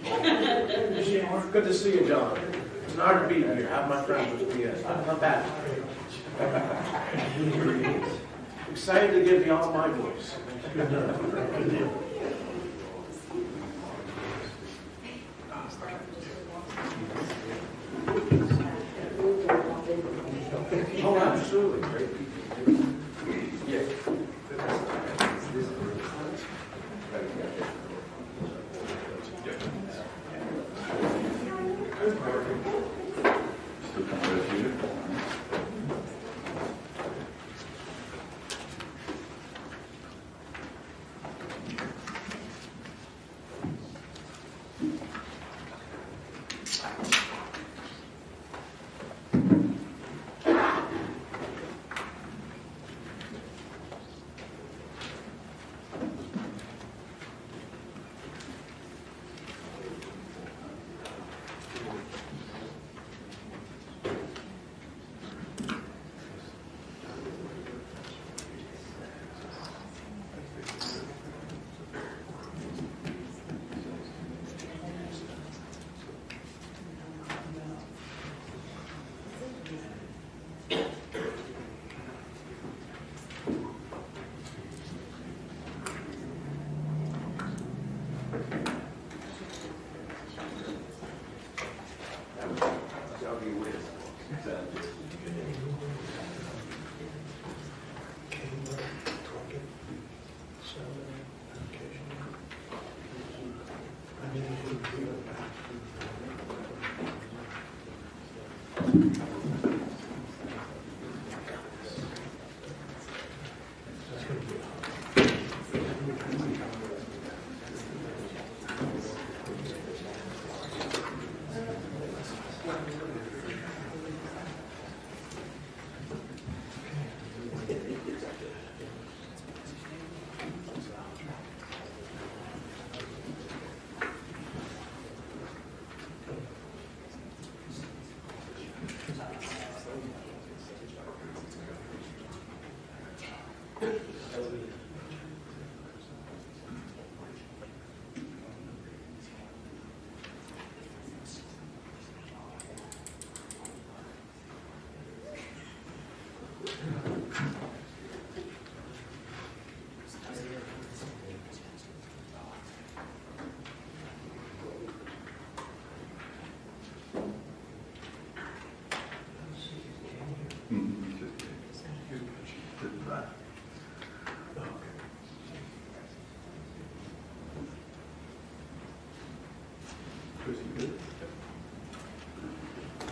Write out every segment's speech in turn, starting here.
Good to see you, John. It's an honor to be here. Have my friends with me. Not bad. Excited to give you all my voice. Good deal. Oh, absolutely. Great people. Yeah.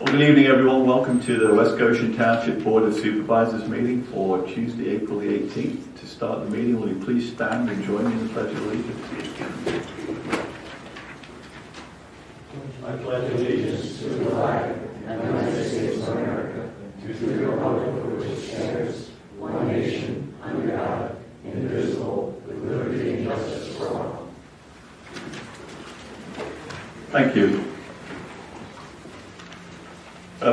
Well, good evening, everyone. Welcome to the West Goshen Township Board of Supervisors meeting for Tuesday, April the 18th. To start the meeting, will you please stand and join me in the Pledge of Allegiance? I pledge allegiance to the flag and the United States of America, to the republic for which it stands, one nation, under God, indivisible, with liberty and justice for all. Thank you.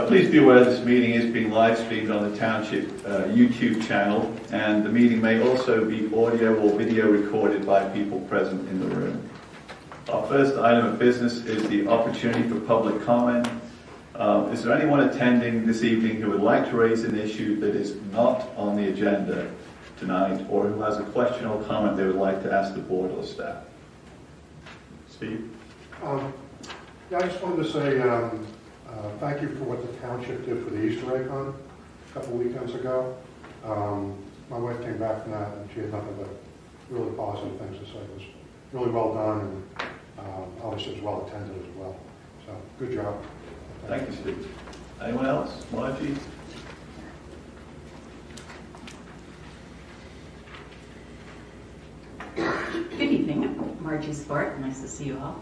Please be aware this meeting is being live streamed on the Township YouTube channel, and the meeting may also be audio or video recorded by people present in the room. Our first item of business is the opportunity for public comment. Is there anyone attending this evening who would like to raise an issue that is not on the agenda tonight, or who has a question or comment they would like to ask the board or staff? Steve? Yeah, I just wanted to say thank you for what the township did for the Easter egg hunt a couple weekends ago. My wife came back from that and she had nothing but really positive things to say. It was really well done, and obviously it was well attended as well. So good job. Thank you, Steve. Anyone else? Margie? Good evening, Margie Sport. Nice to see you all.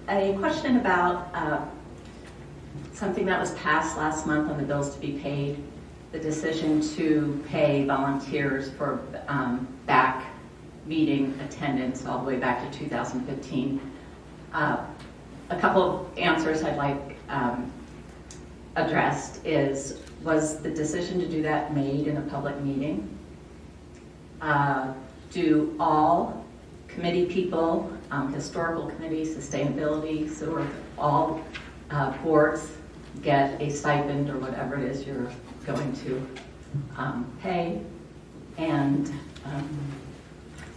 A question about something that was passed last month on the bills to be paid, the decision to pay volunteers for back meeting attendance all the way back to 2015. A couple of answers I'd like addressed was the decision to do that made in a public meeting? Do all committee people historical committee, sustainability, sewer, all boards get a stipend or whatever it is you're going to pay. And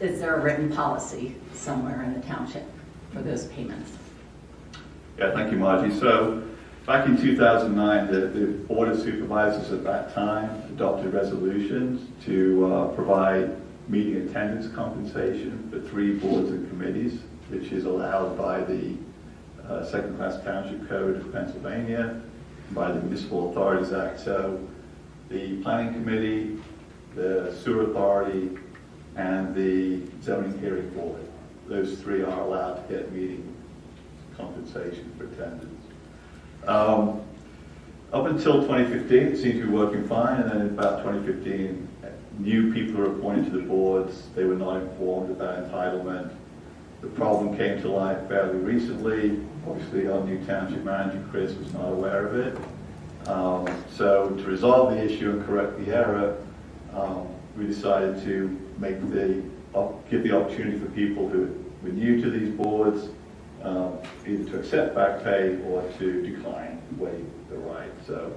is there a written policy somewhere in the township for those payments? Yeah, thank you, Margie. So back in 2009, the Board of Supervisors at that time adopted resolutions to provide meeting attendance compensation for 3 boards and committees, which is allowed by the Second-Class Township Code of Pennsylvania, by the Municipal Authorities Act. So the Planning Committee, the Sewer Authority, and the Zoning Hearing Board, those 3 are allowed to get meeting compensation for attendance. Up until 2015, it seemed to be working fine, and then in about 2015, new people were appointed to the boards. They were not informed of that entitlement. The problem came to light fairly recently. Obviously, our new township manager, Chris, was not aware of it. So to resolve the issue and correct the error, we decided to give the opportunity for people who were new to these boards either to accept back pay or to decline, waive the right. So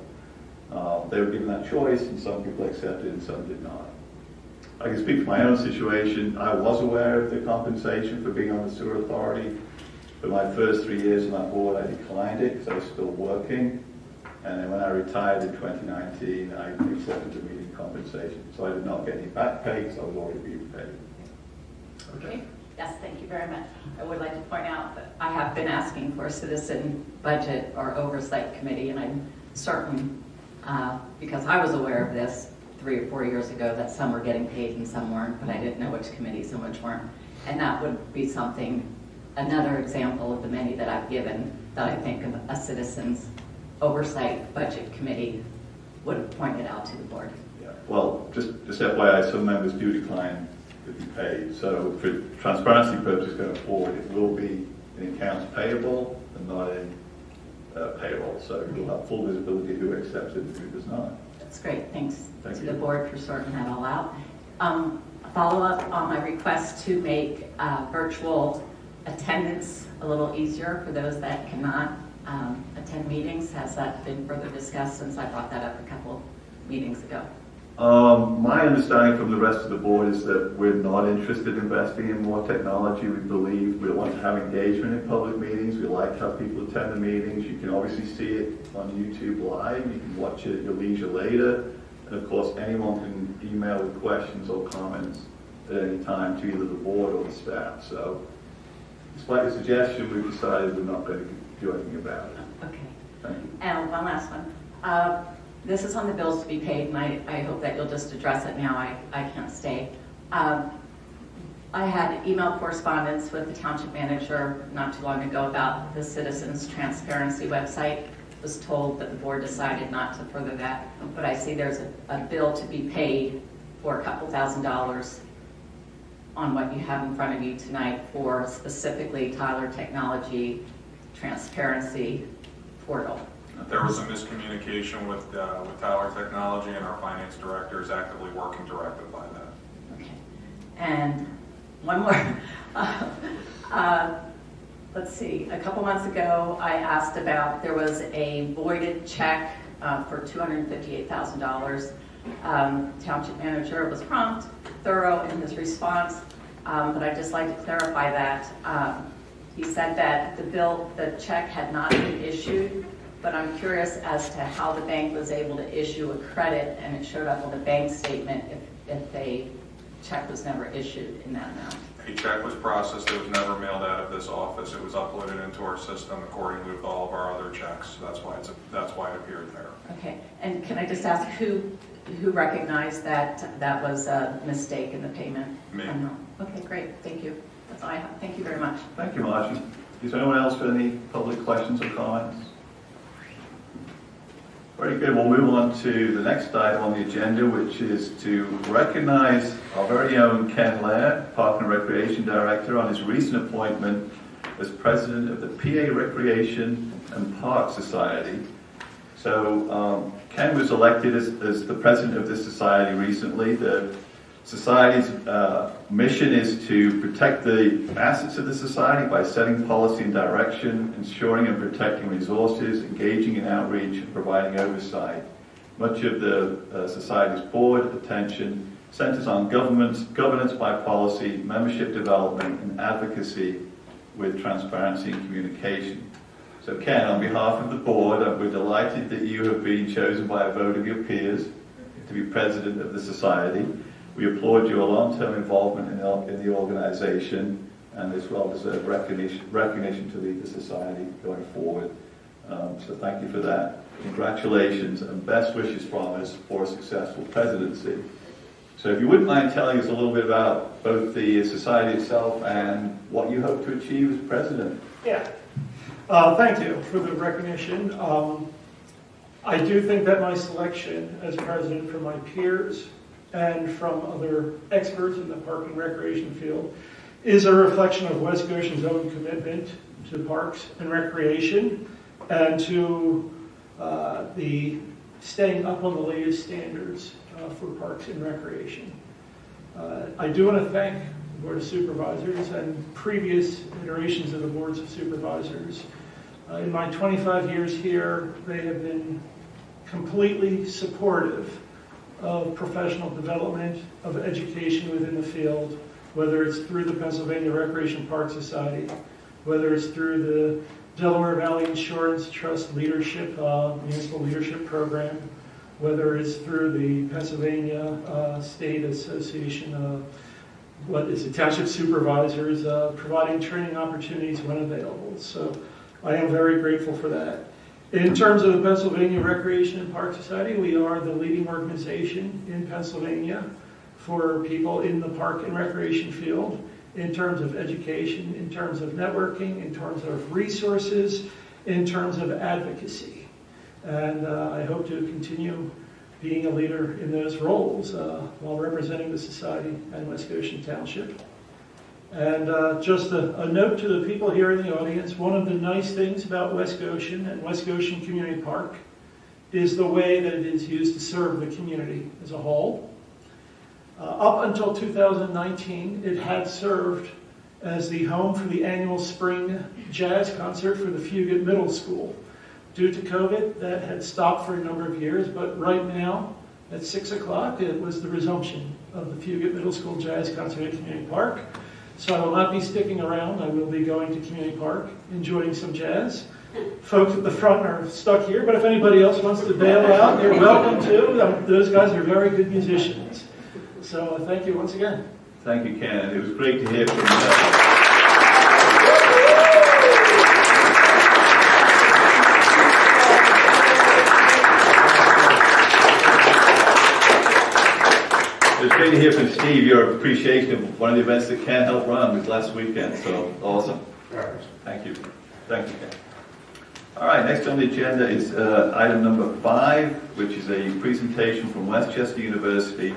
they were given that choice, and some people accepted and some did not. I can speak for my own situation. I was aware of the compensation for being on the Sewer Authority. For my first 3 years on that board, I declined it because I was still working. And then when I retired in 2019, I accepted the meeting compensation. So I did not get any back pay because I was already being paid. Okay. Yes, thank you very much. I would like to point out that I have been asking for a citizen budget or oversight committee, and I'm certain, because I was aware of this 3 or 4 years ago, that some were getting paid and some weren't, but I didn't know which committees and which weren't. And that would be something, another example of the many that I've given, that I think a citizens oversight budget committee would have pointed out to the board. Yeah. Well, just FYI, some members do decline to be paid. So for transparency purposes going forward, it will be in accounts payable and not in payroll. So you'll have full visibility who accepts it and who does not. That's great. Thanks Thank to you. the board for sorting that all out. Follow up on my request to make virtual attendance a little easier for those that cannot attend meetings. Has that been further discussed since I brought that up a couple meetings ago? My understanding from the rest of the board is that we're not interested in investing in more technology. We believe we want to have engagement in public meetings. We like how people attend the meetings. You can obviously see it on YouTube live. You can watch it at your leisure later. And of course, anyone can email with questions or comments at any time to either the board or the staff. So despite the suggestion, we've decided we're not going to do anything about it. Okay. Thank you. And one last one. This is on the bills to be paid, and I hope that you'll just address it now. I can't stay. I had email correspondence with the township manager not too long ago about the Citizens Transparency website. Was told that the board decided not to further that, but I see there's a bill to be paid for a couple $1,000s on what you have in front of you tonight for specifically Tyler Technology Transparency Portal. There was a miscommunication with Tower Technology, and our finance director is actively working to rectify that. Okay. And one more. Let's see. A couple months ago, I asked about, there was a voided check for $258,000. Township manager was prompt, thorough in his response, but I'd just like to clarify that. He said that the check had not been issued, but I'm curious as to how the bank was able to issue a credit and it showed up on the bank statement if a check was never issued in that amount. A check was processed. It was never mailed out of this office. It was uploaded into our system accordingly with all of our other checks. That's why it appeared there. Okay, and can I just ask who recognized that that was a mistake in the payment? Me. Okay, great. Thank you. That's all I have. Thank you very much. Thank you, Margie. Is there anyone else with any public questions or comments? Very good. We'll move on to the next item on the agenda, which is to recognize our very own Ken Lair, Park and Recreation Director, on his recent appointment as President of the PA Recreation and Park Society. So Ken was elected as the President of this society recently. The Society's mission is to protect the assets of the society by setting policy and direction, ensuring and protecting resources, engaging in outreach, and providing oversight. Much of the society's board attention centers on governance by policy, membership development, and advocacy with transparency and communication. So Ken, on behalf of the board, we're delighted that you have been chosen by a vote of your peers to be president of the society. We applaud your long-term involvement in the organization and this well-deserved recognition to lead the society going forward. So thank you for that. Congratulations and best wishes from us for a successful presidency. So if you wouldn't mind telling us a little bit about both the society itself and what you hope to achieve as president. Yeah. Thank you for the recognition. I do think that my selection as president from my peers and from other experts in the park and recreation field is a reflection of West Goshen's own commitment to parks and recreation and to the staying up on the latest standards for parks and recreation. I do want to thank the Board of Supervisors and previous iterations of the Boards of Supervisors. In my 25 years here, they have been completely supportive of professional development, of education within the field, whether it's through the Pennsylvania Recreation Park Society, whether it's through the Delaware Valley Insurance Trust Leadership, Municipal Leadership Program, whether it's through the Pennsylvania State Association of Township Supervisors, providing training opportunities when available. So I am very grateful for that. In terms of the Pennsylvania Recreation and Park Society, we are the leading organization in Pennsylvania for people in the park and recreation field in terms of education, in terms of networking, in terms of resources, in terms of advocacy. And I hope to continue being a leader in those roles while representing the society and West Goshen Township. And just a note to the people here in the audience, one of the nice things about West Goshen and West Goshen Community Park is the way that it is used to serve the community as a whole. Up until 2019, it had served as the home for the annual spring jazz concert for the Fugate Middle School. Due to COVID, that had stopped for a number of years, but right now, at 6 o'clock, it was the resumption of the Fugate Middle School Jazz Concert at Community Park. So I will not be sticking around. I will be going to Community Park, enjoying some jazz. Folks at the front are stuck here, but if anybody else wants to bail out, you're welcome to. Those guys are very good musicians. So thank you once again. Thank you, Ken. It was great to hear from you. It was great to hear from Steve, your appreciation of one of the events that Ken helped run was last weekend, so awesome. Thank you. Thank you, Ken. All right, next on the agenda is item number 5, which is a presentation from Westchester University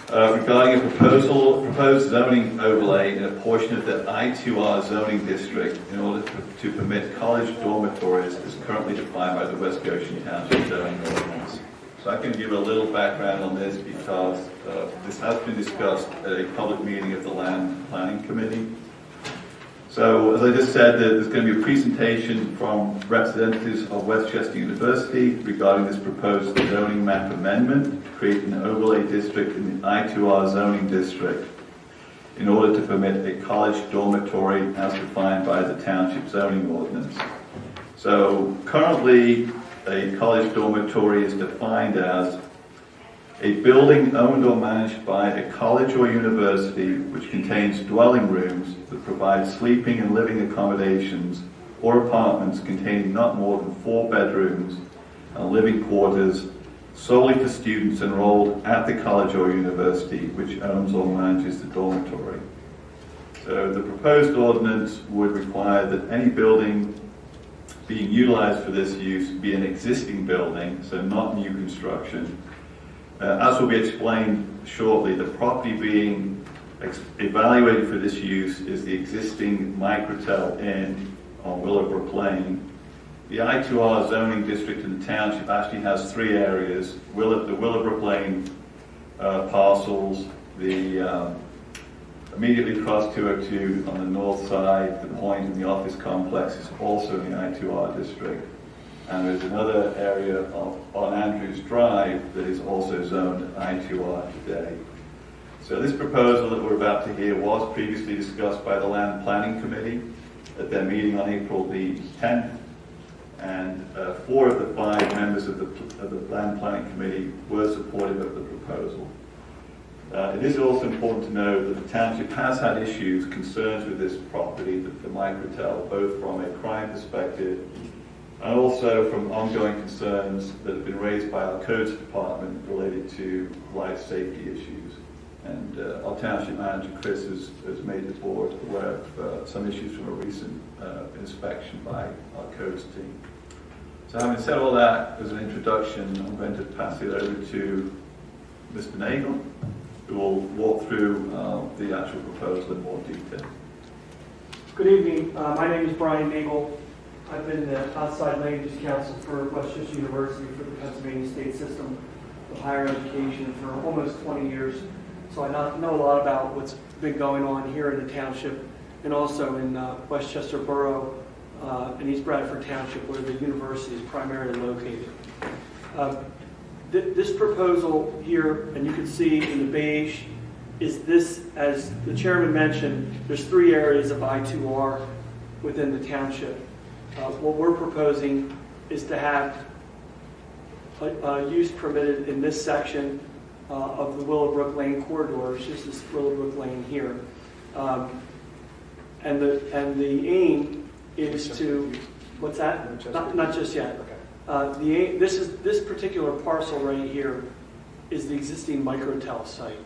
regarding a proposed zoning overlay in a portion of the I2R zoning district in order to permit college dormitories as currently defined by the West Goshen Township zoning ordinance. So I can give a little background on this because this has been discussed at a public meeting of the Land Planning Committee. So as I just said, there's going to be a presentation from representatives of Westchester University regarding this proposed zoning map amendment to create an overlay district in the I2R zoning district in order to permit a college dormitory as defined by the Township zoning ordinance. So currently, a college dormitory is defined as a building owned or managed by a college or university which contains dwelling rooms that provide sleeping and living accommodations or apartments containing not more than 4 bedrooms and living quarters solely for students enrolled at the college or university which owns or manages the dormitory. So the proposed ordinance would require that any building being utilized for this use be an existing building, so not new construction. As will be explained shortly, the property being evaluated for this use is the existing Microtel Inn on Willowbrook Lane. The I2R zoning district in the township actually has 3 areas: the Willowbrook Lane parcels, The immediately across 202 on the north side, the point in the office complex is also in the I2R district. And there's another area on Andrews Drive that is also zoned I2R today. So this proposal that we're about to hear was previously discussed by the Land Planning Committee at their meeting on April the 10th. And 4 of the 5 members of the Land Planning Committee were supportive of the proposal. It is also important to know that the township has had issues, concerns with this property, the microtel, both from a crime perspective and also from ongoing concerns that have been raised by our codes department related to life safety issues. And our township manager, Chris, has made the board aware of some issues from a recent inspection by our codes team. So having said all that as an introduction, I'm going to pass it over to Mr. Nagel, who will walk through the actual proposal in more detail. Good evening. My name is Brian Nagel. I've been the outside land use counsel for Westchester University for the Pennsylvania State System of Higher Education for almost 20 years. So I know a lot about what's been going on here in the township and also in Westchester Borough and East Bradford Township, where the university is primarily located. This proposal here, and you can see in the beige, is this, as the chairman mentioned, there's 3 areas of I2R within the township. What we're proposing is to have a use permitted in this section of the Willowbrook Lane corridor. It's just this Willowbrook Lane here. And the aim is to, what's that? Not just yet. Okay. This particular parcel right here is the existing microtel site.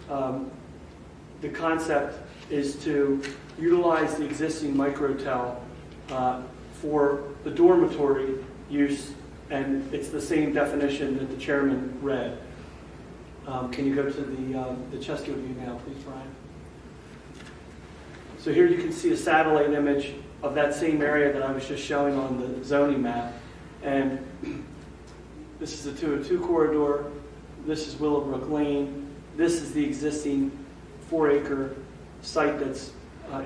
The concept is to utilize the existing microtel for the dormitory use, and it's the same definition that the chairman read. Can you go to the Chester view now, please, Brian? So here you can see a satellite image of that same area that I was just showing on the zoning map. And this is the 202 corridor. This is Willowbrook Lane. This is the existing 4-acre site that's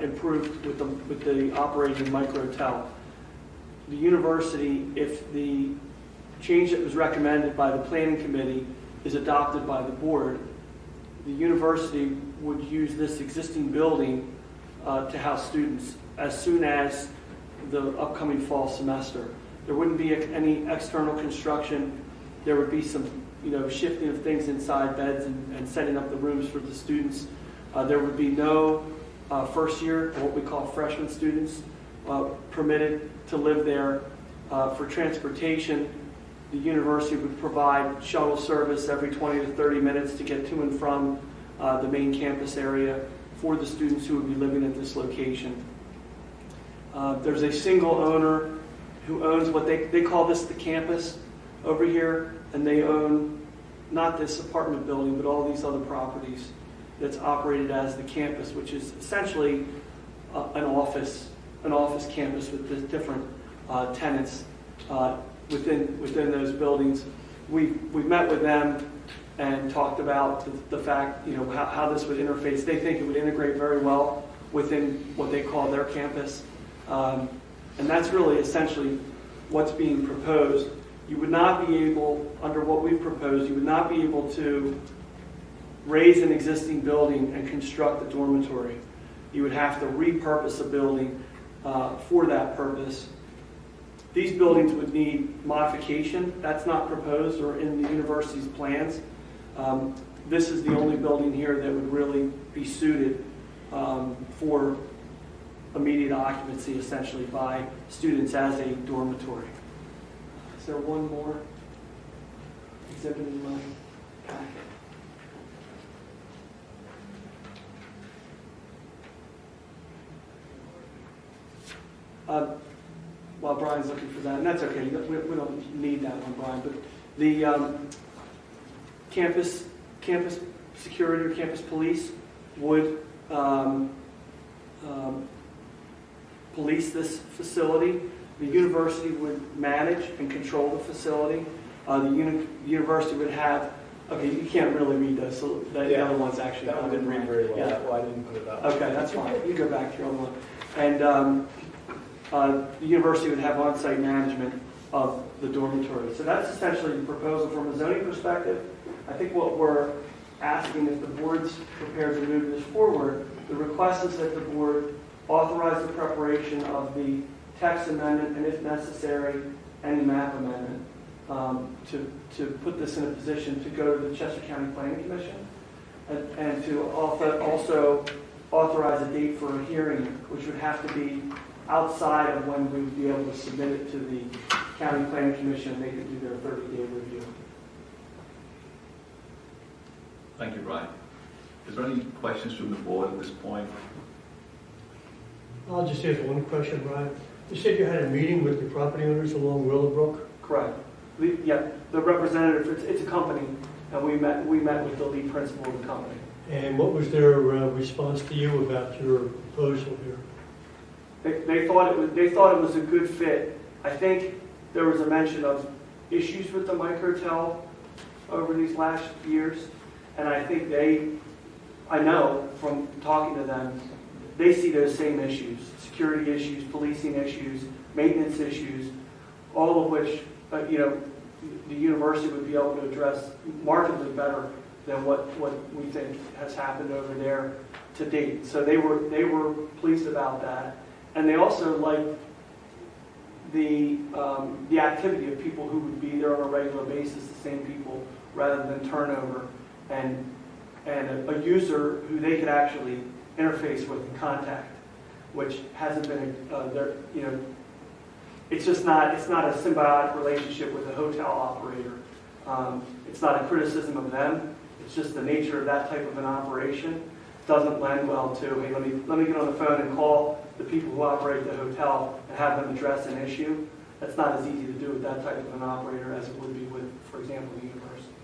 improved with the operating microtel. The university, if the change that was recommended by the planning committee is adopted by the board, the university would use this existing building to house students as soon as the upcoming fall semester. There wouldn't be any external construction. There would be some, shifting of things inside beds and setting up the rooms for the students. There would be no first year, or what we call freshman students, permitted to live there. For transportation, the university would provide shuttle service every 20 to 30 minutes to get to and from the main campus area for the students who would be living at this location. There's a single owner who owns what they call this the campus over here, and they own not this apartment building, but all these other properties that's operated as the campus, which is essentially an office campus with the different tenants within those buildings. We've met with them and talked about the fact, how this would interface. They think it would integrate very well within what they call their campus. And that's really essentially what's being proposed. You would not be able, under what we've proposed, you would not be able to raise an existing building and construct a dormitory. You would have to repurpose a building for that purpose. These buildings would need modification. That's not proposed or in the university's plans. This is the only building here that would really be suited for immediate occupancy, essentially, by students as a dormitory. Is there one more exhibit in my packet? While Brian's looking for that, and that's okay, we don't need that one, Brian, but the campus security or campus police would police this facility. The university would manage and control the facility. The university would have Okay, you can't really read those, so the Yeah. other one's actually. That one didn't read very well, Yeah. that's why I didn't put it up. Okay, that's fine. You go back to your own one. And the university would have on-site management of the dormitory. So that's essentially the proposal from a zoning perspective. I think what we're asking, if the board's prepared to move this forward, the request is that the board authorize the preparation of the text amendment and, if necessary, any map amendment to put this in a position to go to the Chester County Planning Commission and to also authorize a date for a hearing, which would have to be outside of when we would be able to submit it to the County Planning Commission and they could do their 30-day review. Thank you, Brian. Is there any questions from the board at this point? I'll just ask one question, Brian. You said you had a meeting with the property owners along Willowbrook? Correct. Yeah, the representative, it's a company, and we met with the lead principal of the company. And what was their response to you about your proposal here? They thought it was a good fit. I think there was a mention of issues with the microtel over these last years, and I think I know from talking to them, they see those same issues: security issues, policing issues, maintenance issues, all of which the university would be able to address markedly better than what we think has happened over there to date. So they were pleased about that. And they also liked the activity of people who would be there on a regular basis, the same people, rather than turnover, and a user who they could actually interface with and contact, which hasn't been it's not a symbiotic relationship with a hotel operator. It's not a criticism of them. It's just the nature of that type of an operation doesn't lend well to, hey, let me get on the phone and call the people who operate the hotel and have them address an issue. That's not as easy to do with that type of an operator as it would be with, for example, the university.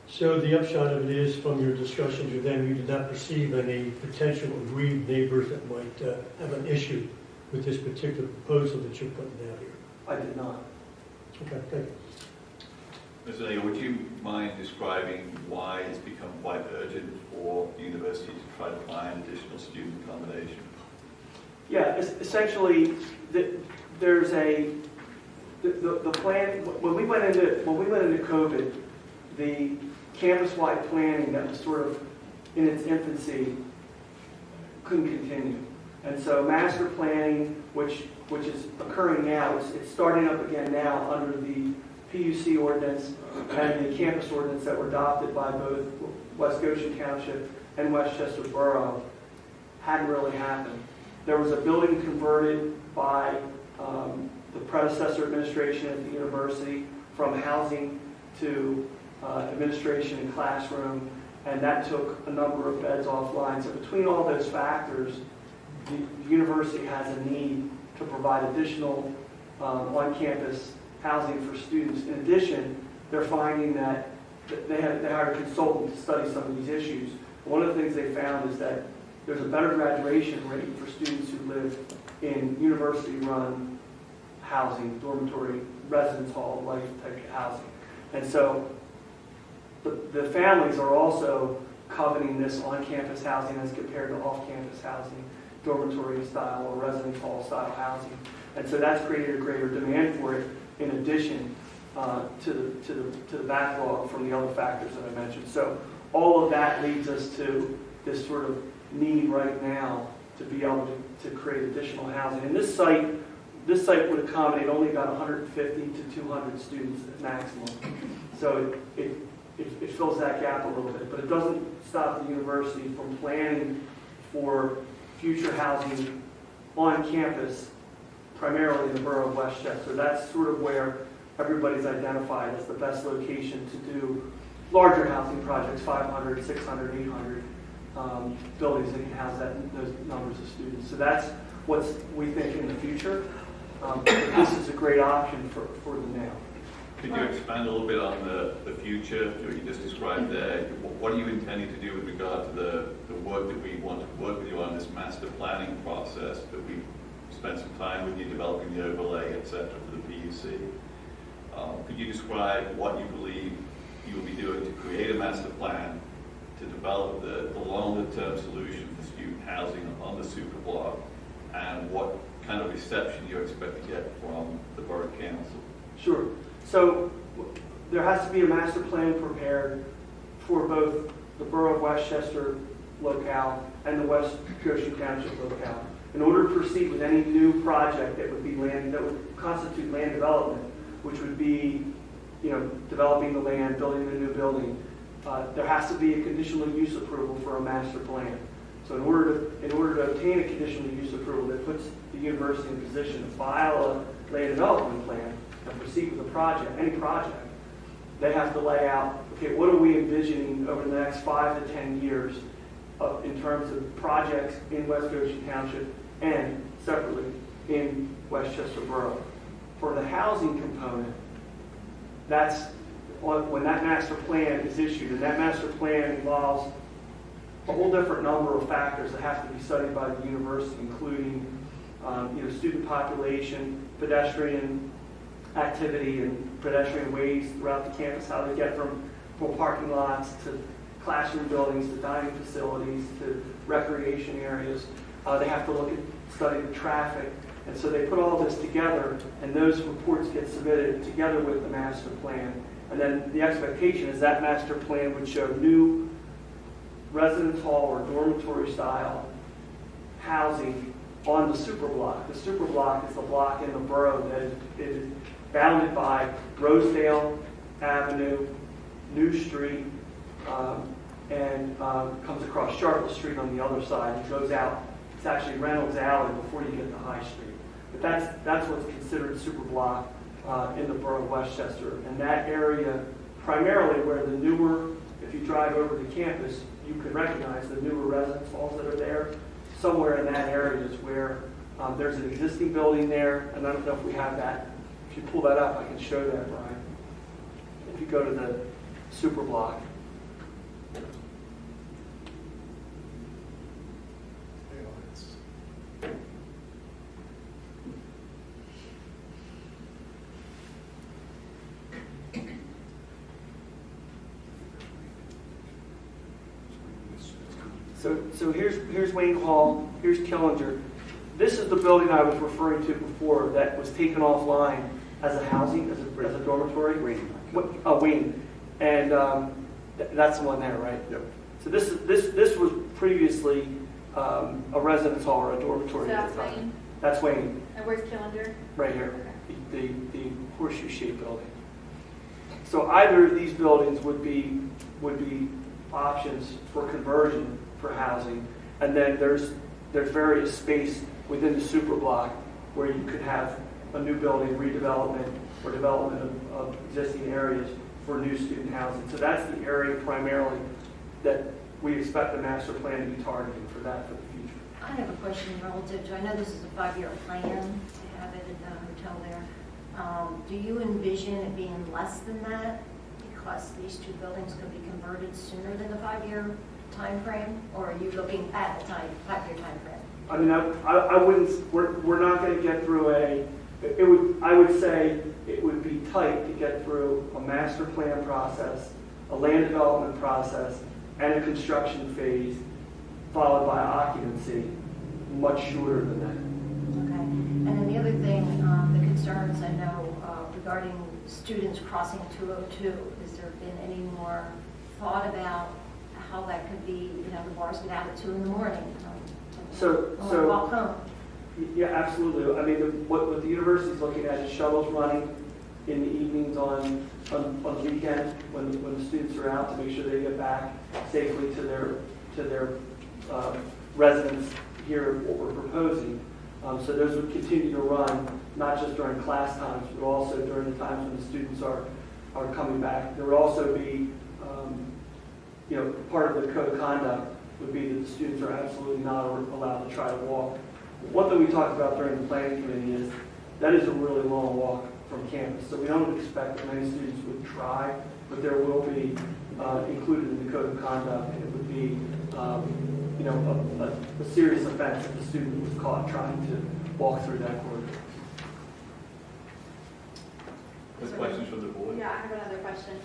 So the upshot of it is, from your discussions with them, you did not perceive any potential aggrieved neighbors that might have an issue with this particular proposal that you're putting out here? I did not. Okay, thank you. Mr. Nagle, would you mind describing why it's become quite urgent for the university to try to find additional student accommodation? Yeah, essentially, there's the plan. When we went into COVID, the campus-wide planning that was sort of in its infancy couldn't continue, and so master planning, which is occurring now, it's starting up again now under the PUC ordinance and the campus ordinance that were adopted by both West Goshen Township and Westchester Borough, hadn't really happened. There was a building converted by the predecessor administration at the university from housing to administration and classroom, and that took a number of beds offline. So between all those factors, the university has a need to provide additional on-campus housing for students. In addition, they're finding that they hired a consultant to study some of these issues. One of the things they found is that there's a better graduation rate for students who live in university-run housing, dormitory, residence hall, life type of housing. And so the families are also coveting this on-campus housing as compared to off-campus housing, dormitory style or residence hall style housing. And so that's created a greater demand for it, in addition to the backlog from the other factors that I mentioned. So all of that leads us to this sort of need right now to be able to create additional housing. And this site would accommodate only about 150 to 200 students at maximum. So it fills that gap a little bit, but it doesn't stop the university from planning for future housing on campus, primarily in the borough of Westchester. That's sort of where everybody's identified as the best location to do larger housing projects, 500, 600, 800 buildings that can house those numbers of students. So that's what we think in the future. This is a great option for the now. Could you expand a little bit on the future that you just described there? What are you intending to do with regard to the work that we want to work with you on, this master planning process that we spent some time with you developing the overlay, et cetera, for the PUC? Could you describe what you believe you will be doing to create a master plan to develop the longer-term solution for student housing on the super block, and what kind of reception you expect to get from the Borough Council? Sure. So there has to be a master plan prepared for both the Borough of Westchester locale and the West Goshen Township locale. In order to proceed with any new project that would constitute land development, which would be, developing the land, building a new building, there has to be a conditional use approval for a master plan. So in order to obtain a conditional use approval that puts the university in a position to file a land development plan and proceed with a project, any project, they have to lay out, okay, what are we envisioning over the next 5 to 10 years in terms of projects in West Goshen Township and separately in Westchester Borough. For the housing component, that's when that master plan is issued, and that master plan involves a whole different number of factors that have to be studied by the university, including student population, pedestrian activity, and pedestrian ways throughout the campus, how they get from parking lots to classroom buildings to dining facilities to recreation areas. They have to study the traffic. And so they put all this together, and those reports get submitted together with the master plan. And then the expectation is that master plan would show new residence hall or dormitory style housing on the super block. The super block is the block in the borough that is bounded by Rosedale Avenue, New Street, and comes across Charlotte Street on the other side and goes out. It's actually Reynolds Alley before you get to High Street. But that's what's considered super block in the borough of Westchester. And that area, primarily where the newer, if you drive over the campus, you can recognize the newer residence halls that are there. Somewhere in that area is where there's an existing building there, and I don't know if we have that. If you pull that up, I can show that, Brian. If you go to the super block. So here's Wayne Hall, here's Killinger. This is the building I was referring to before that was taken offline as a housing, as a dormitory. Wayne. And that's the one there, right? Yep. So this was previously a residence hall or a dormitory. So at that's the time. Wayne? That's Wayne. And where's Killinger? Right here, the horseshoe-shaped building. So either of these buildings would be options for conversion for housing, and then there's various space within the super block where you could have a new building redevelopment or development of existing areas for new student housing. So that's the area primarily that we expect the master plan to be targeting for that for the future. I have a question relative to, I know this is a 5-year plan to have it at the hotel there. Do you envision it being less than that because these two buildings could be converted sooner than the 5-year time frame? Or are you looking at the 5-year time frame? I mean, I wouldn't, we're not going to get through I would say it would be tight to get through a master plan process, a land development process, and a construction phase, followed by occupancy, much shorter than that. Okay. And then the other thing, the concerns I know regarding students crossing 202, has there been any more thought about how that could be, the bars get out at 2 in the morning? So walk home. Yeah, absolutely. I mean, what the university is looking at is shuttles running in the evenings on the weekend when the students are out to make sure they get back safely to their residence here, what we're proposing. So those would continue to run, not just during class times, but also during the times when the students are coming back. There would also be, part of the code of conduct would be that the students are absolutely not allowed to try to walk. One thing we talked about during the planning committee is that is a really long walk from campus. So we don't expect that many students would try, but there will be included in the code of conduct, and it would be a serious offense if the student was caught trying to walk through that corridor. Questions from the board? Yeah, I have another question.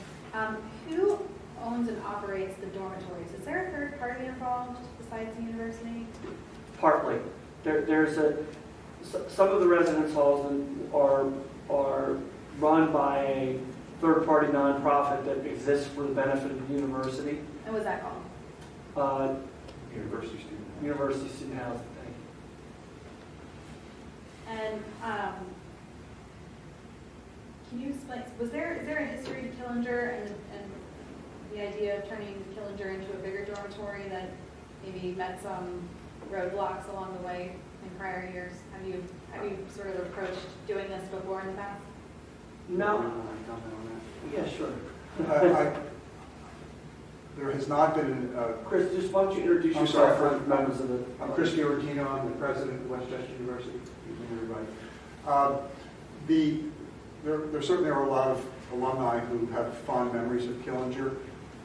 Who owns and operates the dormitories? Is there a third party involved besides the university? Partly. Some of the residence halls are run by a third-party nonprofit that exists for the benefit of the university. And what's that called? University student. University Student Housing. And can you explain, is there a history to Killinger and the idea of turning Killinger into a bigger dormitory that maybe met some roadblocks along the way in prior years? Have you sort of approached doing this before in the past? No. Yeah, sure. There has not been, Chris, just why don't you introduce I'm yourself sorry, for members of the... I'm Chris Giorgino, I'm the president of Westchester University. Good evening, everybody. There certainly are a lot of alumni who have fond memories of Killinger.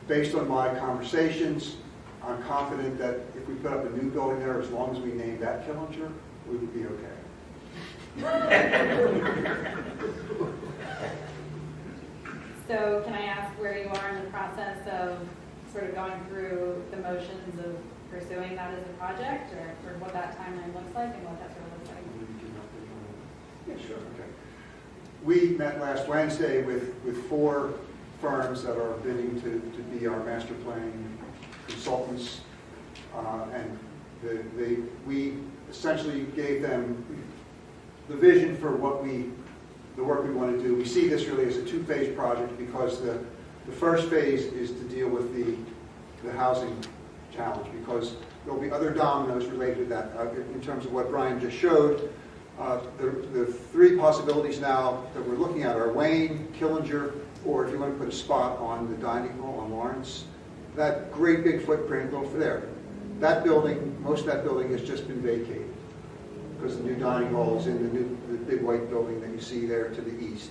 Based on my conversations, I'm confident that if we put up a new building there, as long as we name that Killinger, we would be okay. So can I ask where you are in the process of sort of going through the motions of pursuing that as a project, or what that timeline looks like and what that sort of looks like? Yeah, sure. Okay. We met last Wednesday with 4 firms that are bidding to be our master planning consultants, and we essentially gave them the vision for the work we want to do. We see this really as a 2-phase project because the first phase is to deal with the housing challenge, because there will be other dominoes related to that. In terms of what Brian just showed, the 3 possibilities now that we're looking at are Wayne, Killinger, or if you want to put a spot on the dining hall on Lawrence, that great big footprint over there. That building, most of that building has just been vacated because the new dining hall is in the big white building that you see there to the east.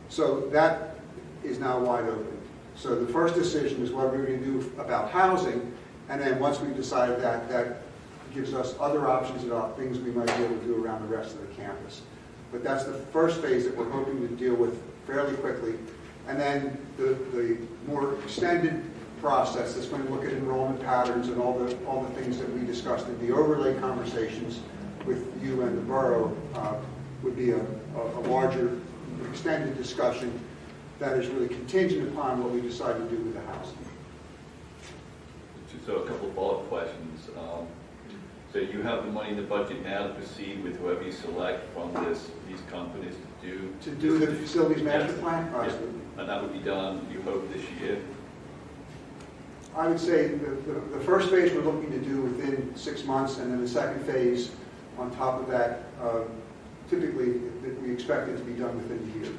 So that is now wide open. So the first decision is what we're going to do about housing, and then once we've decided that gives us other options about things we might be able to do around the rest of the campus. But that's the first phase that we're hoping to deal with fairly quickly. And then the more extended process that's going to look at enrollment patterns and all the things that we discussed in the overlay conversations with you and the borough would be a larger extended discussion that is really contingent upon what we decide to do with the housing. So a couple of follow-up questions. So you have the money in the budget now to proceed with whoever you select from these companies to do the facilities master Yes. plan? Yes. Absolutely. And that would be done, you hope, this year? I would say the first phase we're looking to do within 6 months, and then the second phase on top of that, typically we expect it to be done within a year.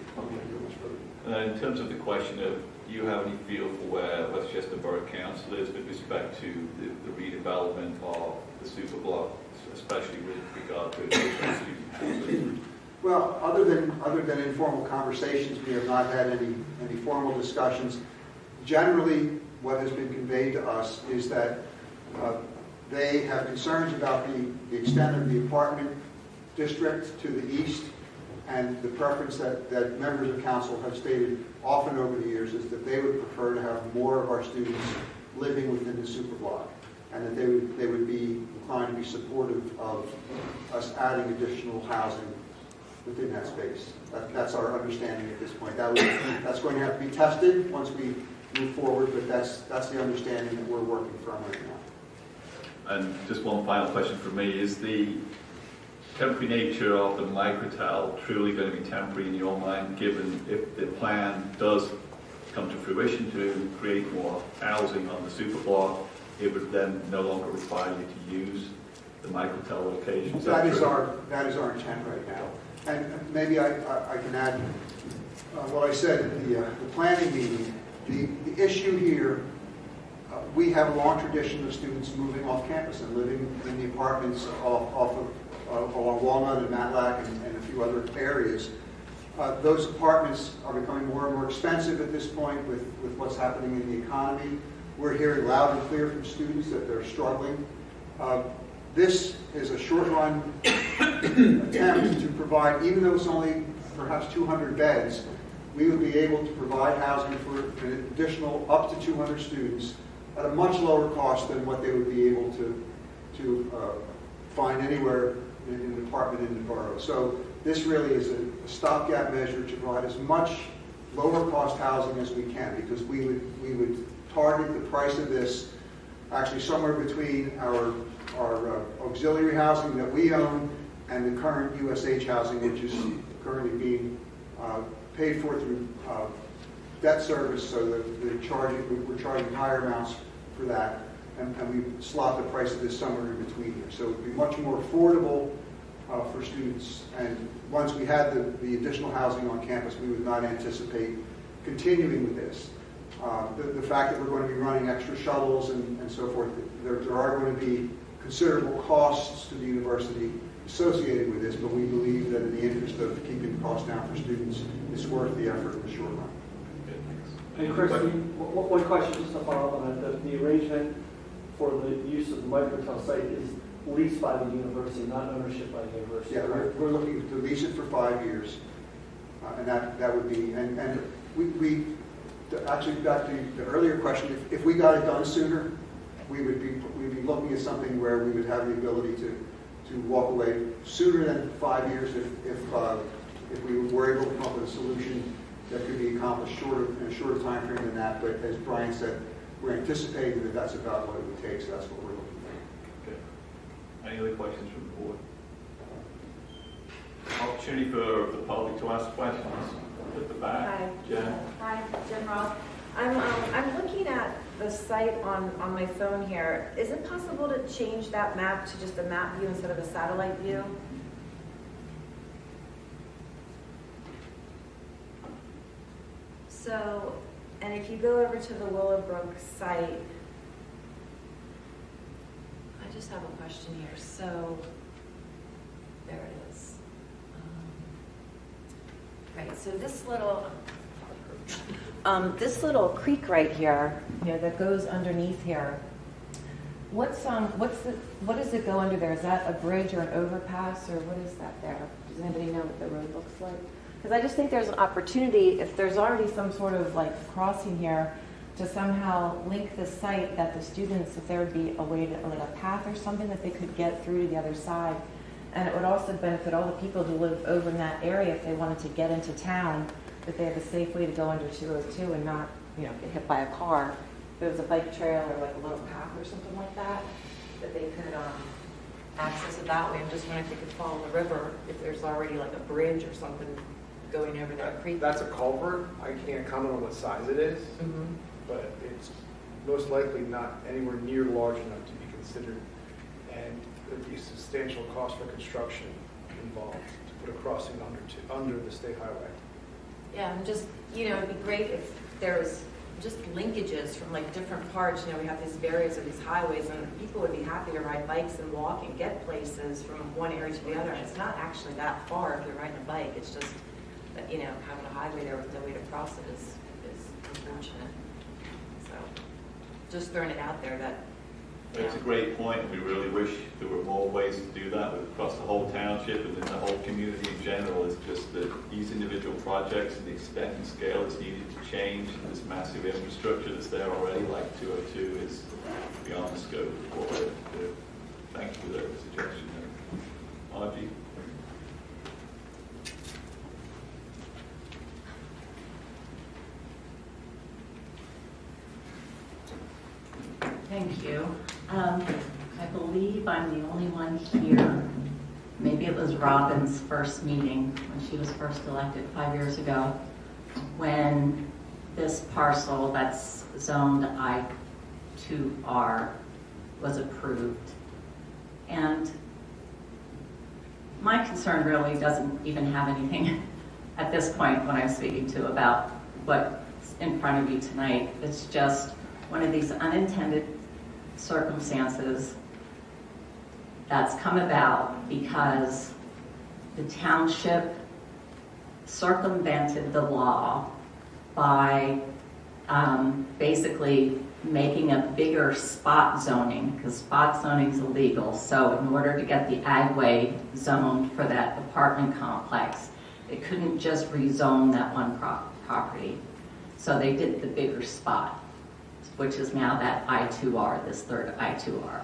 In terms of the question of, do you have any feel for where Westchester Borough Council is with respect to the redevelopment of the super block, especially with regard to additional student housing? Well, other than informal conversations, we have not had any formal discussions. Generally, what has been conveyed to us is that they have concerns about the extent of the apartment district to the east, and the preference that members of council have stated often over the years is that they would prefer to have more of our students living within the super block, and that they would be inclined to be supportive of us adding additional housing within that space. That's our understanding at this point. That's going to have to be tested once we move forward, but that's the understanding that we're working from right now. And just one final question from me. Is the temporary nature of the microtel truly going to be temporary in your mind, given if the plan does come to fruition to create more housing on the super block, it would then no longer require you to use the microtel locations? That is our intent right now. And maybe I can add what I said at the planning meeting. The issue here, we have a long tradition of students moving off campus and living in the apartments along Walnut and Matlack and a few other areas. Those apartments are becoming more and more expensive at this point with what's happening in the economy. We're hearing loud and clear from students that they're struggling. This is a short-run attempt to provide, even though it's only perhaps 200 beds, we would be able to provide housing for an additional up to 200 students at a much lower cost than what they would be able to find anywhere in an apartment in the borough. So this really is a stopgap measure to provide as much lower cost housing as we can, because we would target the price of this actually somewhere between our auxiliary housing that we own and the current USH housing, which is currently being paid for through debt service, so that we're charging higher amounts for that, and we slot the price of this somewhere in between here. So it would be much more affordable for students, and once we had the additional housing on campus, we would not anticipate continuing with this. The fact that we're going to be running extra shuttles and so forth, there are going to be considerable costs to the university associated with this, but we believe that in the interest of keeping costs down for students, it's worth the effort in the short run. And Chris, one question just to follow up on that. The arrangement for the use of the microtel site is leased by the university, not ownership by the university. Yeah, we're looking to lease it for 5 years, and that would be, and we actually got to the earlier question, if we got it done sooner, we'd be looking at something where we would have the ability to walk away sooner than 5 years if we were able to come up with a solution that could be accomplished in a shorter time frame than that. But as Brian said, we're anticipating that that's about what it would take, so that's what we're looking for. Okay. Any other questions from the board? Opportunity for the public to ask questions at the back. Hi. Jen? Hi, Jen Ross. I'm looking at the site on my phone here. Is it possible to change that map to just a map view instead of a satellite view? So, and if you go over to the Willowbrook site, I just have a question here. So, there it is. Right, so this little creek right here, that goes underneath here. What does it go under there? Is that a bridge or an overpass, or what is that there? Does anybody know what the road looks like? Because I just think there's an opportunity, if there's already some sort of crossing here, to somehow link the site that the students, if there would be a way to, a path or something that they could get through to the other side. And it would also benefit all the people who live over in that area if they wanted to get into town, that they have a safe way to go under 202 and not, get hit by a car. If there was a bike trail or a little path or something like that, that they could access it that way. I'm just wondering if they could follow the river, if there's already a bridge or something going over that creek. That's a culvert. I can't comment on what size it is, but it's most likely not anywhere near large enough to be considered. And there'd be substantial cost for construction involved to put a crossing under the state highway. Yeah, and just, it'd be great if there was just linkages from different parts. We have these areas of these highways, and people would be happy to ride bikes and walk and get places from one area to the other. And it's not actually that far if you're riding a bike. It's just that, having a highway there with no way to cross it is unfortunate. So, just throwing it out there that. It's a great point. We really wish there were more ways to do that across the whole township and in the whole community in general. It's just that these individual projects and the extent and scale that's needed to change, and this massive infrastructure that's there already, like 202, is beyond the scope of what we're able to do. Thank you for that suggestion there. Margie? Thank you. I believe I'm the only one here. Maybe it was Robin's first meeting when she was first elected 5 years ago, when this parcel that's zoned I-2R was approved. And my concern really doesn't even have anything at this point when I'm speaking to about what's in front of you tonight. It's just one of these unintended circumstances that's come about because the township circumvented the law by basically making a bigger spot zoning, because spot zoning is illegal. So in order to get the agway zoned for that apartment complex, they couldn't just rezone that one property. So they did the bigger spot, which is now that I-2R, this third I-2R.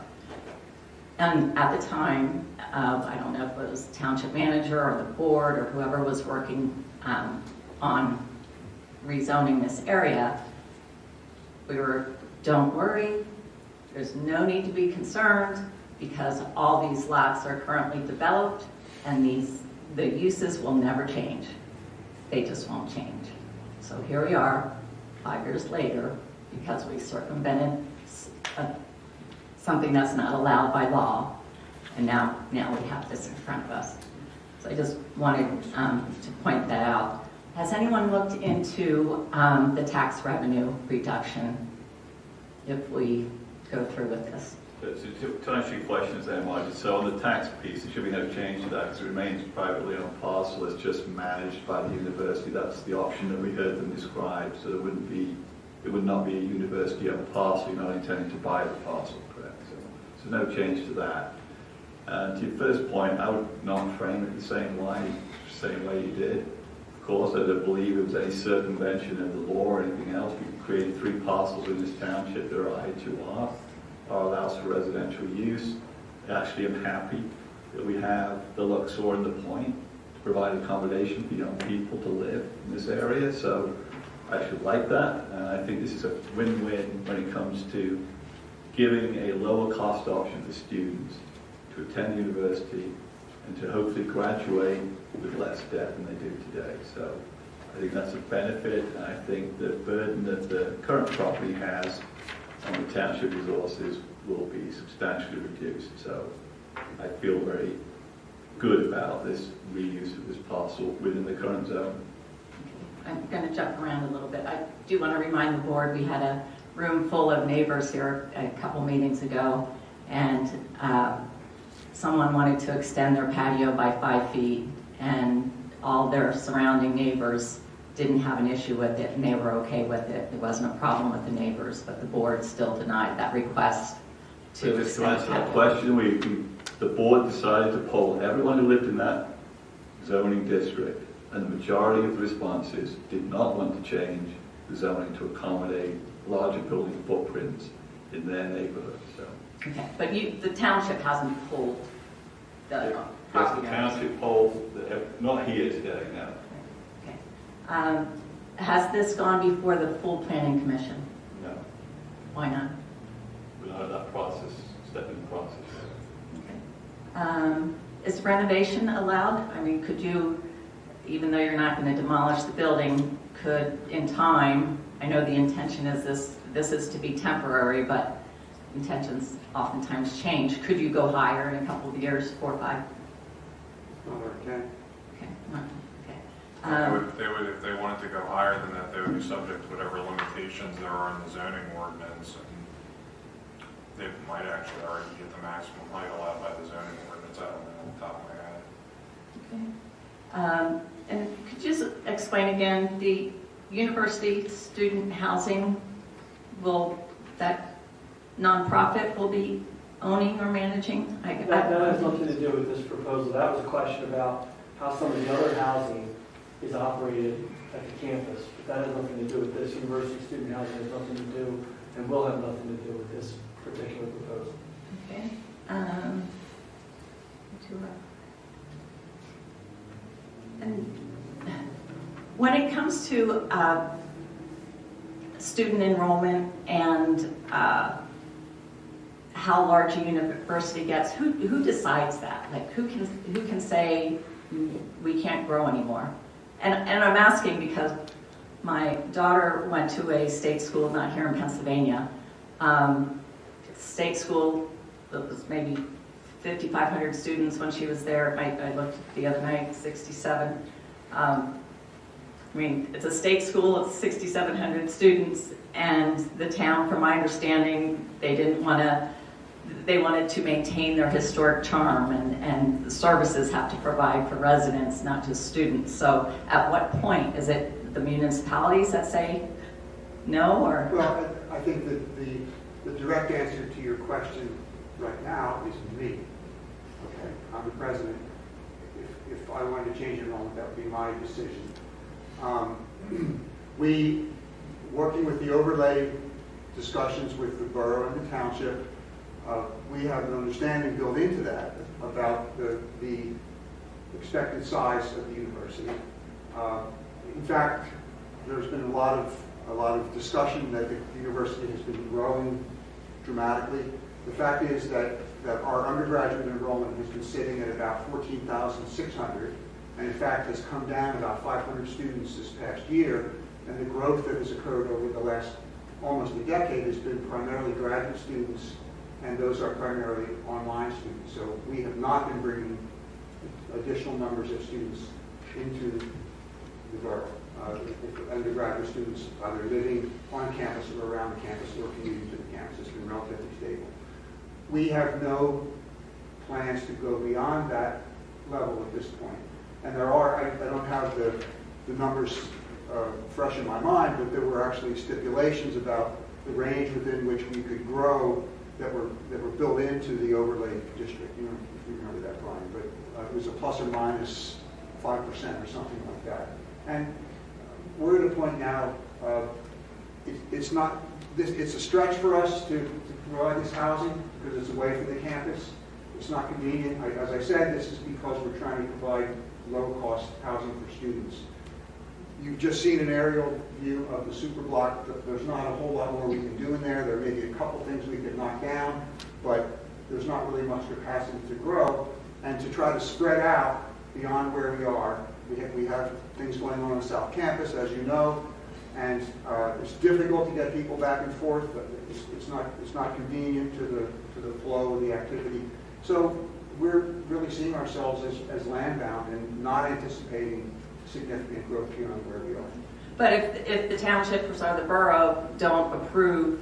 And at the time, I don't know if it was township manager or the board or whoever was working on rezoning this area, we were, don't worry, there's no need to be concerned because all these lots are currently developed and the uses will never change. They just won't change. So here we are, 5 years later, because we circumvented something that's not allowed by law, and now we have this in front of us. So I just wanted to point that out. Has anyone looked into the tax revenue reduction if we go through with this? To answer your questions there, Margie, so on the tax piece, there should be no change to that because it remains privately owned parcel. It's just managed by the university. That's the option that we heard them describe. So it would not be a university-owned parcel. You're not intending to buy the parcel, correct? So no change to that. To your first point, I would not frame it the same way you did. Of course, I don't believe it was any circumvention of the law or anything else. We created 3 parcels in this township that are I-2R. Allows for residential use. Actually, I'm happy that we have the Luxor and the Point to provide accommodation for young people to live in this area. So I actually like that. And I think this is a win-win when it comes to giving a lower cost option for students to attend university and to hopefully graduate with less debt than they do today. So I think that's a benefit. And I think the burden that the current property has on the township resources will be substantially reduced. So I feel very good about this reuse of this parcel within the current zone. I'm going to jump around a little bit. I do want to remind the board we had a room full of neighbors here a couple meetings ago, and someone wanted to extend their patio by 5 feet, and all their surrounding neighbors didn't have an issue with it, and they were okay with it. There wasn't a problem with the neighbors, but the board still denied that request to So just to extend answer that patio. question, the board decided to poll everyone who lived in that zoning district, and the majority of the responses did not want to change the zoning to accommodate larger building footprints in their neighborhood. So, Okay, but the township hasn't pulled the yes, property the owners. township poll, not here today, no. Okay. Has this gone before the full planning commission? No, Why not? we're not at that process, step in the process. Okay. Is renovation allowed? I mean, could you, even though you're not going to demolish the building, could in time, I know the intention is this is to be temporary, but intentions oftentimes change. Could you go higher in a couple of years, 4 or 5? Okay. Okay. Okay. They would, if they wanted to go higher than that, they would be subject to whatever limitations there are in the zoning ordinance. And they might actually already get the maximum height allowed by the zoning ordinance. I don't know off the top of my head. Okay. And could you just explain again, the university student housing, that nonprofit will be owning or managing? That has nothing to do with this proposal. That was a question about how some of the other housing is operated at the campus. But that has nothing to do with this. University student housing has nothing to do and will have nothing to do with this particular proposal. Okay. And when it comes to student enrollment and how large a university gets, who decides that? Like, who can say we can't grow anymore? And I'm asking because my daughter went to a state school, not here in Pennsylvania. State school, it was maybe 5,500 students when she was there. I looked the other night, 67. I mean, it's a state school, it's 6,700 students, and the town, from my understanding, they wanted to maintain their historic charm, and the services have to provide for residents, not just students. So at what point, is it the municipalities that say no, or? Well, I think that the direct answer to your question right now is me. Okay, I'm the president. If I wanted to change enrollment, that would be my decision. We, working with the overlay discussions with the borough and the township, we have an understanding built into that about the expected size of the university. In fact, there's been a lot of discussion that the university has been growing dramatically. The fact is that our undergraduate enrollment has been sitting at about 14,600, and in fact has come down about 500 students this past year, and the growth that has occurred over the last almost a decade has been primarily graduate students, and those are primarily online students. So we have not been bringing additional numbers of students into the borough. Undergraduate students either living on campus or around the campus or commuting to the campus. It's been relatively stable. We have no plans to go beyond that level at this point. And there are, I don't have the numbers fresh in my mind, but there were actually stipulations about the range within which we could grow that were built into the overlay district. You know, if you remember that, Brian, but it was a plus or minus 5% or something like that. And we're at a point now, it's a stretch for us to provide this housing because it's away from the campus. It's not convenient. As I said, this is because we're trying to provide low-cost housing for students. You've just seen an aerial view of the super block. There's not a whole lot more we can do in there. There may be a couple things we could knock down, but there's not really much capacity to grow. And to try to spread out beyond where we are, we have things going on the South Campus, as you know, and it's difficult to get people back and forth. It's not convenient to the flow of the activity. So we're really seeing ourselves as land-bound and not anticipating significant growth beyond where we are. But if the township or the borough don't approve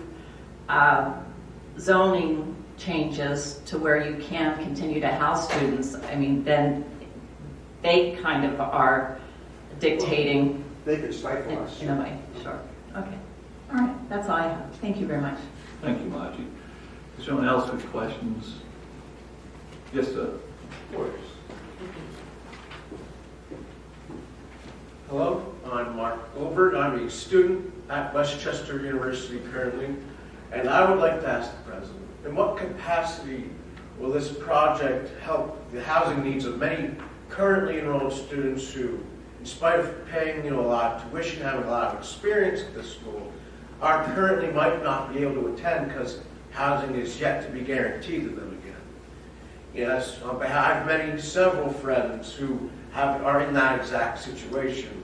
zoning changes to where you can continue to house students, I mean, then they kind of are dictating. They could stifle us. In a way, sure. Okay. All right. That's all I have. Thank you very much. Thank you, Margie. Is there anyone else with questions? Yes, sir. Of course. Hello, I'm Mark Goldberg. I'm a student at Westchester University currently, and I would like to ask the President, in what capacity will this project help the housing needs of many currently enrolled students who, in spite of paying a lot of tuition, having a lot of experience at this school, are currently might not be able to attend because housing is yet to be guaranteed to them again? Yes, on behalf, I have several friends who are in that exact situation.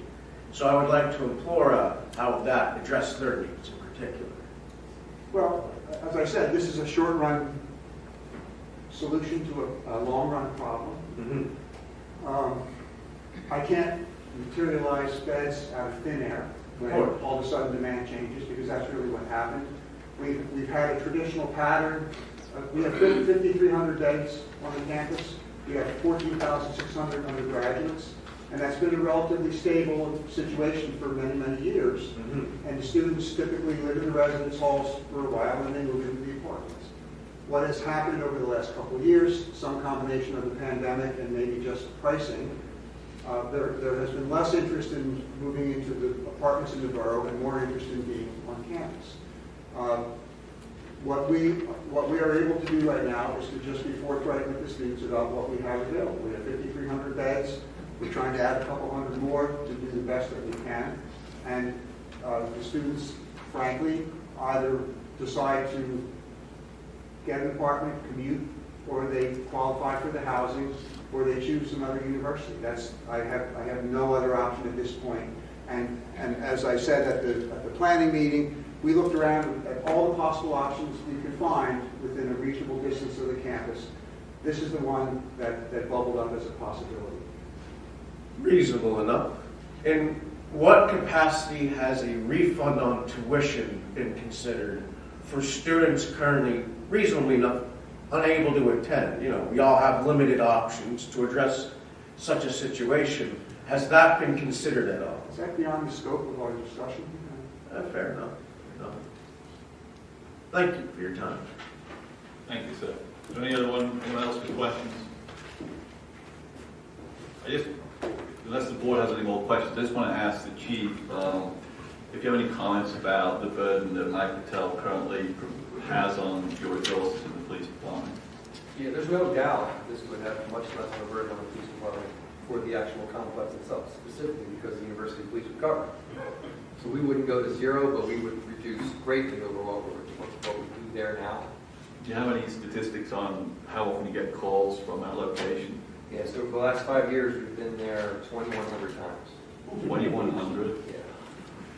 So I would like to implore how that address their needs in particular. Well, as I said, this is a short-run solution to a long-run problem. Mm-hmm. I can't materialize beds out of thin air when all of a sudden demand changes, because that's really what happened. We've had a traditional pattern. We have 5,300 beds on the campus. We have 14,600 undergraduates, and that's been a relatively stable situation for many, many years. Mm-hmm. And the students typically live in the residence halls for a while, and then they move into the apartments. What has happened over the last couple of years, some combination of the pandemic and maybe just pricing, there has been less interest in moving into the apartments in the borough and more interest in being on campus. What we are able to do right now is to just be forthright with the students about what we have available. We have 5,300 beds. We're trying to add a couple hundred more to do the best that we can. And the students, frankly, either decide to get an apartment, commute, or they qualify for the housing, or they choose another university. I have no other option at this point. And as I said at the planning meeting, we looked around at all the possible options we could find within a reasonable distance of the campus. This is the one that bubbled up as a possibility. Reasonable enough. In what capacity has a refund on tuition been considered for students currently reasonably enough unable to attend? We all have limited options to address such a situation. Has that been considered at all? Is that beyond the scope of our discussion? Fair enough. Thank you for your time. Thank you, sir. Is there anyone else with questions? Unless the board has any more questions, I just want to ask the chief, if you have any comments about the burden that Mike Patel currently has on your resources in the police department. Yeah, there's no doubt this would have much less of a burden on the police department for the actual complex itself, specifically because the University Police would cover it. So we wouldn't go to zero, but we would reduce greatly over what we do there now. Do you have any statistics on how often you get calls from that location? Yeah, so for the last 5 years, we've been there 2,100 times. 2,100? Yeah.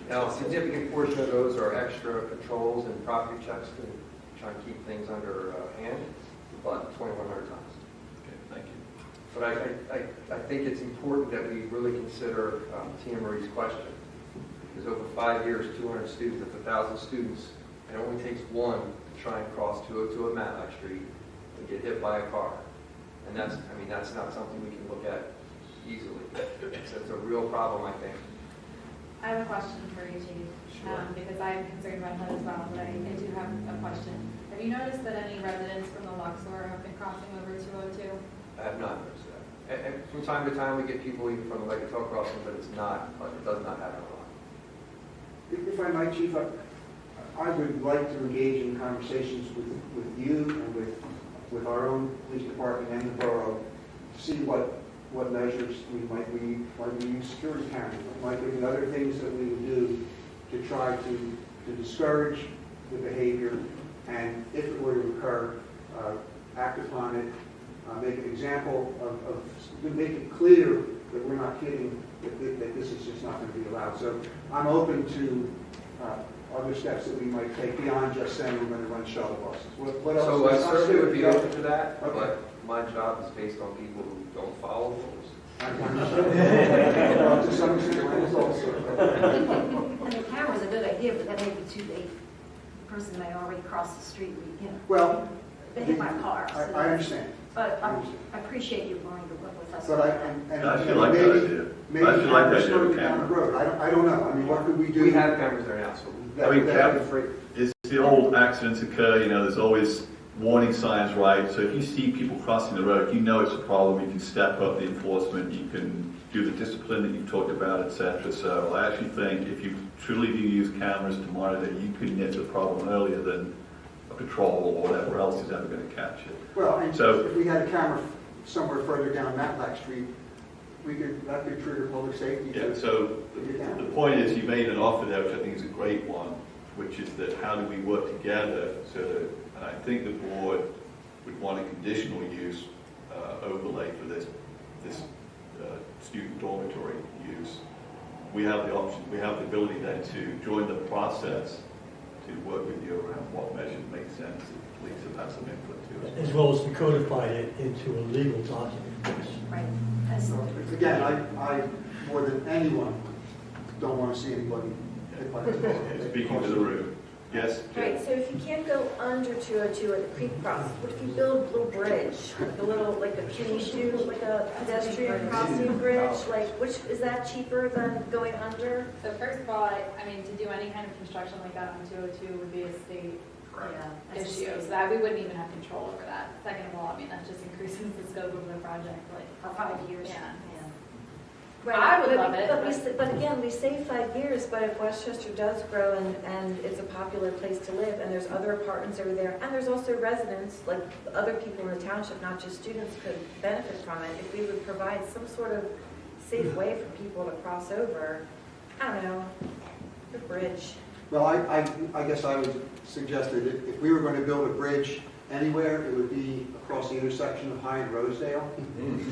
Now, a significant portion of those are extra patrols and property checks to try and keep things under hand, but 2,100 times. Okay, thank you. But I think it's important that we really consider Tia Marie's question. Because over 5 years, 200 students, that's 1,000 students, and it only takes one to try and cross 202 at Matlack Street and get hit by a car. And that's not something we can look at easily. It's a real problem, I think. I have a question for you, Chief, because I'm concerned about that as well, but I do have a question. Have you noticed that any residents from the Luxor have been crossing over 202? I have not noticed that. And from time to time, we get people even from the Lake Hotel crossing, but it does not happen a lot. If I might, Chief, I would like to engage in conversations with you and with our own police department and the borough to see what measures we might use security cameras, what might be other things that we would do to try to discourage the behavior, and if it were to occur, act upon it, make an example of make it clear that we're not kidding, that this is just not going to be allowed. So I'm open to other steps that we might take beyond just saying we're going to run shuttle buses. What else? So I certainly would be open to that, Okay. but my job is based on people who don't follow rules. Well, to some extent, mine is also. And the camera's a good idea, but that may be too late. The person may already cross the street, Well, they hit my car. So I understand. But I appreciate you willing to work with us. But I feel like that idea. Maybe I feel like that idea further with down the camera. road. I don't know. I mean, what could we do? We have cameras there now, so I mean, that'd be free. it's the old accidents occur, there's always warning signs, right? So if you see people crossing the road, you know it's a problem, you can step up the enforcement, you can do the discipline that you've talked about, etc. So I actually think if you truly do use cameras to monitor, you can nip the problem earlier than a patrol or whatever else is ever going to catch it. Well, and So- if we had a camera somewhere further down Matlack Street, that could trigger public safety. Yeah, so the point is you made an offer there, which I think is a great one, which is that how do we work together so that, and I think the board would want a conditional use overlay for this student dormitory use. We have the option, we have the ability then to join the process to work with you around what measures make sense. Please have some input to it. As well as to codify it into a legal document. Right. Again, I more than anyone don't want to see anybody hit by a car. Speaking to the room. Yes? Right, so if you can't go under 202 at the creek cross, what if you build a little bridge, like a puny shoe, like a pedestrian crossing bridge, which, is that cheaper than going under? So first of all, I mean, to do any kind of construction like that on 202 would be a state issue, so that we wouldn't even have control over that. Second of all, I mean, that just increases the scope of the project, For 5 years. Yeah. Right, I would love it, But again, we say 5 years, but if Westchester does grow and it's a popular place to live, and there's other apartments over there, and there's also residents, like other people in the township, not just students, could benefit from it. If we would provide some sort of safe way for people to cross over, I don't know, the bridge. Well, I guess I would suggest that if we were going to build a bridge anywhere, it would be across the intersection of High and Rosedale,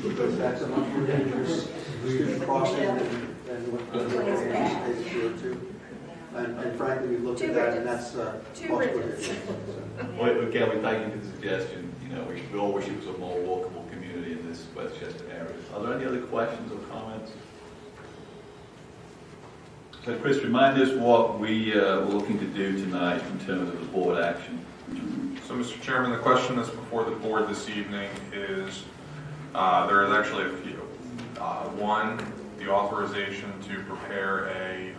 because that's a much more dangerous student crossing than what the 202. And frankly, we looked at that, and that's Two bridges. Well, again, we thank you for the suggestion. We all wish it was a more walkable community in this Westchester area. Are there any other questions or comments? So, Chris, remind us what we were looking to do tonight in terms of the board action. So, Mr. Chairman, the question that's before the board this evening is, there is actually a few. One, the authorization to prepare a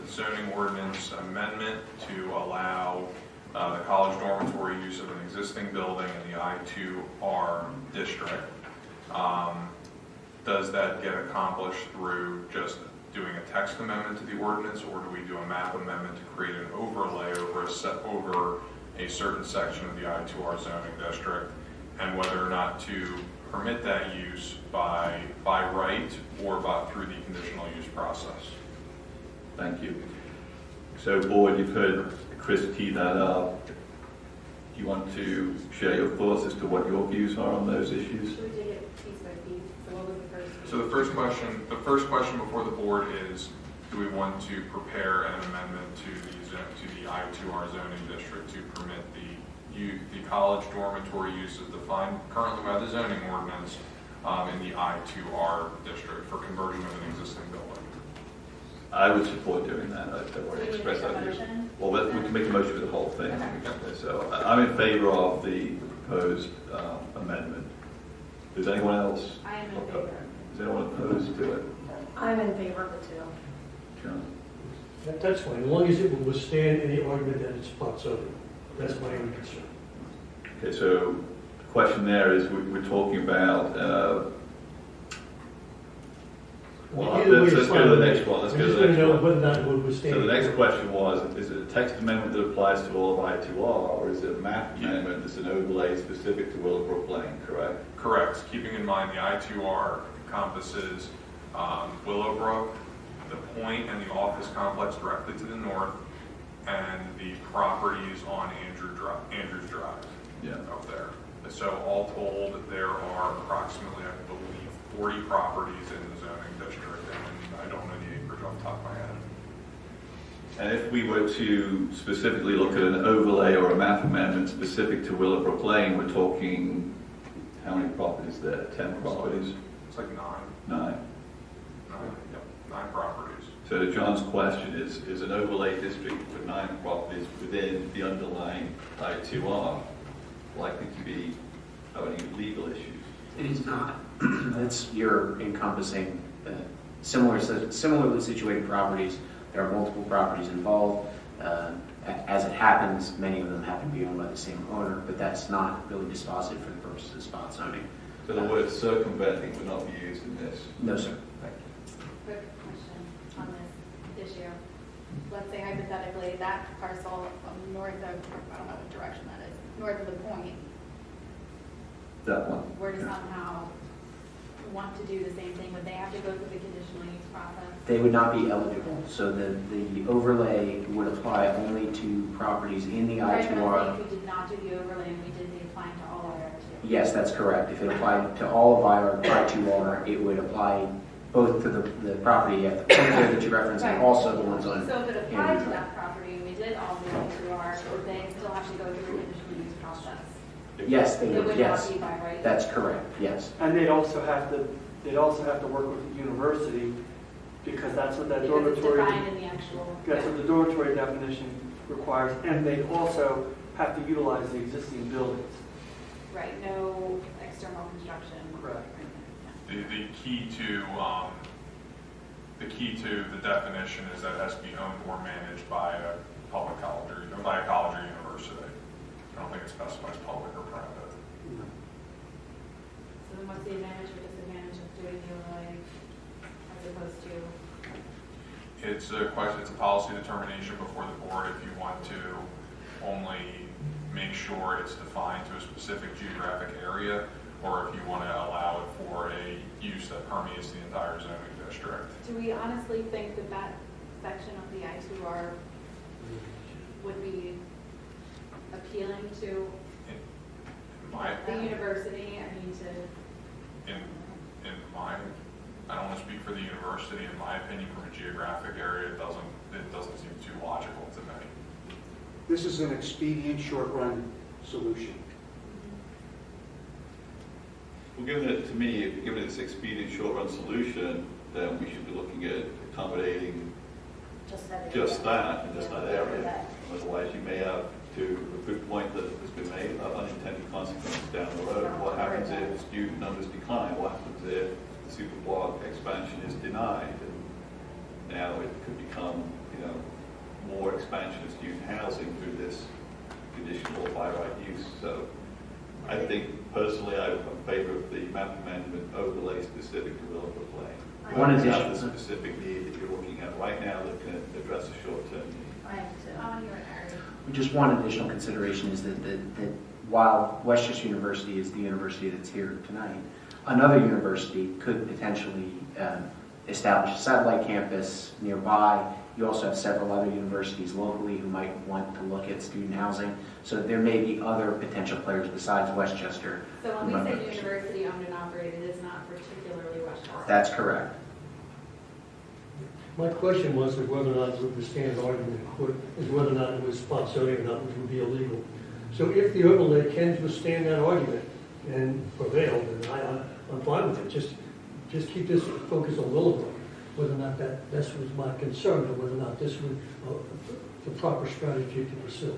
zoning ordinance amendment to allow the college dormitory use of an existing building in the I-2R district. Does that get accomplished through just doing a text amendment to the ordinance, or do we do a map amendment to create an overlay over a certain section of the I2R zoning district, and whether or not to permit that use by right or through the conditional use process. Thank you. So, board, you've heard Chris tee that up. Do you want to share your thoughts as to what your views are on those issues? Should we take it piece by piece? So what was the first? So the first question before the board is, do we want to prepare an amendment to the I2R zoning district to permit the college dormitory uses defined currently by the zoning ordinance in the I2R district for conversion of an existing building? I would support doing that. I've already expressed that view. Well, we can make a motion for the whole thing. Okay. So I'm in favor of the proposed amendment. Is anyone else? I am in favor. Is anyone opposed to it? I'm in favor of it too. John? That's fine, as long as it will withstand any argument that it's spot zoning. That's my only concern. Okay, so the question there is, we're talking about, let's go to the next one. Let's go to the next one. Whether or not it will withstand. So the next question was, is it a text amendment that applies to all of I2R, or is it a map amendment that's an overlay specific to Willowbrook Lane, correct? Correct. Keeping in mind the I2R encompasses Willowbrook, the Point, and the office complex directly to the north, and the properties on Andrews Drive up there. So all told, there are approximately, I believe, 40 properties in the zoning district, and I don't know the acreage off the top of my head. And if we were to specifically look at an overlay or a map amendment specific to Willowbrook Lane, we're talking how many properties there? 10 properties? It's like 9. 9. 9 properties. So to John's question, is an overlay district for 9 properties within the underlying I2R likely to be having legal issues? It is not. You're encompassing similarly situated properties. There are multiple properties involved. As it happens, many of them happen to be owned by the same owner, but that's not really dispositive for the purposes of spot zoning. So the word circumventing would not be used in this? No, sir. Quick question on this issue. Let's say hypothetically that parcel north of, I don't know what direction that is, north of the Point, That one. were to somehow want to do the same thing, would they have to go through the conditional use process? They would not be eligible. So the overlay would apply only to properties in the Right, but I2R. if we did not do the overlay and we did the applying to all of our too. Yes, that's correct. If it applied to all of our I2R, it would apply both to the property at the point there that you referenced and also the ones on. So if it applied to that property and we did all the I2R, would they still have to go through the conditional use process? Yes, they It would. would Yes, not be by right? that's correct. Yes. And they'd also have to work with the university, because that's what that Because it's dormitory, defined in the actual. that's what the dormitory definition requires, and they also have to utilize the existing buildings. Right, no external construction. Correct. The key to the definition is that it has to be owned or managed by a public college or by a college or university. I don't think it specifies public or private. So then what's the advantage or disadvantage of doing the overlay as opposed to? It's a policy determination before the board if you want to only make sure it's defined to a specific geographic area, or if you want to allow it for a use that permeates the entire zoning district. Do we honestly think that that section of the I2R would be appealing to the university? I mean, I don't want to speak for the university. In my opinion, from a geographic area, it doesn't seem too logical to me. This is an expedient, short-run solution. Well, given it to me, given it's expedient short-run solution, then we should be looking at accommodating just that area. Otherwise, you may have, to a good point that has been made, unintended consequences down the road. What happens if student numbers decline? What happens if the superblock expansion is denied? And now it could become, more expansion of student housing through this conditional by right use. So I think personally I'm in favor of the map amendment overlay specific to Willowbrook Lane. One Not addition. the specific need that you're looking at right now that can address a short-term need. I am too. Just one additional consideration is that while Westchester University is the university that's here tonight, another university could potentially establish a satellite campus nearby. You also have several other universities locally who might want to look at student housing. So there may be other potential players besides Westchester. So when we say university owned and operated, it's not particularly Westchester? That's correct. My question was whether or not it would withstand argument in court, is whether or not it was spot zoning or not, which would be illegal. So if the overlay can withstand that argument and prevail, then I'm fine with it. Just keep this focus on Willowbrook, whether or not that's was my concern, or whether or not this was the proper strategy to pursue.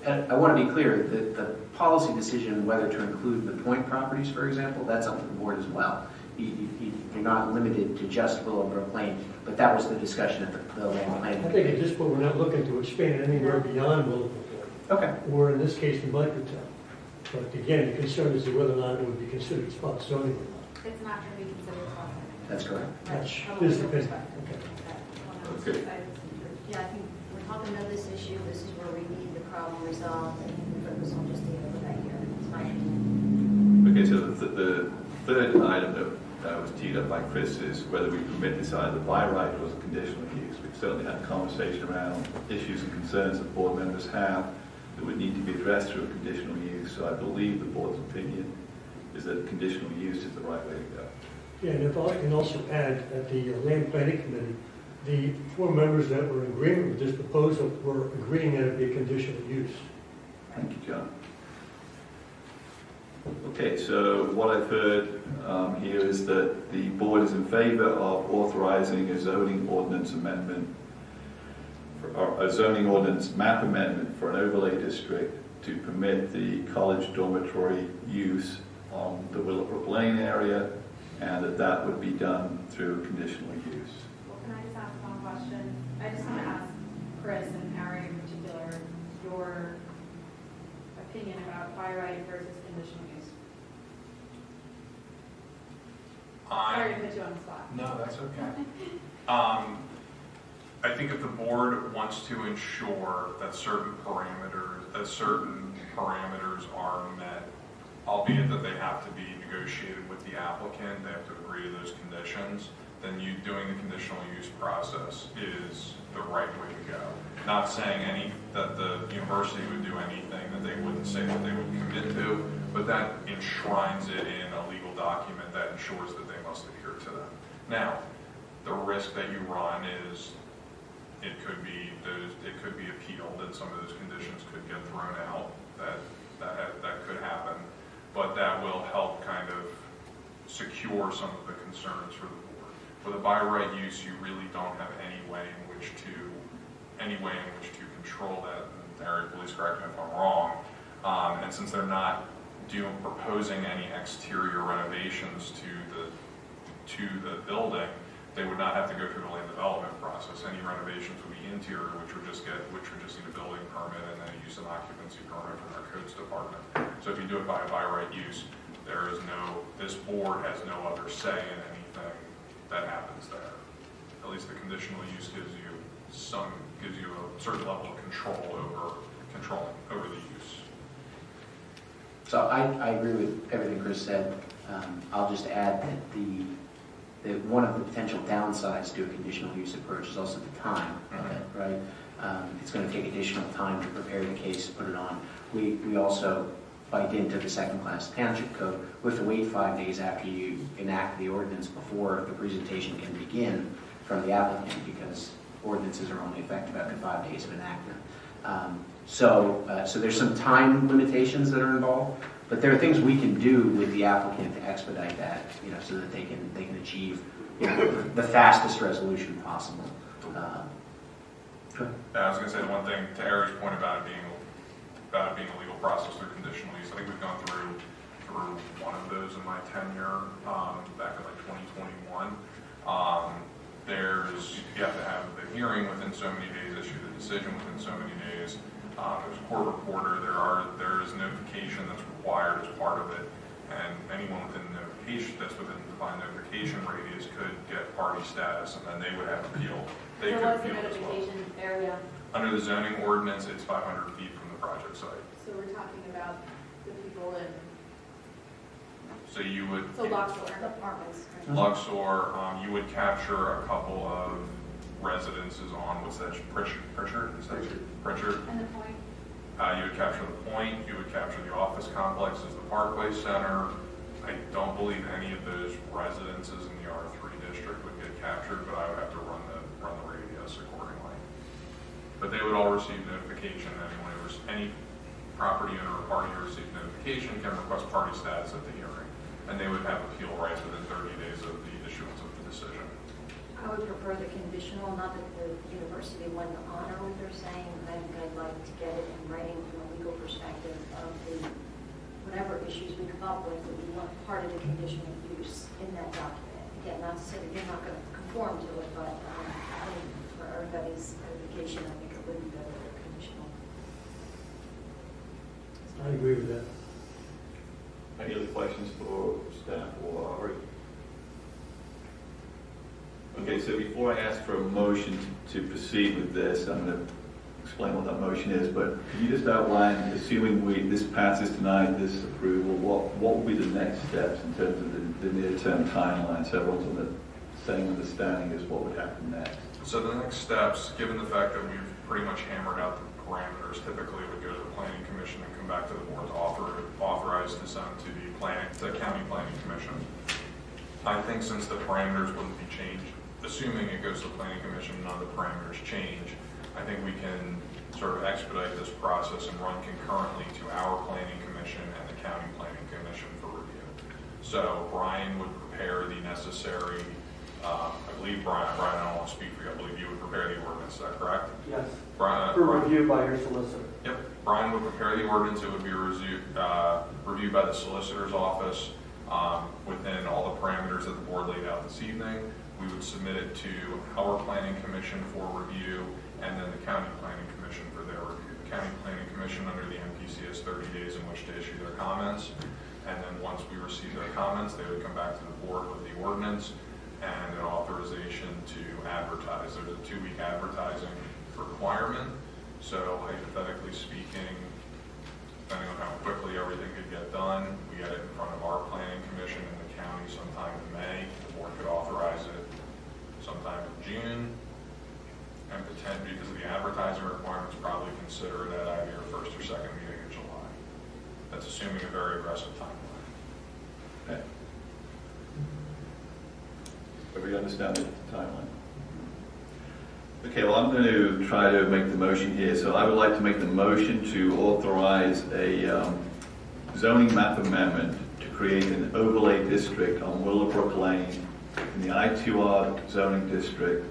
And I want to be clear that the policy decision whether to include the point properties, for example, that's up to the board as well. You're not limited to just Willowbrook Lane, but that was the discussion at the land planning. I think at this point, we're not looking to expand anywhere beyond Willowbrook Lane. Okay. Or in this case, the microtown. But again, the concern is whether or not it would be considered spot zoning or not. It's not going to be considered spot zoning. That's correct. That's his opinion. Okay. Yeah, I think we're talking about this issue, this is where we need the problem resolved, and we focus on just dealing with that here. It's my opinion. Okay, so the third item that was teed up by Chris is whether we permit this either by right or as a conditional use. We've certainly had a conversation around issues and concerns that board members have that would need to be addressed through a conditional use. So I believe the board's opinion is that conditional use is the right way to go. Yeah, and if I can also add, at the land planning committee, the 4 members that were in agreement with this proposal were agreeing that it be a conditional use. Thank you, John. Okay, so what I've heard here is that the board is in favor of authorizing a zoning ordinance amendment, or a zoning ordinance map amendment for an overlay district to permit the college dormitory use on the Willowbrook Lane area, and that would be done through conditional use. Well, can I just ask one question? I just want to ask Chris and Harry in particular, your opinion about by right versus conditional use. Sorry to put you on the spot. No, that's okay. I think if the board wants to ensure that certain parameters are met, albeit that they have to be negotiated with the applicant, they have to agree to those conditions, then you doing the conditional use process is the right way to go. Not saying that the university would do anything that they wouldn't say that they would commit to, but that enshrines it in a legal document that ensures that they must adhere to them. Now, the risk that you run is it could be appealed, and some of those conditions could get thrown out. That could happen, but that will help kind of secure some of the concerns for the board. For the by right use, you really don't have any way in which to control that. And Harry, please correct me if I'm wrong. And since they're not proposing any exterior renovations to the building, they would not have to go through the land development process. Any renovations would be interior, which would just need a building permit and then a use and occupancy permit from our codes department. So if you do it by right use, this board has no other say in anything that happens there. At least the conditional use gives you a certain level of control over the use. So I agree with everything Chris said. I'll just add that one of the potential downsides to a conditional use approach is also the time of it, right? It's going to take additional time to prepare the case, put it on. We also, by dint of the second-class township code, we have to wait 5 days after you enact the ordinance before the presentation can begin from the applicant, because ordinances are only effective after 5 days of enactment. So there's some time limitations that are involved, but there are things we can do with the applicant to expedite that, so that they can achieve the fastest resolution possible. I was going to say the one thing to Harry's point about it being a legal process through conditional use. I think we've gone through one of those in my tenure back in like 2021. You have to have the hearing within so many days, issue the decision within so many days. There's a court reporter. There is notification that's required as part of it, and anyone within the notification, that's within the defined notification radius, could get party status, and then they would have appeal. They So could what's the appeal as well. notification area? Under the zoning ordinance, it's 500 feet from the project site. So we're talking about the people in, So you would, so Luxor apartments. Luxor, you would capture a couple of residences on, what's that, Pritchard? Is that Pritchard? And the point? You would capture the point, you would capture the office complexes, the Parkway Center. I don't believe any of those residences in the R3 district would get captured, but I would have to run the radius accordingly. But they would all receive notification. Any property owner or party who receives notification can request party status at the hearing, and they would have appeal rights within 30 days of the issuance of the decision. I would prefer the conditional, not that the university wouldn't honor what they're saying. I think I'd like to get it in writing from a legal perspective of the, whatever issues we come up with, that we want part of the conditional use in that document. Again, not to say that you're not going to conform to it, but I think for everybody's edification, I think it would be better with conditional. I agree with that. Any other questions for staff or Ari? Okay, so before I ask for a motion to proceed with this, I'm going to explain what that motion is, but can you just outline, assuming this passes tonight, this approval, what will be the next steps in terms of the near-term timeline, so everyone's on the same understanding as what would happen next? So the next steps, given the fact that we've pretty much hammered out the parameters, typically would go to the Planning Commission and come back to the board to authorize the send to the County Planning Commission. I think since the parameters wouldn't be changed, assuming it goes to the Planning Commission and none of the parameters change, I think we can sort of expedite this process and run concurrently to our Planning Commission and the County Planning Commission for review. So Brian would prepare the necessary, I believe Brian, I don't want to speak for you, I believe you would prepare the ordinance, is that correct? Yes. Brian, For review by your solicitor. Yep. Brian would prepare the ordinance. It would be reviewed by the solicitor's office within all the parameters that the board laid out this evening. We would submit it to our Planning Commission for review, and then the County Planning Commission for their review. The County Planning Commission under the MPC has 30 days in which to issue their comments, and then once we receive their comments, they would come back to the board with the ordinance and an authorization to advertise. There's a 2-week advertising requirement. So hypothetically speaking, depending on how quickly everything could get done, we get it in front of our Planning Commission in the county sometime in May. The board could authorize it sometime in June, and potentially, because of the advertising requirements, probably consider it at either your first or second meeting in July. That's assuming a very aggressive timeline. Okay. Everybody understand the timeline? Okay, well, I'm going to try to make the motion here. So I would like to make the motion to authorize a zoning map amendment to create an overlay district on Willowbrook Lane in the I2R zoning district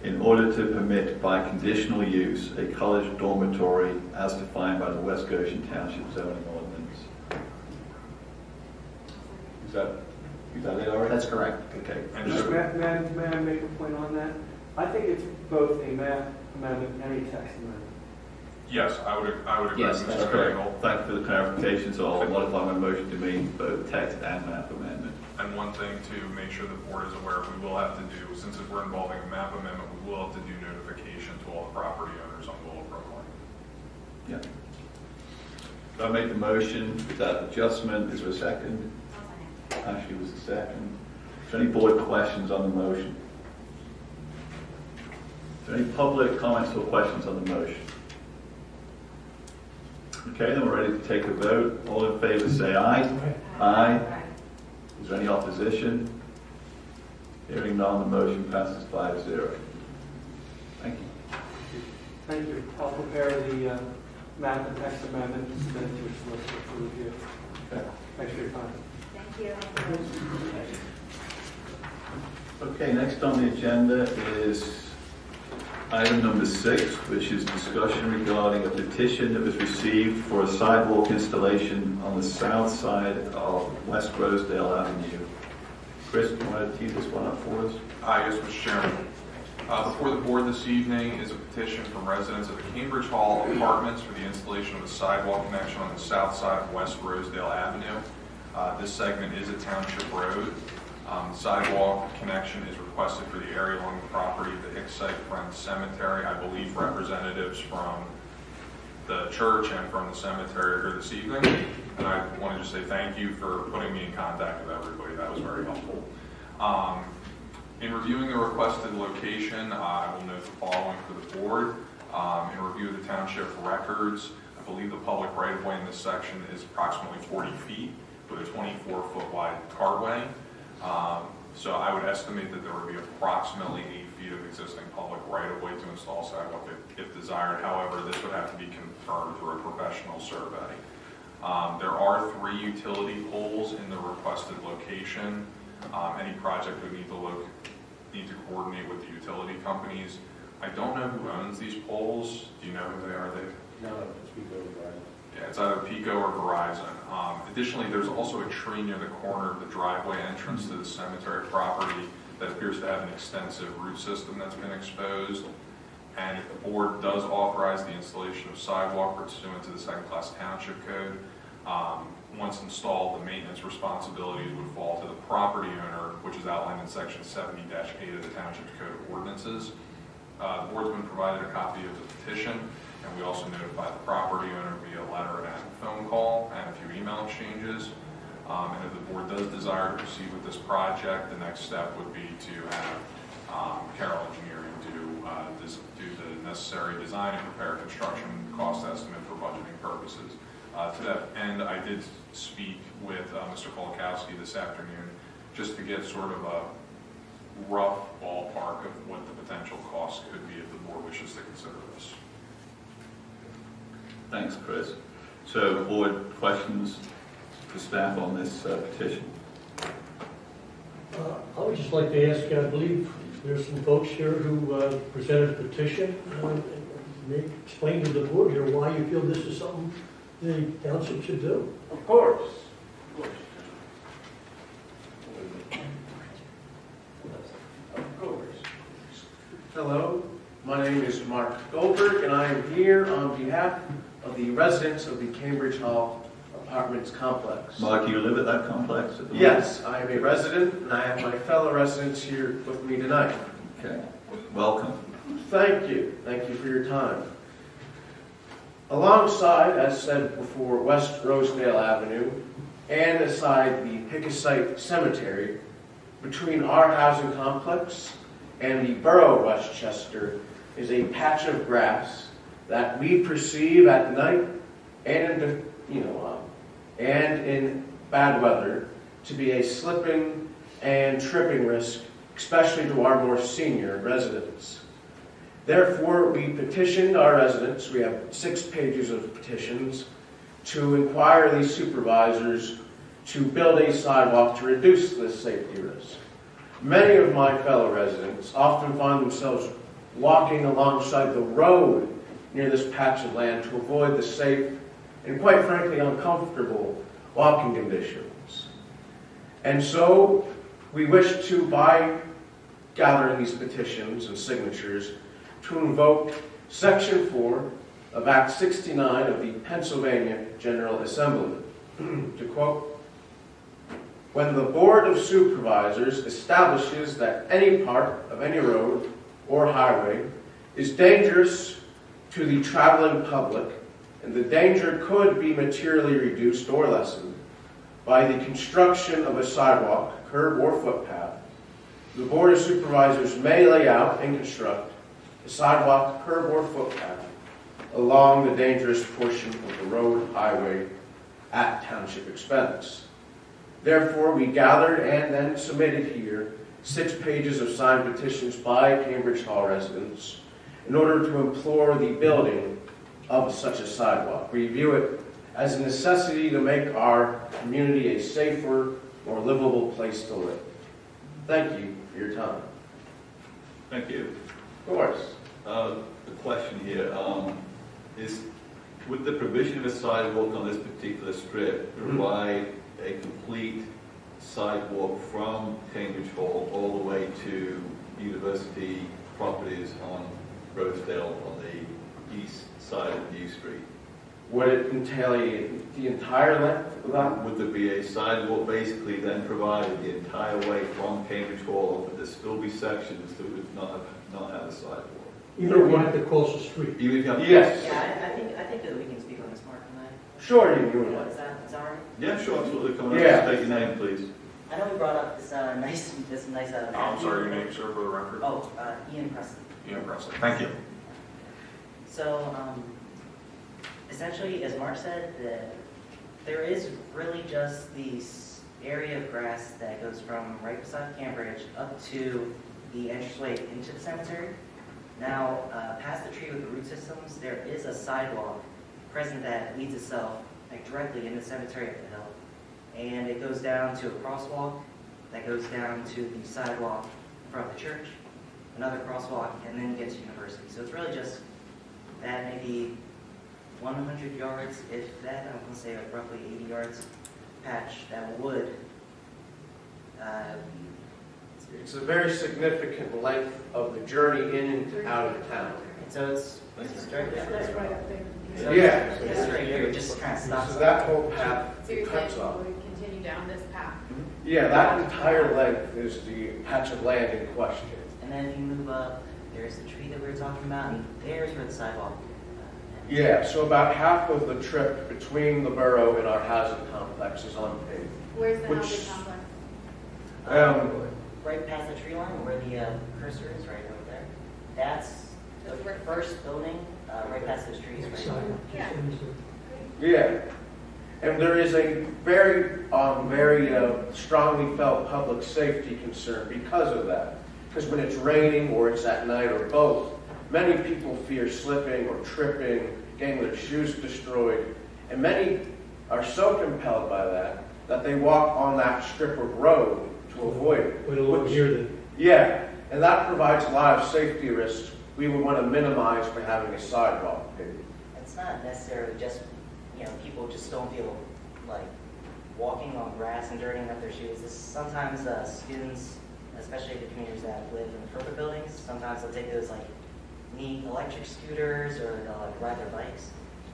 in order to permit by conditional use a college dormitory as defined by the West Goshen Township zoning ordinance. Is that it, Ari? That's correct. Okay. And May I make a point on that? I think it's both a map amendment and a text amendment. Yes, I would agree Yes, with that's Mr. Okay, Engel. thank you for the clarification. So I'll modify my motion to mean both text and map amendment. And one thing to make sure the board is aware, we will have to do, since we're involving a map amendment, we will have to do notification to all the property owners on Willowbrook Lane. Yeah. So I make the motion with that adjustment. Is there a second? Ashley was the second. Is there any board questions on the motion? Is there any public comments or questions on the motion? Okay, then we're ready to take a vote. All in favor say aye. Aye. Is there any opposition? Hearing none, the motion passes 5-0. Thank you. Thank you. I'll prepare the map and text amendment and submit it to your solicitor for review. Okay. Thanks for your time. Thank you. Okay, next on the agenda is item number 6, which is discussion regarding a petition that was received for a sidewalk installation on the south side of West Rosedale Avenue. Chris, do you want to tee this one up for us? Yes, Mr. Chairman. Before the board this evening is a petition from residents of the Cambridge Hall Apartments for the installation of a sidewalk connection on the south side of West Rosedale Avenue. This segment is a township road. Sidewalk connection is requested for the area along the property of the Hicksite Friends Cemetery. I believe representatives from the church and from the cemetery are here this evening. And I want to just say thank you for putting me in contact with everybody. That was very helpful. In reviewing the requested location, I will note the following for the board. In review of the township records, I believe the public right-of-way in this section is approximately 40 feet with a 24-foot wide cartway. So I would estimate that there would be approximately 8 feet of existing public right-of-way to install sidewalk if desired. However, this would have to be confirmed through a professional survey. There are 3 utility poles in the requested location. Any project would need to coordinate with the utility companies. I don't know who owns these poles. Do you know who they are, Dave? No, it's Pico or Verizon. Yeah, it's either Pico or Verizon. Additionally, there's also a tree near the corner of the driveway entrance to the cemetery property that appears to have an extensive root system that's been exposed. And if the board does authorize the installation of sidewalk pursuant to the second-class township code, once installed, the maintenance responsibilities would fall to the property owner, which is outlined in section 70-8 of the township code of ordinances. The board's been provided a copy of the petition, and we also notified the property owner via letter and phone call and a few email exchanges. And if the board does desire to proceed with this project, the next step would be to have Carroll Engineering do the necessary design and prepare a construction cost estimate for budgeting purposes. To that end, I did speak with Mr. Polakowski this afternoon just to get sort of a rough ballpark of what the potential cost could be if the board wishes to consider this. Thanks, Chris. So, board questions for staff on this petition? I would just like to ask, I believe there's some folks here who presented a petition. Maybe explain to the board here why you feel this is something the township should do. Of course. Of course. Hello, my name is Mark Goldberg, and I am here on behalf of the residents of the Cambridge Hall Apartments complex. Mark, do you live at that complex? At the Yes, I am a resident, and I have my fellow residents here with me tonight. Okay, welcome. Thank you. Thank you for your time. Alongside, as said before, West Rosedale Avenue, and aside the Hicksite Cemetery, between our housing complex and the borough of Westchester is a patch of grass that we perceive at night and in bad weather to be a slipping and tripping risk, especially to our more senior residents. Therefore, we petitioned our residents, we have 6 pages of petitions, to inquire these supervisors to build a sidewalk to reduce this safety risk. Many of my fellow residents often find themselves walking alongside the road near this patch of land to avoid the safe and, quite frankly, uncomfortable walking conditions. And so we wish to, by gathering these petitions and signatures, to invoke Section 4 of Act 69 of the Pennsylvania General Assembly. To quote, "When the Board of Supervisors establishes that any part of any road or highway is dangerous to the traveling public, and the danger could be materially reduced or lessened by the construction of a sidewalk, curb, or footpath, the Board of Supervisors may lay out and construct a sidewalk, curb, or footpath along the dangerous portion of the road, highway, at township expense." Therefore, we gathered and then submitted here 6 pages of signed petitions by Cambridge Hall residents in order to implore the building of such a sidewalk. We view it as a necessity to make our community a safer, more livable place to live. Thank you for your time. Thank you. Of course. The question here is, would the provision of a sidewalk on this particular strip provide a complete sidewalk from Cambridge Hall all the way to university properties on Rosedale on the east side of New Street? Would it entail the entire length of that? Would there be a sidewalk basically then provided the entire way from Cambridge Hall, but there still be sections that would not have a sidewalk? Even if you have to cross the street. Even if you have Yes. Yeah, I think that we can speak on this, Mark, can I? Sure, you would. Is that all right? Yeah, sure, absolutely. Come on, Yeah. state your name, please. I know we brought up this nice. Oh, I'm sorry, your name, sir, for the record? Oh, Ian Preston. Ian Presley. Thank you. So, essentially, as Mark said, there is really just this area of grass that goes from right beside Cambridge up to the entranceway into the cemetery. Now, past the tree with the root systems, there is a sidewalk present that leads itself directly in the cemetery up the hill. And it goes down to a crosswalk that goes down to the sidewalk from the church, another crosswalk, and then gets to university. So it's really just that maybe 100 yards, if that, I'm going to say like roughly 80 yards patch that would. It's a very significant length of the journey in and out of town. So it's straight there. That's right up there. Yeah. It's right here, it just kind of stops. So that whole path So you're cuts saying off. we would continue down this path? Yeah, that entire length is the patch of land in question. And then if you move up, there's the tree that we were talking about, and there's where the sidewalk. Yeah, so about half of the trip between the borough and our housing complex is unpaved. Where's the Which- housing complex? Right past the tree line, where the cursor is, right over there. That's the first building, right past those trees. Right Yeah. Yeah. And there is a very strongly felt public safety concern because of that. Because when it's raining or it's at night or both, many people fear slipping or tripping, getting their shoes destroyed. And many are so compelled by that that they walk on that strip of road to avoid it. Wait a little here then. Yeah, and that provides a lot of safety risks we would want to minimize by having a sidewalk. It's not necessarily just, people just don't feel like walking on grass and dirtying up their shoes. Sometimes students, especially the communities that live in corporate buildings, sometimes they'll take those like neat electric scooters or they'll like ride their bikes.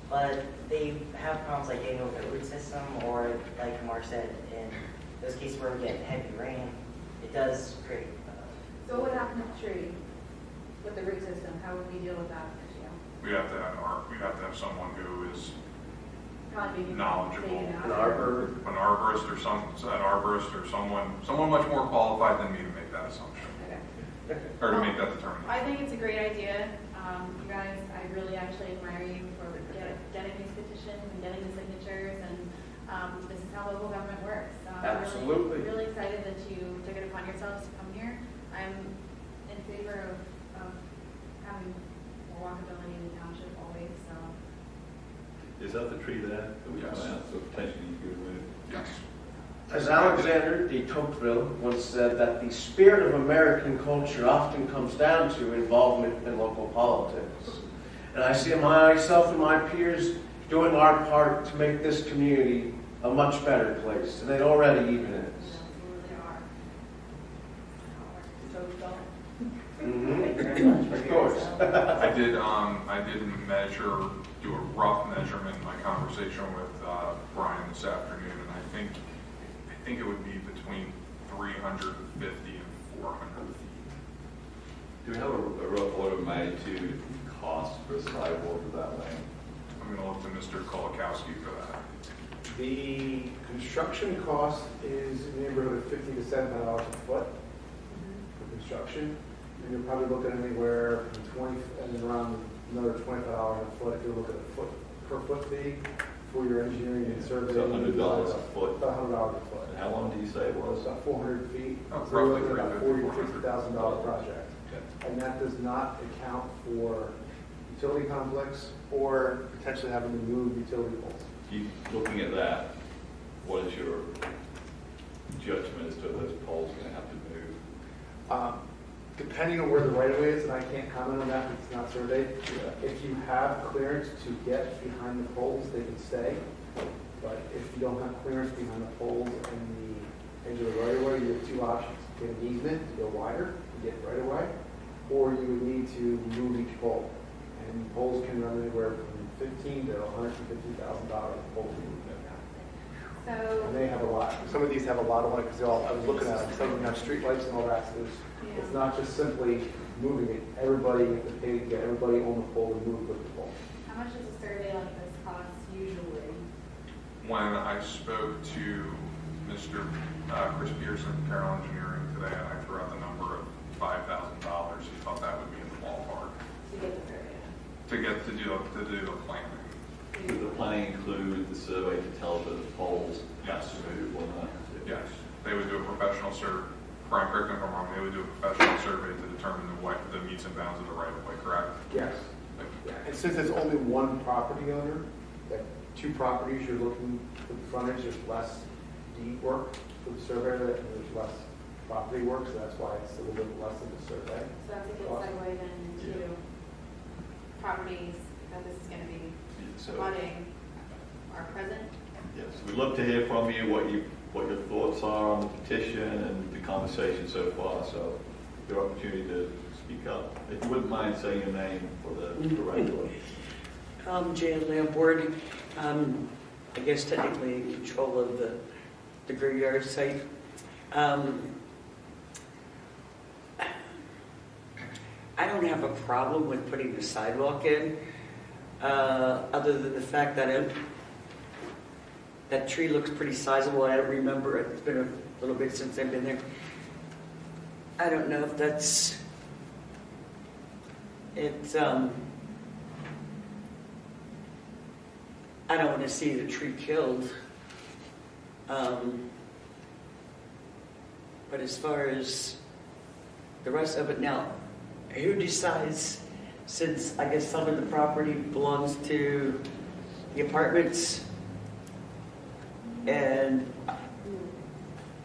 But they have problems like getting over the root system, or like Mark said, in those cases where we get heavy rain, it does create. So what would happen with the tree, with the root system? How would we deal with that issue? We'd have to have someone who is Probably maybe knowledgeable, take it an out. arborist or someone much more qualified than me to make that assumption, Okay. or to make that determination. I think it's a great idea. You guys, I really actually admire you for getting these petitions and getting the signatures, and this is how local government works. So I'm Absolutely. really excited that you took it upon yourselves to come here. I'm in favor of having more walkability in the township always, so. Is that the tree there that we Yes. found out, so potentially you could remove? Yes. As Alexander de Tocqueville once said, that the spirit of American culture often comes down to involvement in local politics. And I see myself and my peers doing our part to make this community a much better place, and it already even is. Absolutely are. So Thank you very much for Of your course. I did do a rough measurement in my conversation with Brian this afternoon, and I think it would be between 350 and 400 feet. Do we have a rough order of magnitude cost for a sidewalk of that length? I'm going to look to Mr. Kolakowski for that. The construction cost is in the neighborhood of $50 to $700 a foot for construction. And you're probably looking at anywhere from 20 and then around another $25 a foot if you look at a per foot fee for your engineering and surveying. So $100 a foot. About $100 a foot. And how long do you say it was? About 400 feet. Oh, So you're roughly looking at about $40,000 to $350,000. $50,000 project. And that does not account for utility complex or potentially having to move utility poles. Looking at that, what is your judgment as to those poles going to have to move? Depending on where the right of way is, and I can't comment on that because it's not surveyed. If you have clearance to get behind the poles, they can stay. But if you don't have clearance behind the poles and the edge of the right of way, you have two options. Get an easement to go wider and get right of way, or you would need to move each pole. And poles can run anywhere from $15,000 to $150,000 pole movement. So, And they have a lot, some of these have a lot of money, because I was looking at them, some of them have streetlights and all that, so it's not just simply moving it. Everybody, you have to pay to get everybody on the pole and move with the pole. how much does a survey like this cost usually? When I spoke to Mr. Chris Pearson from Carroll Engineering today, and I threw out the number of $5,000, he thought that would be in the ballpark To get the survey to do the planning. Would the planning include the survey to tell the poles Yes. to move or not? Yes, they would do a professional survey. Brian, correct me if I'm wrong, they would do a professional survey to determine the meets and bounds of the right of way, correct? Yes. Yeah. And since it's only one property owner, that two properties you're looking for the frontage, there's less deed work for the surveyor, and there's less property work, so that's why it's a little bit less of the survey. So that's a good segue then into properties that this is going to be So, flooding are present. yes, we'd love to hear from you what your thoughts are on the petition and the conversation so far. So, your opportunity to speak up. If you wouldn't mind saying your name for the record. I'm Jan Lambourne. I guess technically in control of the graveyard site. I don't have a problem with putting the sidewalk in, other than the fact that that tree looks pretty sizable. I don't remember it. It's been a little bit since I've been there. I don't know if that's, I don't want to see the tree killed. But as far as the rest of it now, who decides, since I guess some of the property belongs to the apartments, and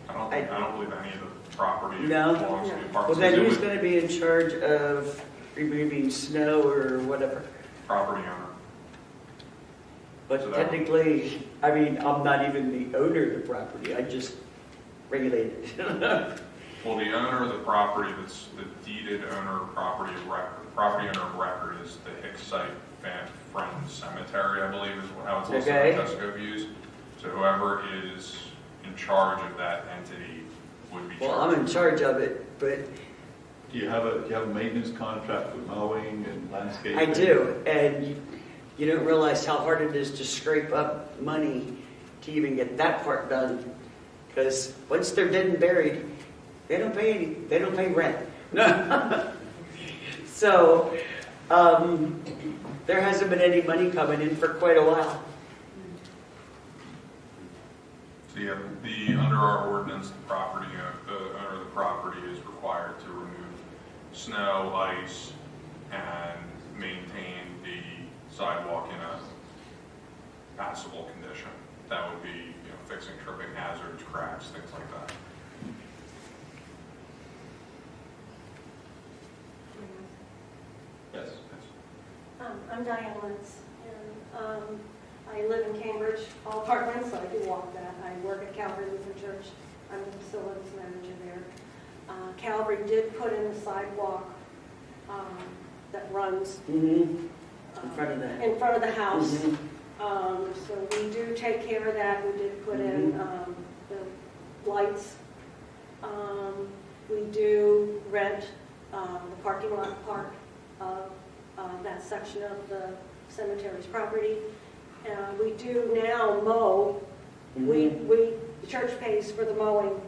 I don't believe any of the property no? belongs to the Well, apartments. then It who's would- going to be in charge of removing snow or whatever? Property owner. But So that- technically, I mean, I'm not even the owner of the property. I just regulate it. Well, the owner of the property, that's the deeded owner of property of record, property owner of record is the Hicks Site Friends Cemetery, I believe is how it's listed Okay. in Tesco Views. So whoever is in charge of that entity would be Well, I'm in charge of it, but Do you have a maintenance contract with mowing and landscaping? I do. And you don't realize how hard it is to scrape up money to even get that part done. Because once they're dead and buried, they don't pay rent. So there hasn't been any money coming in for quite a while. So yeah, under our ordinance, the owner of the property is required to remove snow, ice, and maintain the sidewalk in a passable condition. That would be, fixing tripping hazards, cracks, things like that. Yes. I'm Diane Lentz, and I live in Cambridge, all apartments, so I do walk that. I work at Calvary Lutheran Church. I'm the facilities manager there. Calvary did put in a sidewalk that runs In front of the house. So we do take care of that. We did put in the lights. We do rent the parking lot part of that section of the cemetery's property. We do now mow. The church pays for the mowing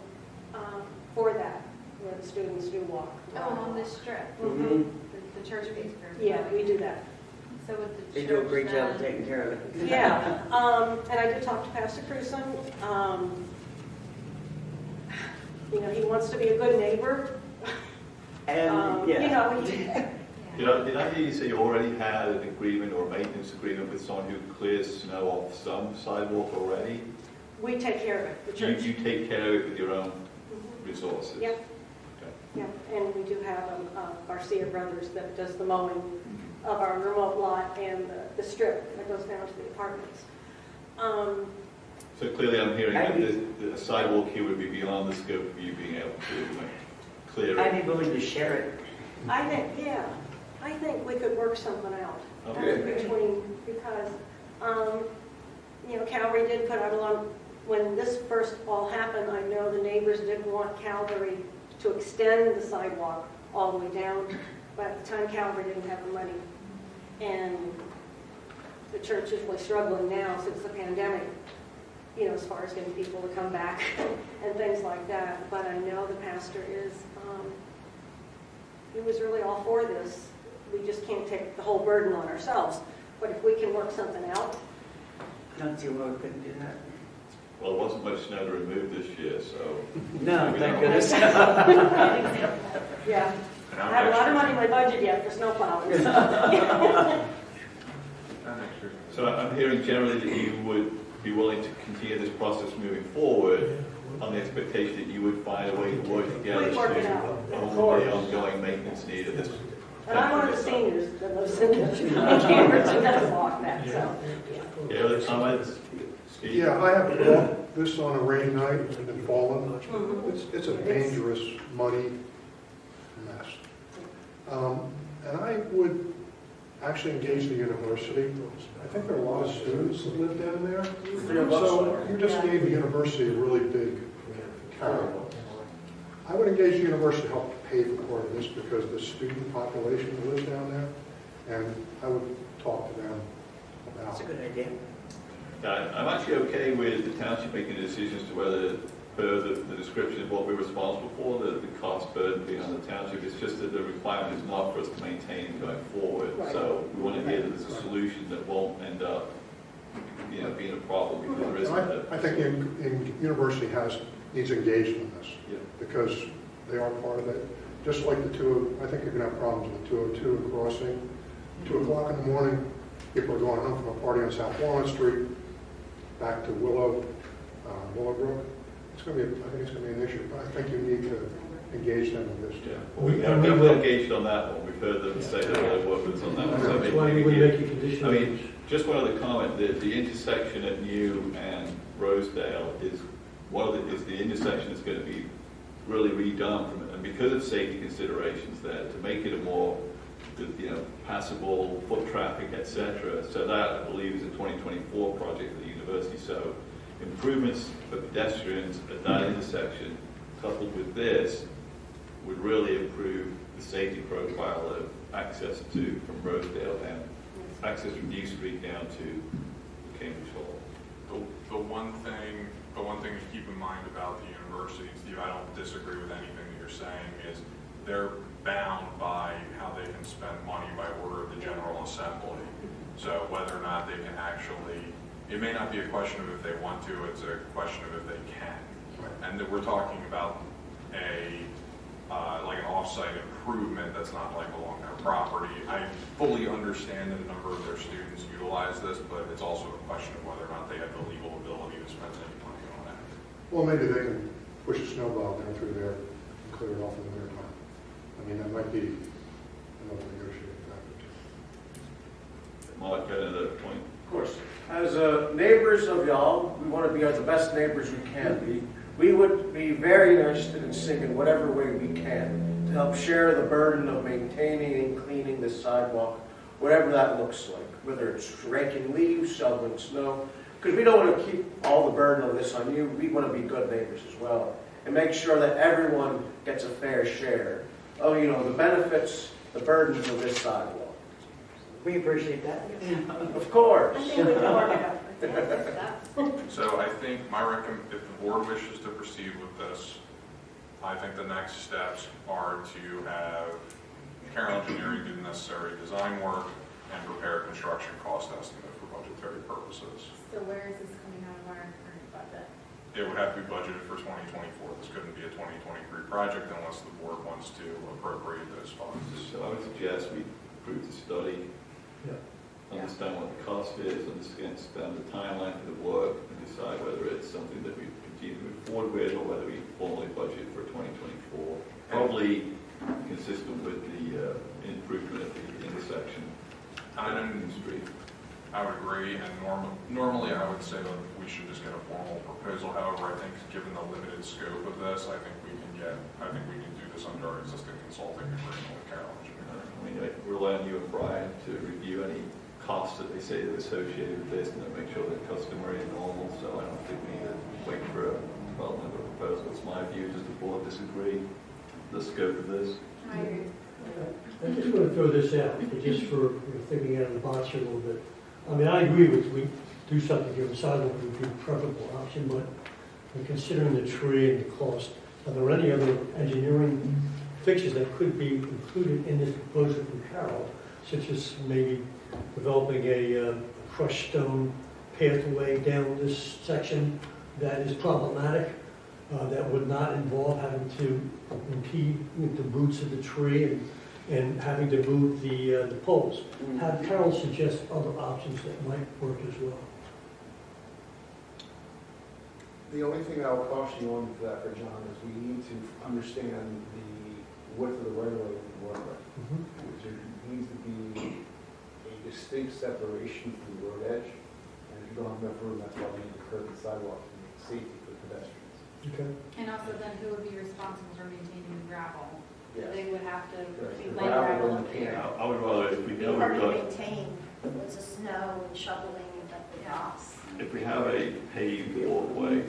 for that, where the students do walk. Oh, on this strip. The church pays for. Yeah, we do that. So with the They do a church great job of then- taking care of it. Yeah, and I did talk to Pastor Cruson. He wants to be a good neighbor. And, yeah. Did I hear you say you already had an agreement or a maintenance agreement with someone who clears snow off some sidewalk already? We take care of it, the church. You take care of it with your own resources? Yep. Okay. Yeah, and we do have Garcia Brothers that does the mowing of our remote lot and the strip that goes down to the apartments. So clearly I'm hearing that the sidewalk here would be beyond the scope of you being able to clear I'd it. be willing to share it. I think, yeah. I think we could work something out. Okay. Because, Calvary did put out a lot, when this first all happened, I know the neighbors didn't want Calvary to extend the sidewalk all the way down, but at the time Calvary didn't have the money. And the church is really struggling now since the pandemic, as far as getting people to come back and things like that. But I know the pastor he was really all for this. We just can't take the whole burden on ourselves. But if we can work something out. I don't see why we couldn't do that. Well, there wasn't much snow to remove this year, so. No, thank goodness. Yeah. I have a lot of money in my budget yet for snow plowing. So I'm hearing generally that you would be willing to continue this process moving forward on the expectation that you would find a way to work together We'd work it to out. avoid the ongoing maintenance need of this. And I'm one of the seniors that lives in Cambridge, so that's block that, so. Yeah, other comments? Steve? Yeah, I have bought this on a rainy night and fallen. It's a dangerous, muddy mess. And I would actually engage the university. I think there are a lot of students that live down there. So you just gave the university a really big carrot. I would engage the university to help pay for part of this because the student population that lives down there, and I would talk to them about. That's a good idea. I'm actually okay with the township making a decision as to whether, per the description of what we're responsible for, the cost burden being on the township. It's just that the requirement is not for us to maintain going forward. Right. So we want to hear that there's a solution that won't end up, being a problem because there isn't. I think the university needs engaged in this because they are part of it. Just like I think you're going to have problems with 202 and crossing. 2 o'clock in the morning, people are going home from a party on South Walnut Street, back to Willowbrook. I think it's going to be an issue, but I think you need to engage them in this. Yeah, well, we have engaged on that one. We've heard them say that they'll work with us on that one. So That's why we would make a condition. I mean, just one other comment. The intersection at New and Rosedale is the intersection that's going to be really redone and because of safety considerations there to make it a more passable foot traffic, etc. So that I believe is a 2024 project for the university. So improvements for pedestrians at that intersection, coupled with this, would really improve the safety profile of access from Rosedale down, access from New Street down to Cambridge Hall. The one thing to keep in mind about the university, Steve, I don't disagree with anything that you're saying, is they're bound by how they can spend money by order of the General Assembly. So whether or not they can actually, it may not be a question of if they want to, it's a question of if they can. And that we're talking about like an off-site improvement that's not like along their property. I fully understand that a number of their students utilize this, but it's also a question of whether or not they have the legal ability to spend any money on it. Well, maybe they can push a snowball down through there and clear it off in the winter time. I mean, that might be another negotiating factor. Mark, got another point? Of course. As neighbors of y'all, we want to be the best neighbors we can be. We would be very interested in seeing in whatever way we can to help share the burden of maintaining and cleaning the sidewalk, whatever that looks like, whether it's raking leaves, shoveling snow, because we don't want to keep all the burden of this on you. We want to be good neighbors as well and make sure that everyone gets a fair share of, the benefits, the burdens of this sidewalk. We appreciate that. Of course. I think we can work it out. So I think if the board wishes to proceed with this, I think the next steps are to have Carroll Engineering do the necessary design work and prepare a construction cost estimate for budgetary purposes. So where is this coming out of our current budget? It would have to be budgeted for 2024. This couldn't be a 2023 project unless the board wants to appropriate those funds. So I would suggest we approve the study, understand what the cost is, understand the timeline for the work, and decide whether it's something that we continue to move forward with or whether we formally budget for 2024. Probably consistent with the improvement of the intersection on the street. I would agree, and normally I would say that we should just get a formal proposal. However, I think given the limited scope of this, I think we can do this under our existing consulting agreement with Carroll Engineering. I mean, rely on you and Brian to review any costs that they say are associated with this and then make sure they're customary and normal. So I don't think we need to wait for a development of a proposal. It's my view. Does the board disagree with the scope of this? I agree. I just want to throw this out, just for thinking out of the box here a little bit. I mean, I agree with, we do something here, the sidewalk would be a preferable option, but considering the tree and the cost, are there any other engineering fixtures that could be included in this proposal from Carroll, such as maybe developing a crushed stone pathway down this section that is problematic, that would not involve having to impede the roots of the tree and having to move the poles? Have Carroll suggest other options that might work as well? The only thing I'll caution you on for that, for John, is we need to understand the width of the right-of-way from the roadway. There needs to be a distinct separation from the road edge, and if you don't have enough room, that's why we need to curb the sidewalk to make safety for pedestrians. Okay. And also then who would be responsible for maintaining the gravel? Yes. They would have to The lay gravel gravel up there. I would rather, if we know Hard we've to got, maintain, with the snow and shoveling and the rocks. if we have a paved walkway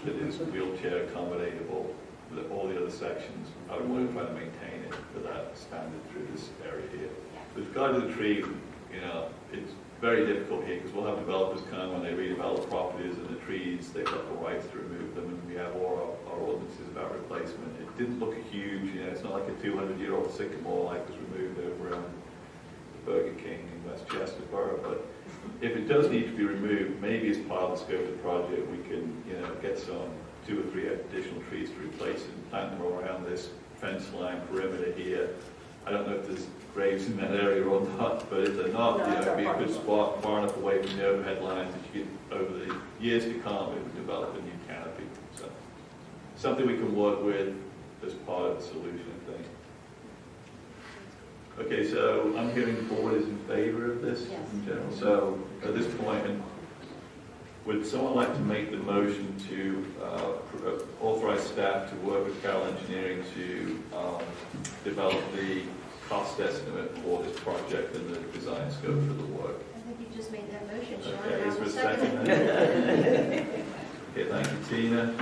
that is wheelchair accommodatable, with all the other sections, I would want to try to maintain it for that standard through this area here. With regard to the tree, you know, it's very difficult here because we'll have developers come when they redevelop properties and the trees, they've got the rights to remove them, and we have all our ordinances about replacement. It didn't look huge, you know, it's not like a 200-year-old sycamore like was removed over the Burger King in Westchester Borough, but if it does need to be removed, maybe as part of the scope of the project, we can, you know, get some 2 or 3 additional trees to replace it and plant them around this fence line perimeter here. I don't know if there's graves in that area or not, but if they're not, you know, it'd be a good spot far enough away from the overhead lines that you could, over the years to come, it would develop a new canopy. So, something we can work with as part of the solution, I think. Okay, so I'm hearing the board is in favor of this in general. So at this point, would someone like to make the motion to authorize staff to work with Carroll Engineering to develop the cost estimate for this project and the design scope for the work? I think you just made that motion, Sean. Okay, is there a Second. second? Okay, thank you, Tina.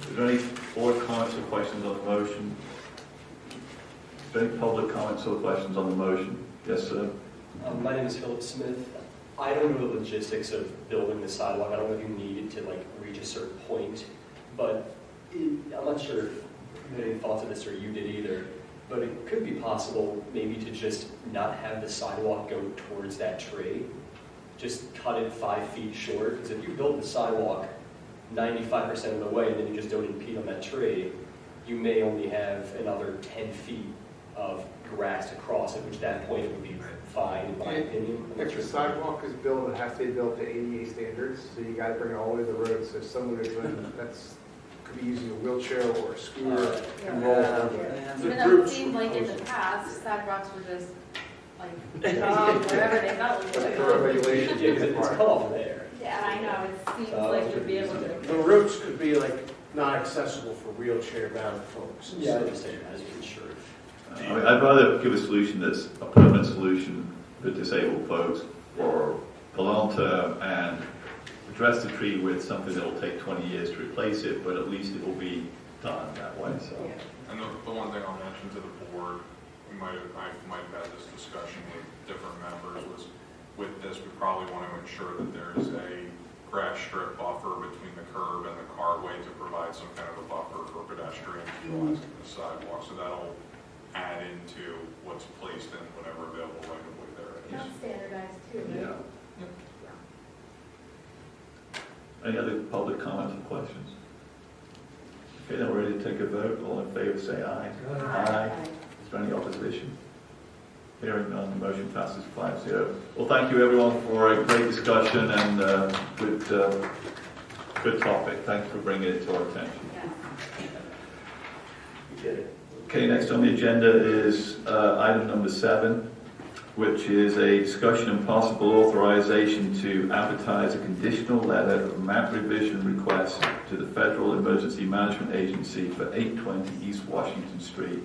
Is there any board comments or questions on the motion? Is there any public comments or questions on the motion? Yes, sir. My name is Philip Smith. I don't know the logistics of building the sidewalk. I don't know if you needed to like reach a certain point, but I'm not sure if you had any thoughts of this or you did either, but it could be possible maybe to just not have the sidewalk go towards that tree. Just cut it 5 feet short, because if you build the sidewalk 95% of the way and then you just don't impede on that tree, you may only have another 10 feet of grass to cross, at which that point it would be fine, in my opinion. If the sidewalk is built, it has to be built to ADA standards, so you gotta bring it all the way to the road, so someone that's could be using a wheelchair or a scooter and roll over it. Even though it seemed like in the past, sidewalks were just like, wherever they felt like. But for regulations, It's cut off there. Yeah, I know, it seems like you'd be able to. The routes could be like not accessible for wheelchair-bound folks. Yeah, I understand that as insured. I'd rather give a solution that's a permanent solution for disabled folks for the long term and address the tree with something that will take 20 years to replace it, but at least it will be done that way. So. And the one thing I'll mention to the board, I might have had this discussion with different members, was with this, we probably want to ensure that there is a grass strip buffer between the curb and the carway to provide some kind of a buffer for pedestrians utilizing the sidewalk. So that'll add into what's placed in whatever available right of way there is. That's standardized too, right? Yeah. Any other public comments or questions? Okay, then we're ready to take a vote. All in favor say aye. Aye. Is there any opposition? Hearing none, the motion passes 5-0. Well, thank you everyone for a great discussion and good topic. Thanks for bringing it to our attention. You did it. Okay, next on the agenda is item number 7, which is a discussion and possible authorization to advertise a conditional letter of map revision request to the Federal Emergency Management Agency for 820 East Washington Street.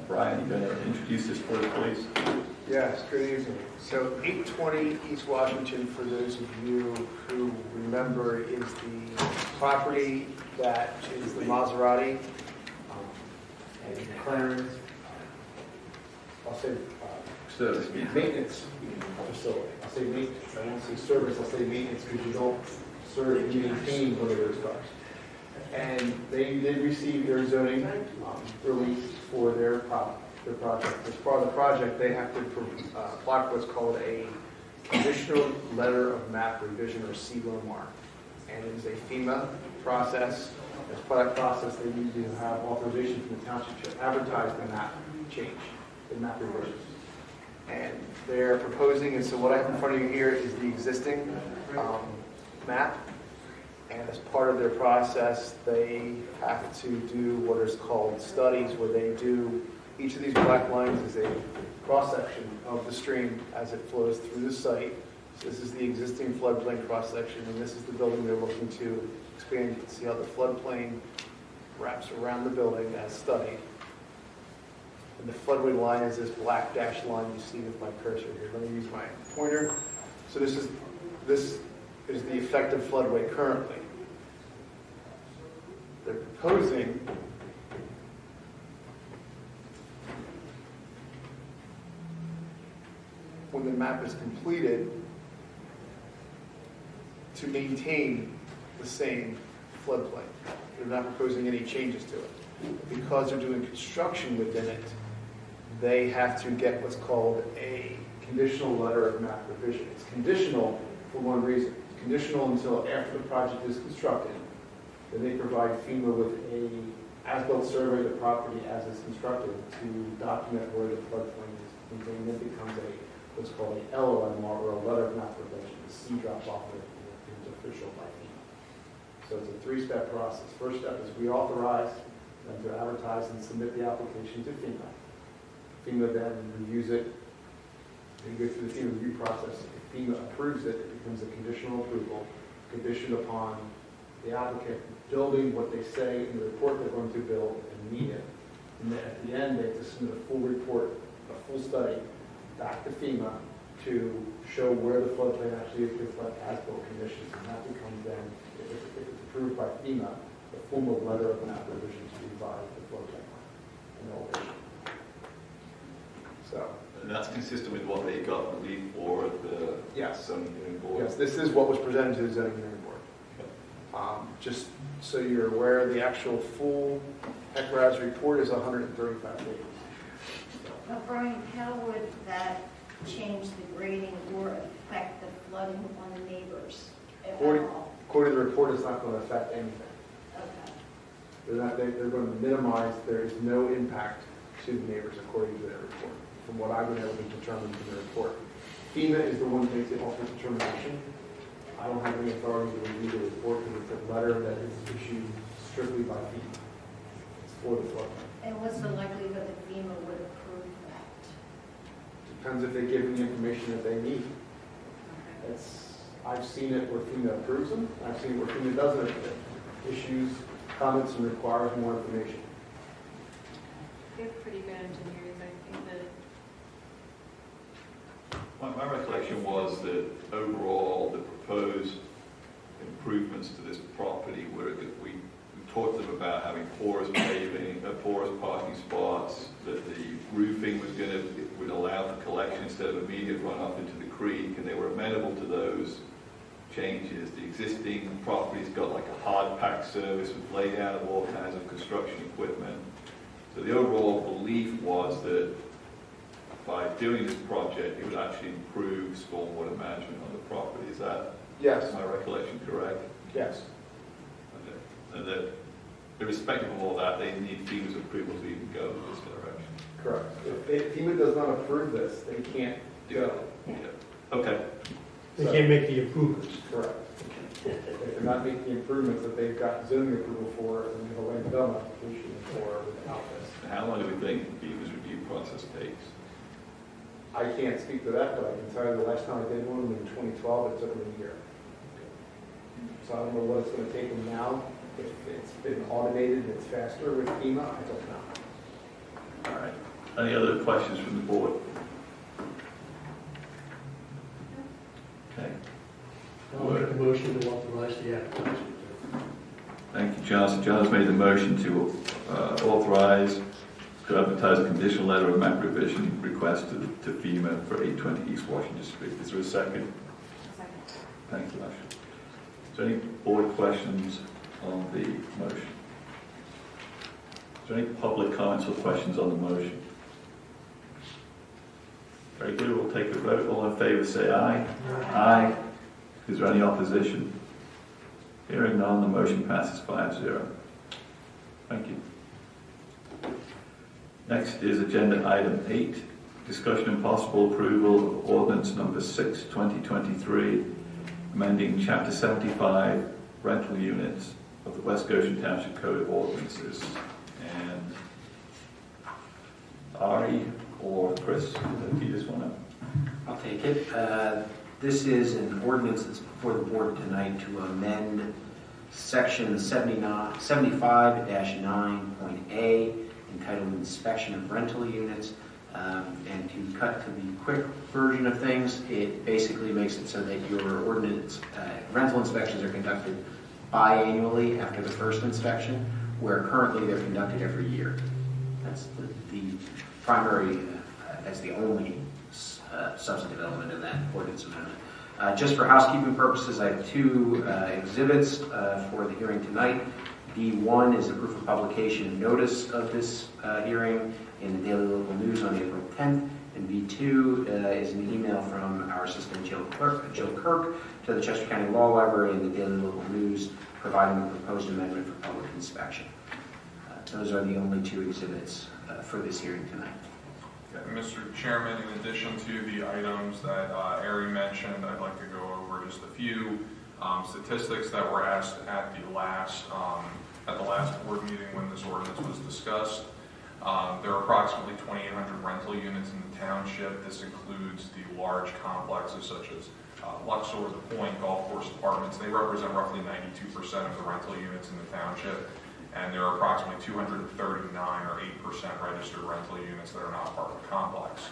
Brian, you going to introduce this for us, please? Yes, good evening. So 820 East Washington, for those of you who remember, is the property that is the Maserati and Clarence, I'll say Service. maintenance facility. I'll say maintenance. I won't say service, I'll say maintenance because you don't serve, you maintain one of those cars. And they did receive their zoning relief for their project. As part of the project, they have to apply for what's called a conditional letter of map revision, or CLMR. And it is a FEMA process. As part of that process, they need to have authorization from the township to advertise the map change, the map revision. And they're proposing, and so what I have in front of you here is the existing map. And as part of their process, they have to do what is called studies, where they do, each of these black lines is a cross-section of the stream as it flows through the site. So this is the existing floodplain cross-section, and this is the building they're looking to expand. You can see how the floodplain wraps around the building as studied. And the floodway line is this black dashed line you see with my cursor here. Let me use my pointer. So this is the effective floodway currently. They're proposing when the map is completed to maintain the same floodplain. They're not proposing any changes to it. Because they're doing construction within it, they have to get what's called a conditional letter of map revision. It's conditional for one reason. It's conditional until after the project is constructed. Then they provide FEMA with a as-built survey of the property as it's constructed to document where the floodplain is contained. Then it becomes what's called a LOMR, or a letter of map revision. The C drops off of it and it becomes official by FEMA. So it's a three-step process. First step is we authorize them to advertise and submit the application to FEMA. FEMA then reviews it. They go through the FEMA review process. If FEMA approves it, it becomes a conditional approval, conditioned upon the applicant building what they say in the report they're going to build and meet it. And then at the end, they have to submit a full report, a full study, back to FEMA to show where the floodplain actually is with as-built conditions. And that becomes then, if it's approved by FEMA, the formal letter of map revision to revise the floodplain and elevation. So. And that's consistent with what they got relief for at the zoning hearing board? Yes, this is what was presented to the zoning hearing board. Just so you're aware, the actual full HECRAS report is 135 pages. Now, Brian, how would that change the grading or affect the flooding on the neighbors at all? According to the report, it's not going to affect anything. Okay. They're going to minimize, there is no impact to the neighbors according to their report, from what I've been able to determine from the report. FEMA is the one that makes the ultimate determination. I don't have any authority to review the report because it's a letter that is issued strictly by FEMA. It's for the floodplain. And what's the likelihood that FEMA would approve that? Depends if they give them the information that they need. I've seen it where FEMA approves them. I've seen it where FEMA doesn't approve it. Issues, comments, and requires more information. They're pretty good engineers, I think that. My recollection was that overall the proposed improvements to this property were that we talked to them about having porous paving, porous parking spots, that the roofing would allow for collection instead of immediate runoff into the creek, and they were amenable to those changes. The existing property's got like a hard pack service with laydown of all kinds of construction equipment. So the overall belief was that by doing this project, it would actually improve stormwater management on the property. Is that my recollection correct? Yes. Okay. And that irrespective of all that, they need FEMA's approval to even go in this direction. Correct. If FEMA does not approve this, they can't go. Yeah. Okay. They can't make the improvements. Correct. If they're not making the improvements that they've got zoning approval for, and the land development application for without this. How long do we think FEMA's review process takes? I can't speak to that, but I can tell you the last time I did one in 2012, it took them a year. So I don't know what it's going to take them now. If it's been automated and it's faster with FEMA, I don't know. All right. Any other questions from the board? Okay. I'll make a motion to authorize the advertisement. Thank you, John. So John's made the motion to authorize to advertise a conditional letter of map revision request to FEMA for 820 East Washington Street. Is there a second? Second. Thank you, Ashley. Is there any board questions on the motion? Is there any public comments or questions on the motion? Very good. We'll take a vote. All in favour say aye. Aye. Is there any opposition? Hearing none, the motion passes 5-0. Thank you. Next is agenda item 8, discussion and possible approval of ordinance number 6, 2023, amending chapter 75, rental units of the West Goshen Township Code of Ordinances. And Ari or Chris, if you just want to. I'll take it. This is an ordinance that's before the board tonight to amend section 75-9.A entitled Inspection of Rental Units. And to cut to the quick version of things, it basically makes it so that your ordinance rental inspections are conducted biannually after the first inspection, where currently they're conducted every year. That's the primary, that's the only substantive element of that ordinance amendment. Just for housekeeping purposes, I have two exhibits for the hearing tonight. D1 is a proof of publication and notice of this hearing in the Daily Local News on April 10th, and B2 is an email from our assistant Jill Kirk to the Chester County Law Library and the Daily Local News providing the proposed amendment for public inspection. Those are the only two exhibits for this hearing tonight. Mr. Chairman, in addition to the items that Ari mentioned, I'd like to go over just a few statistics that were asked at the last board meeting when this ordinance was discussed. There are approximately 2,800 rental units in the township. This includes the large complexes such as Luxor, The Point, Golf Course Apartments. They represent roughly 92% of the rental units in the township. And there are approximately 239 or 8% registered rental units that are not part of the complex.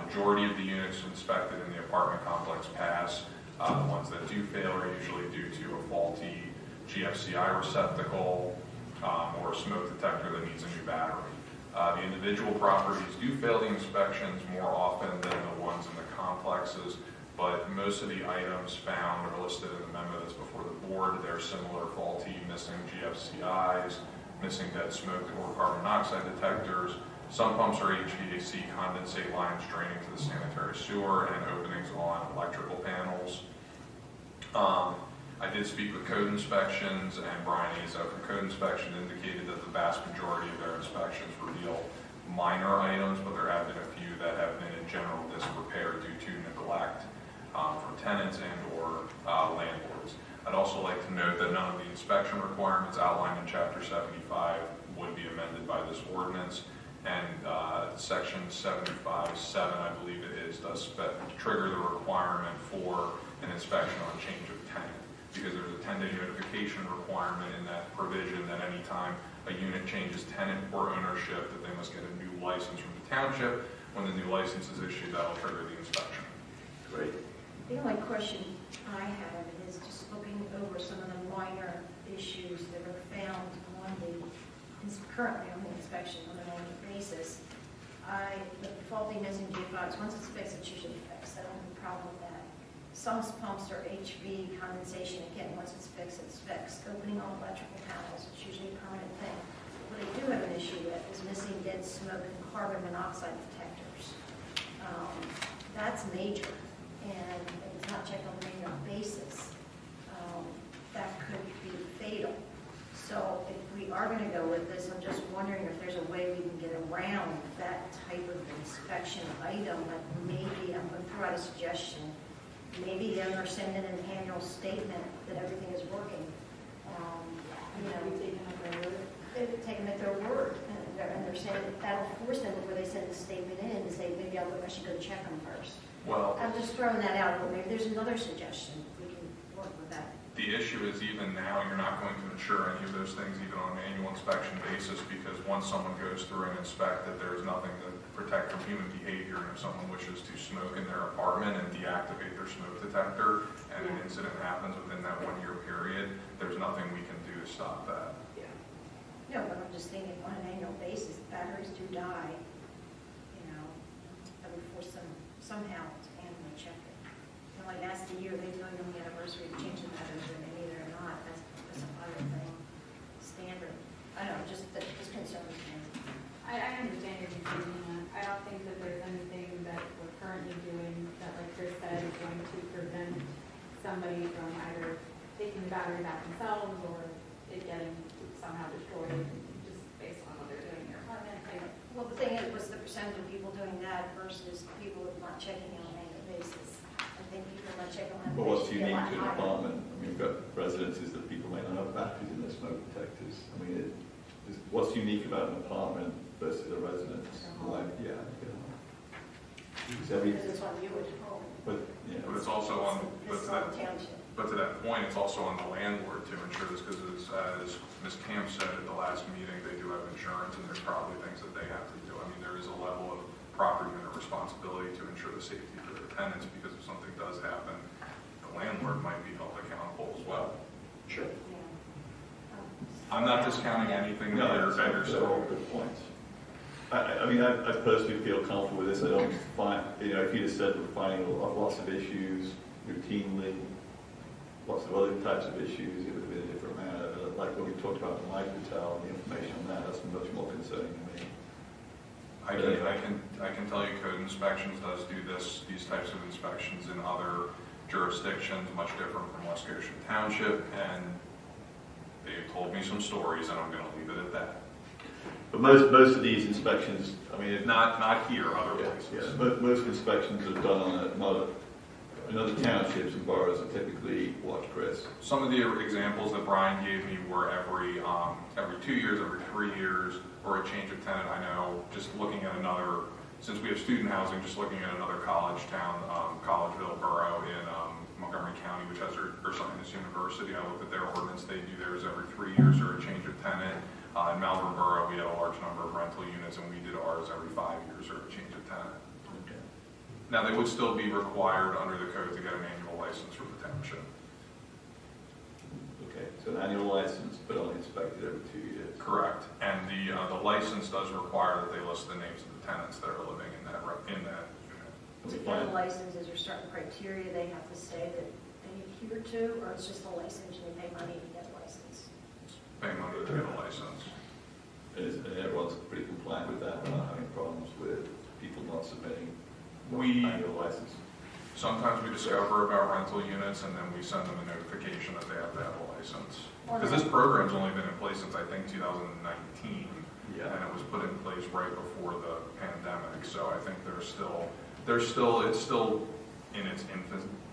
Majority of the units inspected in the apartment complex pass. The ones that do fail are usually due to a faulty GFCI receptacle or a smoke detector that needs a new battery. The individual properties do fail the inspections more often than the ones in the complexes, but most of the items found are listed in the memo that's before the board. They're similar, faulty, missing GFCIs, missing dead smoke or carbon monoxide detectors. Some pumps are HVAC condensate lines draining to the sanitary sewer and openings on electrical panels. I did speak with code inspections, and Brian Aza from code inspection indicated that the vast majority of their inspections reveal minor items, but there have been a few that have been in general disrepair due to neglect from tenants and or landlords. I'd also like to note that none of the inspection requirements outlined in Chapter 75 would be amended by this ordinance, and Section 75.7, I believe it is, does trigger the requirement for an inspection on change of tenant, because there's a 10-day notification requirement in that provision that any time a unit changes tenant or ownership, that they must get a new license from the township. When the new license is issued, that will trigger the inspection. Great. The only question I have is just looking over some of the minor issues that are found on currently on the inspection on an annual basis. The faulty missing GFIs, once it's fixed, it's usually fixed. I don't have a problem with that. Some pumps are HV condensation. Again, once it's fixed, it's fixed. Opening all electrical panels, it's usually a permanent thing. What I do have an issue with is missing dead smoke and carbon monoxide detectors. That's major, and if it's not checked on a regular basis, that could be fatal. So if we are going to go with this, I'm just wondering if there's a way we can get around that type of inspection item. Like maybe, I'm going to throw out a suggestion, maybe the owner send in an annual statement that everything is working. Take them at their word, and they're saying that'll force them before they send the statement in to say maybe I should go check them first. Well, I'm just throwing that out. Maybe there's another suggestion we can work with that. The issue is even now, you're not going to insure any of those things even on an annual inspection basis, because once someone goes through and inspect that there's nothing to protect from human behavior, and if someone wishes to smoke in their apartment and deactivate their smoke detector, and an incident happens within that 1 year period, there's nothing we can do to stop that. No, but I'm just thinking on an annual basis, batteries do die, that would force them somehow to annually check it. Like that's the year they tell you on the anniversary of changing that, and either or not, that's a fire thing, standard. I don't know, just concerns me. I understand your confusion. I don't think that there's anything that we're currently doing that, like Chris said, is going to prevent somebody from either taking the battery back themselves or it getting somehow destroyed just based on what they're doing in their apartment. Well, the thing is, what's the percentage of people doing that versus people not checking it on an annual basis? I think people not checking on an But annual what's basis. unique to an apartment? I mean, we've got residences that people may not have batteries in their smoke detectors. I mean, what's unique about an apartment versus a residence? Like, yeah. Because it's on you at home. But it's also on, This is on the township. but to that point, it's also on the landlord to ensure this, because as Ms. Camp said at the last meeting, they do have insurance, and there's probably things that they have to do. I mean, there is a level of property owner responsibility to ensure the safety for their tenants, because if something does happen, the landlord might be held accountable as well. Sure. I'm not discounting anything that No, they're they're all good points. I mean, I personally feel comfortable with this. I don't find, if you'd have said we're finding lots of issues routinely, lots of other types of issues, it would have been a different matter. But like what we talked about in my hotel, the information on that's much more concerning to me. I can tell you code inspections does do these types of inspections in other jurisdictions, much different from West Goshen Township, and they've told me some stories, and I'm going to leave it at that. But most of these inspections, I mean, not here, other places. Yeah, most inspections are done on in other townships and boroughs are typically what, Chris? Some of the examples that Brian gave me were every 2 years, every 3 years, or a change of tenant. I know, just looking at another, since we have student housing, just looking at another college town, Collegeville Borough in Montgomery County, which has Ursinus University. I looked at their ordinance. They do theirs every 3 years or a change of tenant. In Malvern Borough, we had a large number of rental units, and we did ours every 5 years or a change of tenant. Okay. Now, they would still be required under the code to get an annual license from the township. Okay, so an annual license, but only inspected every 2 years. Correct. And the license does require that they list the names of the tenants that are living in that unit. To get a license, is there certain criteria they have to say that they adhere to, or it's just a license and you pay money to get a license? Pay money to get a license. And everyone's pretty compliant with that. We're not having problems with people not submitting annual license. Sometimes we discover about rental units, and then we send them a notification that they have to have a license. Because this program's only been in place since, I think, 2019. Yeah. And it was put in place right before the pandemic. So I think it's still in its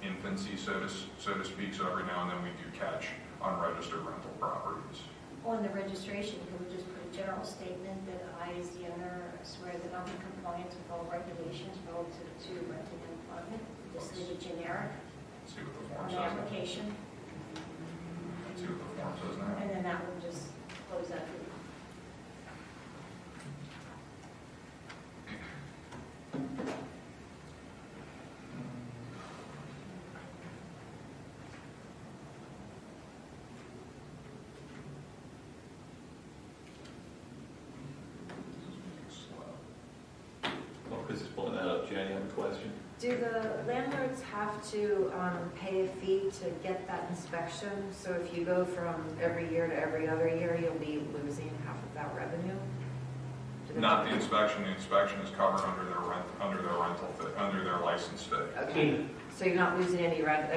infancy, so to speak. So every now and then we do catch unregistered rental properties. On the registration, can we just put a general statement that I, as the owner, swear that I'm in compliance with all regulations relative to renting an apartment? Just leave it generic See what the form on says. the application, See what the form says now. and then that will just close that loop. Well, Chris is pulling that up. Jan, you have a question? Do the landlords have to pay a fee to get that inspection? So if you go from every year to every other year, you'll be losing half of that revenue? Not the inspection. The inspection is covered under their rental fee, under their license fee. Okay. So you're not losing any revenue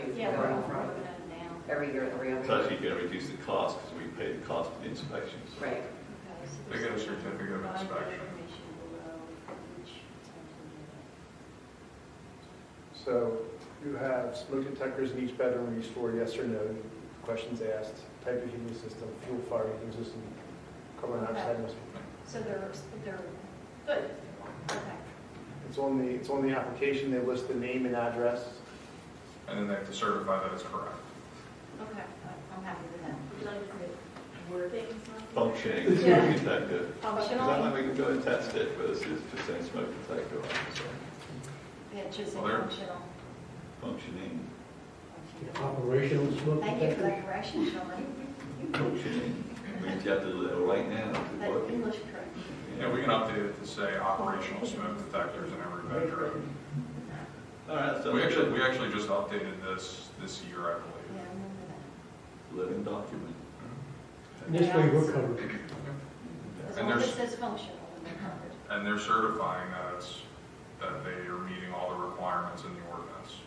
if you're going from every year to every other It's year? actually going to reduce the cost because we pay the cost of the inspections. Right. They get a certificate of inspection. So you have smoke detectors in each bedroom restored, yes or no? Questions asked, type of heating system, fuel fire heating system, carbon dioxide. So they're good. Okay. It's on the application. They list the name and address. And then they have to certify that it's correct. Okay, I'm happy with that. Would you like to say working? Functioning, Yeah. smoke detector. Functional. That way we can go and test it versus just saying smoke detector. So, Yeah, just Well, there- functional. functioning, Operational smoke Thank you for detector. that correction, Shirley. functioning, means you have to do it right now. to That work. English correct. Yeah, we can update it to say operational smoke detectors in every bedroom. All right, so We actually just updated this year, I believe. Yeah, I remember that. living document. And this way we're covered. As And long as there's- it says functional, then we're covered. And they're certifying that they are meeting all the requirements in the ordinance.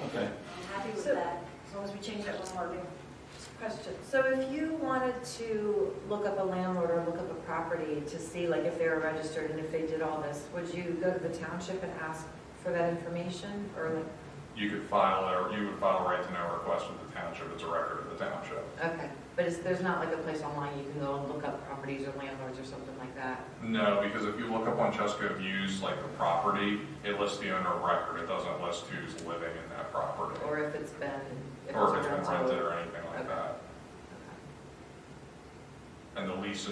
Okay. I'm happy with So- that, as long as we change that one wording. Question. So if you wanted to look up a landlord or look up a property to see like if they were registered and if they did all this, would you go to the township and ask for that information or like? You would file a right to know request with the township. It's a record of the township. Okay, but there's not like a place online you can go and look up properties or landlords or something like that? No, because if you look up on Chesapeake Views, like the property, it lists the owner of record. It doesn't list who's living in that property. Or if it's been. Or if it's been rented. rented or anything like that. And the lease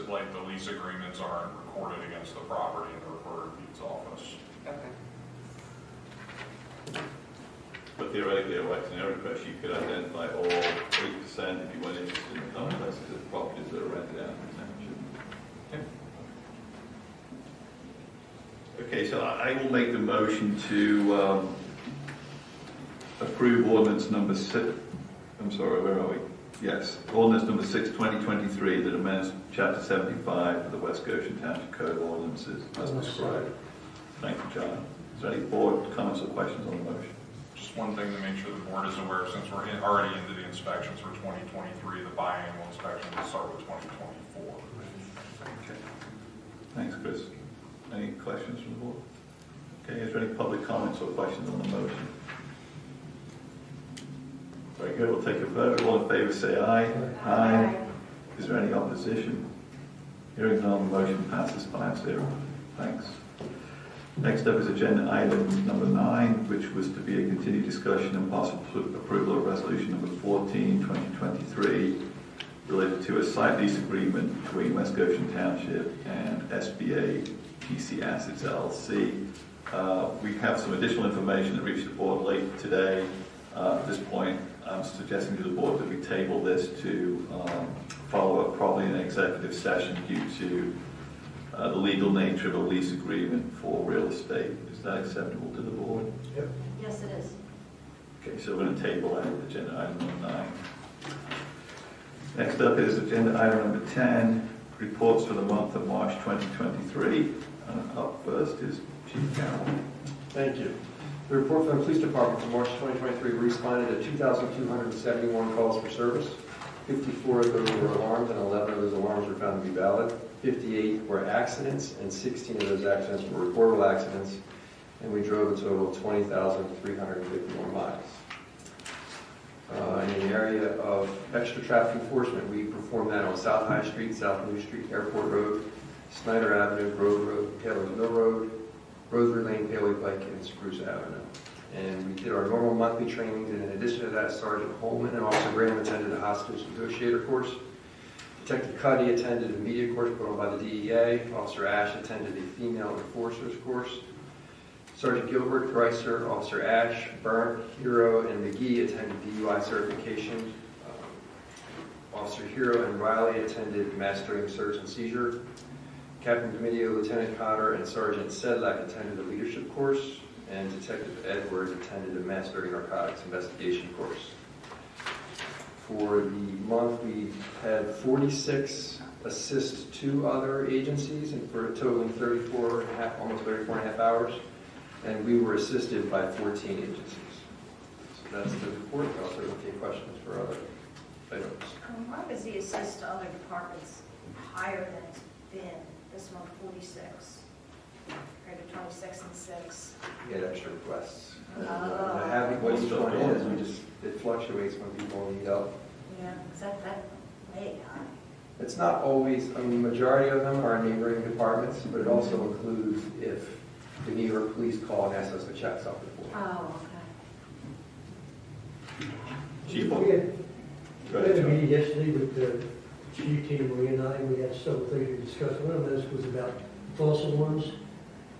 agreements aren't recorded against the property in the recorder of deeds office. Okay. But theoretically, a right to know request, you could identify all 8% if you went interested in the complex of properties that are rented out in the township. Okay, so I will make the motion to approve ordinance number 6. I'm sorry, where are we? Yes, ordinance number 6, 2023, that amends chapter 75 of the West Goshen Township Code of Ordinances as described. Thank you, John. Is there any board comments or questions on the motion? Just one thing to make sure the board is aware, since we're already into the inspections for 2023, the biannual inspection will start with 2024. Okay. Thanks, Chris. Any questions from the board? Okay, is there any public comments or questions on the motion? Very good, we'll take a vote. All in favor say aye. Aye. Is there any opposition? Hearing none, the motion passes 5-0. Thanks. Next up is agenda item number 9, which was to be a continued discussion and possible approval of resolution number 14, 2023, related to a site lease agreement between West Goshen Township and SBA PC Assets LLC. We have some additional information that reached the board late today. At this point, I'm suggesting to the board that we table this to follow up probably in an executive session due to the legal nature of a lease agreement for real estate. Is that acceptable to the board? Yep. Yes, it is. Okay, so we're going to table that agenda item number 9. Next up is agenda item number 10, reports for the month of March 2023. Up first is Chief Carroll. Thank you. The report from the Police Department for March 2023, we responded to 2,271 calls for service. 54 of those were alarmed, and 11 of those alarms were found to be valid. 58 were accidents, and 16 of those accidents were reportable accidents, and we drove a total of 20,351 miles. In the area of extra traffic enforcement, we performed that on South High Street, South New Street, Airport Road, Snyder Avenue, Grove Road, Taylor's Mill Road, Rosary Lane, Paley Pike, and Spruce Avenue. And we did our normal monthly trainings, and in addition to that, Sergeant Holman and Officer Graham attended a hostage negotiator course. Detective Cuddy attended a media course put on by the DEA. Officer Ash attended a female enforcers course. Sergeant Gilbert, Greiser, Officer Ash, Byrne, Hero, and McGee attended DUI certification. Officer Hero and Riley attended mastering search and seizure. Captain Domidio, Lieutenant Cotter, and Sergeant Sedlak attended a leadership course, and Detective Edwards attended a mastering narcotics investigation course. For the month, we had 46 assist 2 other agencies, and for a totaling 34 and a half, almost 34 and a half hours, and we were assisted by 14 agencies. So that's the report. I'll certainly take questions for other items. Why was the assist to other departments higher than it's been this month, 46, compared to 26 and 6? We had extra requests. Oh. Having what each one is, it fluctuates when people need help. Yeah, is that way high? It's not always, I mean, the majority of them are neighboring departments, but it also includes if the New York police call and ask us to check something for them. Oh, okay. Chief, We had a meeting yesterday with the chief, Tina Marie, and I, and we had several things we discussed. One of those was about false alarms.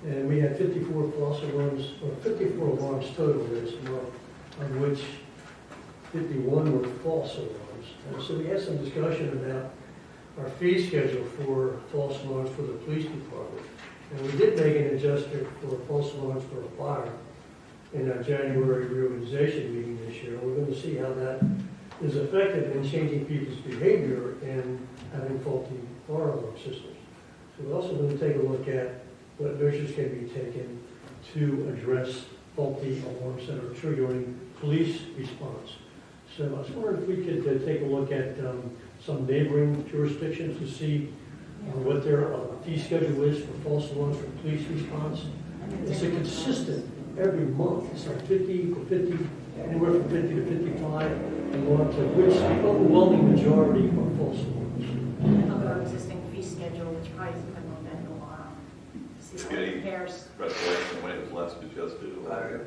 And we had 54 false alarms, or 54 alarms total this month, of which 51 were false alarms. And so we had some discussion about our fee schedule for false alarms for the police department. And we did make an adjustment for false alarms for a fire in our January reorganization meeting this year. We're going to see how that is effective in changing people's behavior and having faulty fire alarm systems. So we're also going to take a look at what measures can be taken to address faulty alarms that are triggering police response. So I was wondering if we could take a look at some neighboring jurisdictions to see what their fee schedule is for false alarms for police response. It's a consistent every month. It's like 50 to 50, anywhere from 50 to 55 alarms, of which the overwhelming majority are false alarms. Look at our existing fee schedule, which probably is equivalent to an alarm. See what it compares. Recollection when it was last adjusted?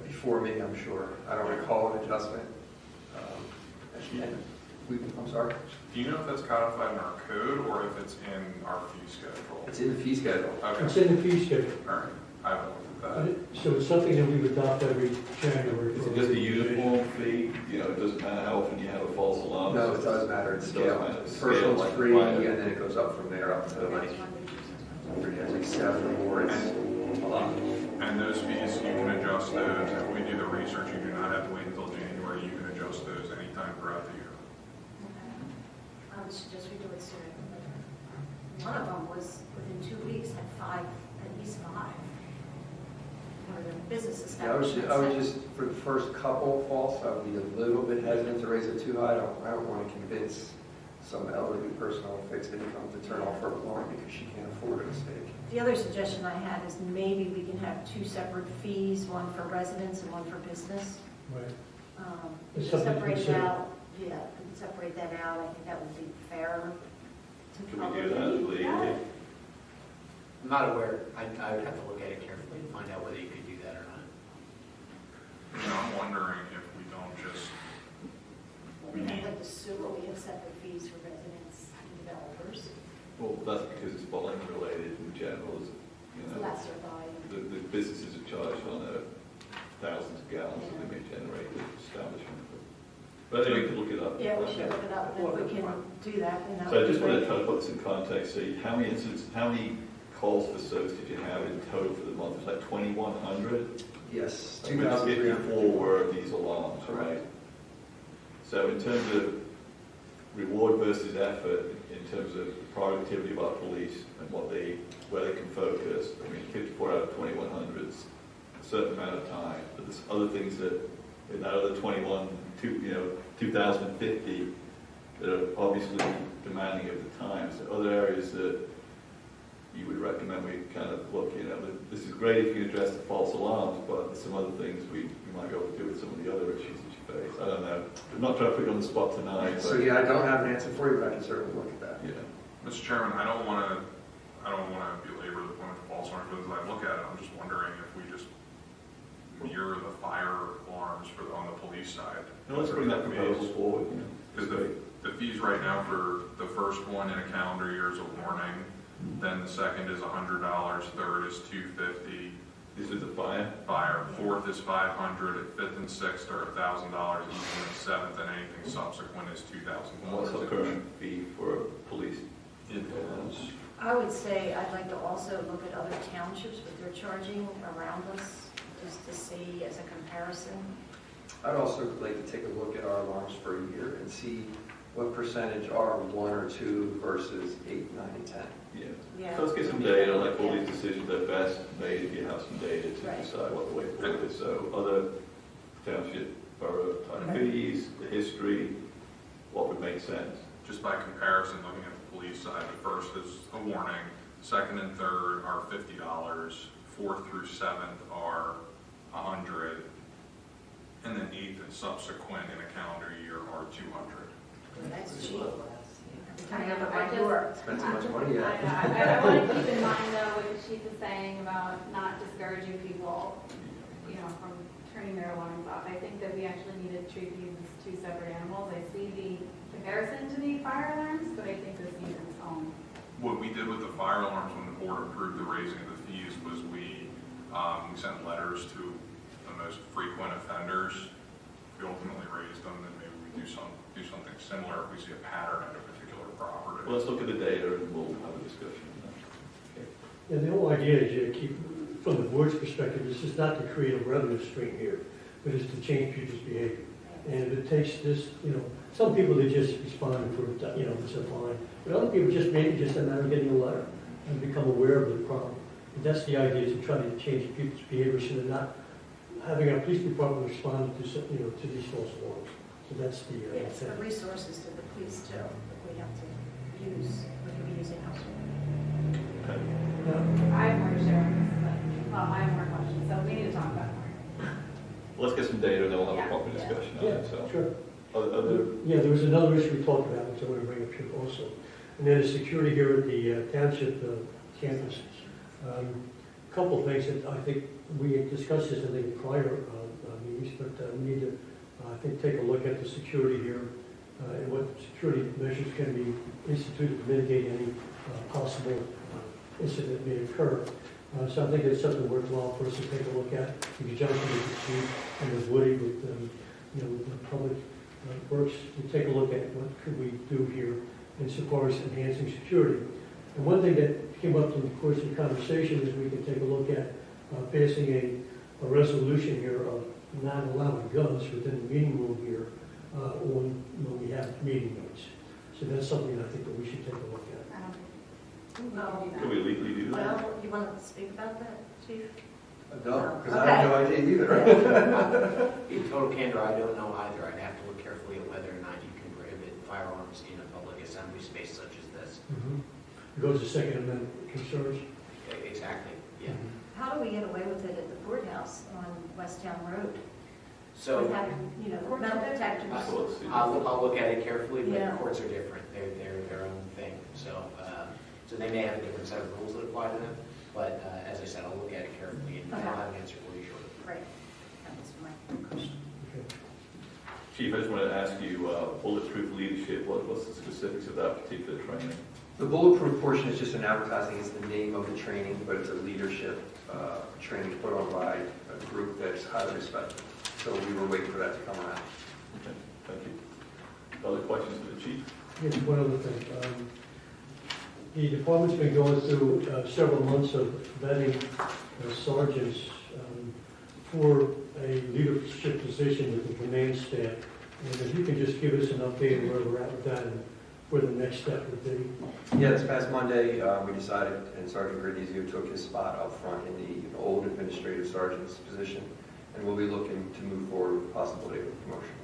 Before me, I'm sure. I don't recall an adjustment. I'm sorry? Do you know if that's codified in our code or if it's in our fee schedule? It's in the fee schedule. Okay. It's in the fee schedule. All right. I haven't looked at that. So it's something that we would adopt every January. Is it just a uniform fee? You know, it doesn't matter how often you have a false alarm? No, it does matter. It's scale. The first one's free, and then it goes up from there, up to like every 7 awards. A lot. And those fees, you can adjust those. If we do the research, you do not have to wait until January. You can adjust those anytime throughout the year. I would suggest we do it sooner. One of them was within 2 weeks had at least five. One of the business establishments. I would just, for the first couple false, I would be a little bit hesitant to raise it too high. I don't want to convince some elderly person on fixed income to turn off her alarm because she can't afford a mistake. The other suggestion I had is maybe we can have two separate fees, one for residents and one for business. Right. Just separate it out. Yeah, separate that out. I think that would be fair. Can we do that, Lee? I'm not aware. I would have to look at it carefully to find out whether you could do that or not. You know, I'm wondering if we don't just... We have like the sewer, we have separate fees for residents and developers. Well, that's because it's volume related in general, you know. Lesser volume. The businesses are charged on thousands of gallons that they may generate the establishment. But anyway, we could look it up. Yeah, we should look it up, and if we can do that, then that So I would be just want to great. try to put this in context. So how many incidents, how many calls for service did you have in total for the month? It was like 2,100? Yes, 2,054 were these alarms, right? So in terms of reward versus effort, in terms of productivity of our police and where they can focus, I mean, 54 out of 2,100 is a certain amount of time. But there's other things that, in that other 2,050, that are obviously demanding of the time. So other areas that you would recommend we kind of look, you know, this is great if you can address the false alarms, but there's some other things we might be able to do with some of the other issues that you face. I don't know. I'm not trying to put you on the spot tonight. But So yeah, I don't have an answer for you, but I can certainly look at that. Yeah. Mr. Chairman, I don't want to belabor the point of false alarms, but as I look at it, I'm just wondering if we just mirror the fire alarms on the police side. No, let's bring that proposal forward. Because the fees right now for the first one in a calendar year is a warning, then the second is $100, third is $250. This is the fire? Fire. Fourth is $500, fifth and sixth are $1,000, even the seventh and anything subsequent is $2,000. What's the current fee for police? I would say I'd like to also look at other townships, what they're charging around us, just to see as a comparison. I'd also like to take a look at our alarms for a year and see what percentage are 1 or 2 versus 8, 9, and 10. Yeah. So let's get some data, like all these decisions are best made if you have some data to decide what the way forward is. So other township borough type fees, the history, what would make sense. Just by comparison, looking at the police side, the first is a warning, second and third are $50, fourth through seventh are $100, and then eighth and subsequent in a calendar year are $200. That's cheap. Spend too much money yet. I want to keep in mind though what the chief is saying about not discouraging people, you know, from turning their alarms off. I think that we actually need to treat these as two separate animals. I see the comparison to the fire alarms, but I think this needs its own. What we did with the fire alarms when the board approved the raising of the fees was we sent letters to the most frequent offenders. If we ultimately raised them, then maybe we do something similar if we see a pattern at a particular property. Well, let's look at the data and we'll have a discussion on that. And the whole idea is you keep, from the board's perspective, is just not to create a revenue stream here, but is to change people's behavior. And if it takes this, some people they just respond for, it's a fine. But other people just maybe just a matter of getting a letter and become aware of the problem. And that's the idea, is to try to change people's behavior so they're not having our police department respond to to these false alarms. So that's the. It's the resources to the police too that we have to use. We can be using elsewhere. I have more to share on this, but I have more questions, so we need to talk about it more. Well, let's get some data and then we'll have a Yeah. proper discussion on Yeah, it. So. sure. Other Yeah, there was another issue we talked about, which I want to bring up here also. And that is security here at the Township campus. A couple of things that I think we had discussed this, I think, in prior meetings, but we need to, I think, take a look at the security here and what security measures can be instituted to mitigate any possible incident that may occur. So I think it's something worthwhile for us to take a look at in conjunction with the chief and with Woody, with the public works, to take a look at what could we do here insofar as enhancing security. And one thing that came up in the course of the conversation is we can take a look at passing a resolution here of not allowing guns within the meeting room here when we have meeting notes. So that's something I think that we should take a look at. Can we legally do that? Well, you want to speak about that, Chief? No, because I have no idea either. In total candor, I don't know either. I'd have to look carefully at whether or not you can prohibit firearms in a public assembly space such as this. It goes to Second Amendment concerns. Exactly, yeah. How do we get away with it at the courthouse on West Town Road? So With having, metal detectors. I'll look at it carefully, but Yeah. courts are different. They're their own thing. So they may have a different set of rules that apply to them. But as I said, I'll look at it carefully and I'll have an answer for you shortly. Great. That was my question. Chief, I just wanted to ask you, bulletproof leadership, what's the specifics of that particular training? The bulletproof portion is just an advertising. It's the name of the training, but it's a leadership training put on by a group that's highly respected. So we were waiting for that to come around. Okay, thank you. Other questions for the chief? Yes, one other thing. The department's been going through several months of vetting sergeants for a leadership position with the command staff. And if you can just give us an update on where we're at with that and where the next step would be. Yeah, this past Monday, we decided, and Sergeant Gradizio took his spot up front in the old administrative sergeant's position, and we'll be looking to move forward with the possibility of a promotion.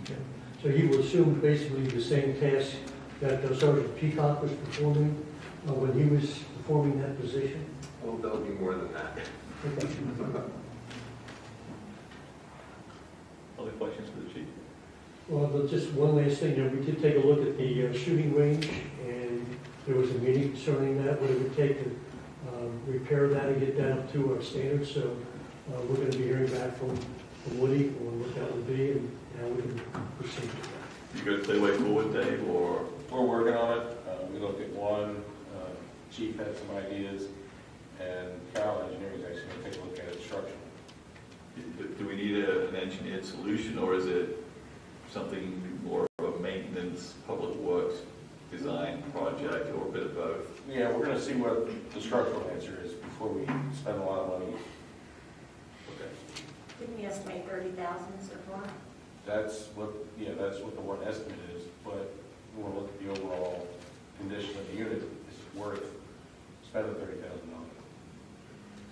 Okay. So he will assume basically the same task that Sergeant Peacock was performing when he was performing that position? Oh, there'll be more than that. Okay. Other questions for the chief? Well, but just one last thing, we did take a look at the shooting range, and there was a meeting concerning that, what it would take to repair that and get that up to our standards. So we're going to be hearing back from Woody on what that would be and how we can proceed with that. You got a clear way forward, Dave, or? We're working on it. We looked at one. Chief had some ideas, and Carroll Engineering is actually going to take a look at it structurally. Do we need an engineered solution, or is it something more of a maintenance, public works, design project, or a bit of both? Yeah, we're going to see what the structural answer is before we spend a lot of money. Okay. Didn't we estimate 30,000 so far? That's what the one estimate is, but we want to look at the overall condition of the unit. Is it worth spending $30,000?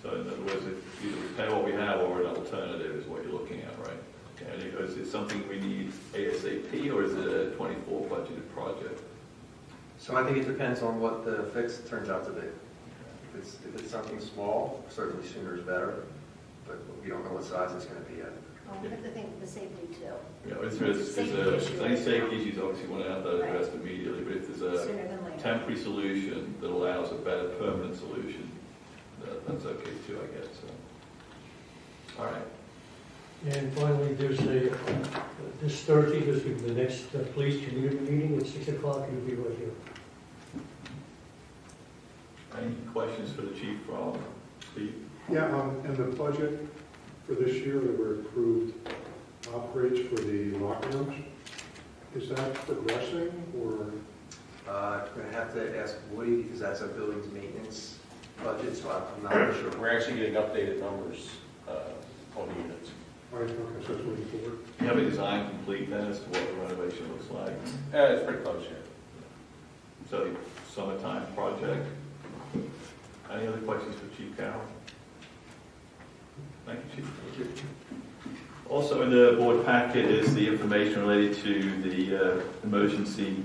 So in other words, if either repair what we have or an alternative is what you're looking at, right? And is it something we need ASAP, or is it a 24 budgeted project? So I think it depends on what the fix turns out to be. If it's something small, certainly sooner is better, but we don't know what size it's going to be yet. Well, we have to think of the safety too. Yeah, if there's any safety issues, obviously you want to have that addressed immediately, but if there's a temporary solution that allows a better permanent solution, that's okay too, I guess. So. All right. And finally, there's this Thursday, there's the next police community meeting at 6 o'clock, you'll be right here. Any questions for the chief, Steve? Yeah, in the budget for this year, there were approved upgrades for the locker rooms. Is that progressing, or? I'm going to have to ask Woody, because that's our buildings maintenance budget, so I'm not really sure. We're actually getting updated numbers on the units. All right, okay, so it's moving forward. Do you have a design complete then as to what the renovation looks like? It's pretty close, yeah. So, summertime project. Any other questions for Chief Carroll? Thank you, Chief. Thank you. Also in the board packet is the information related to the emergency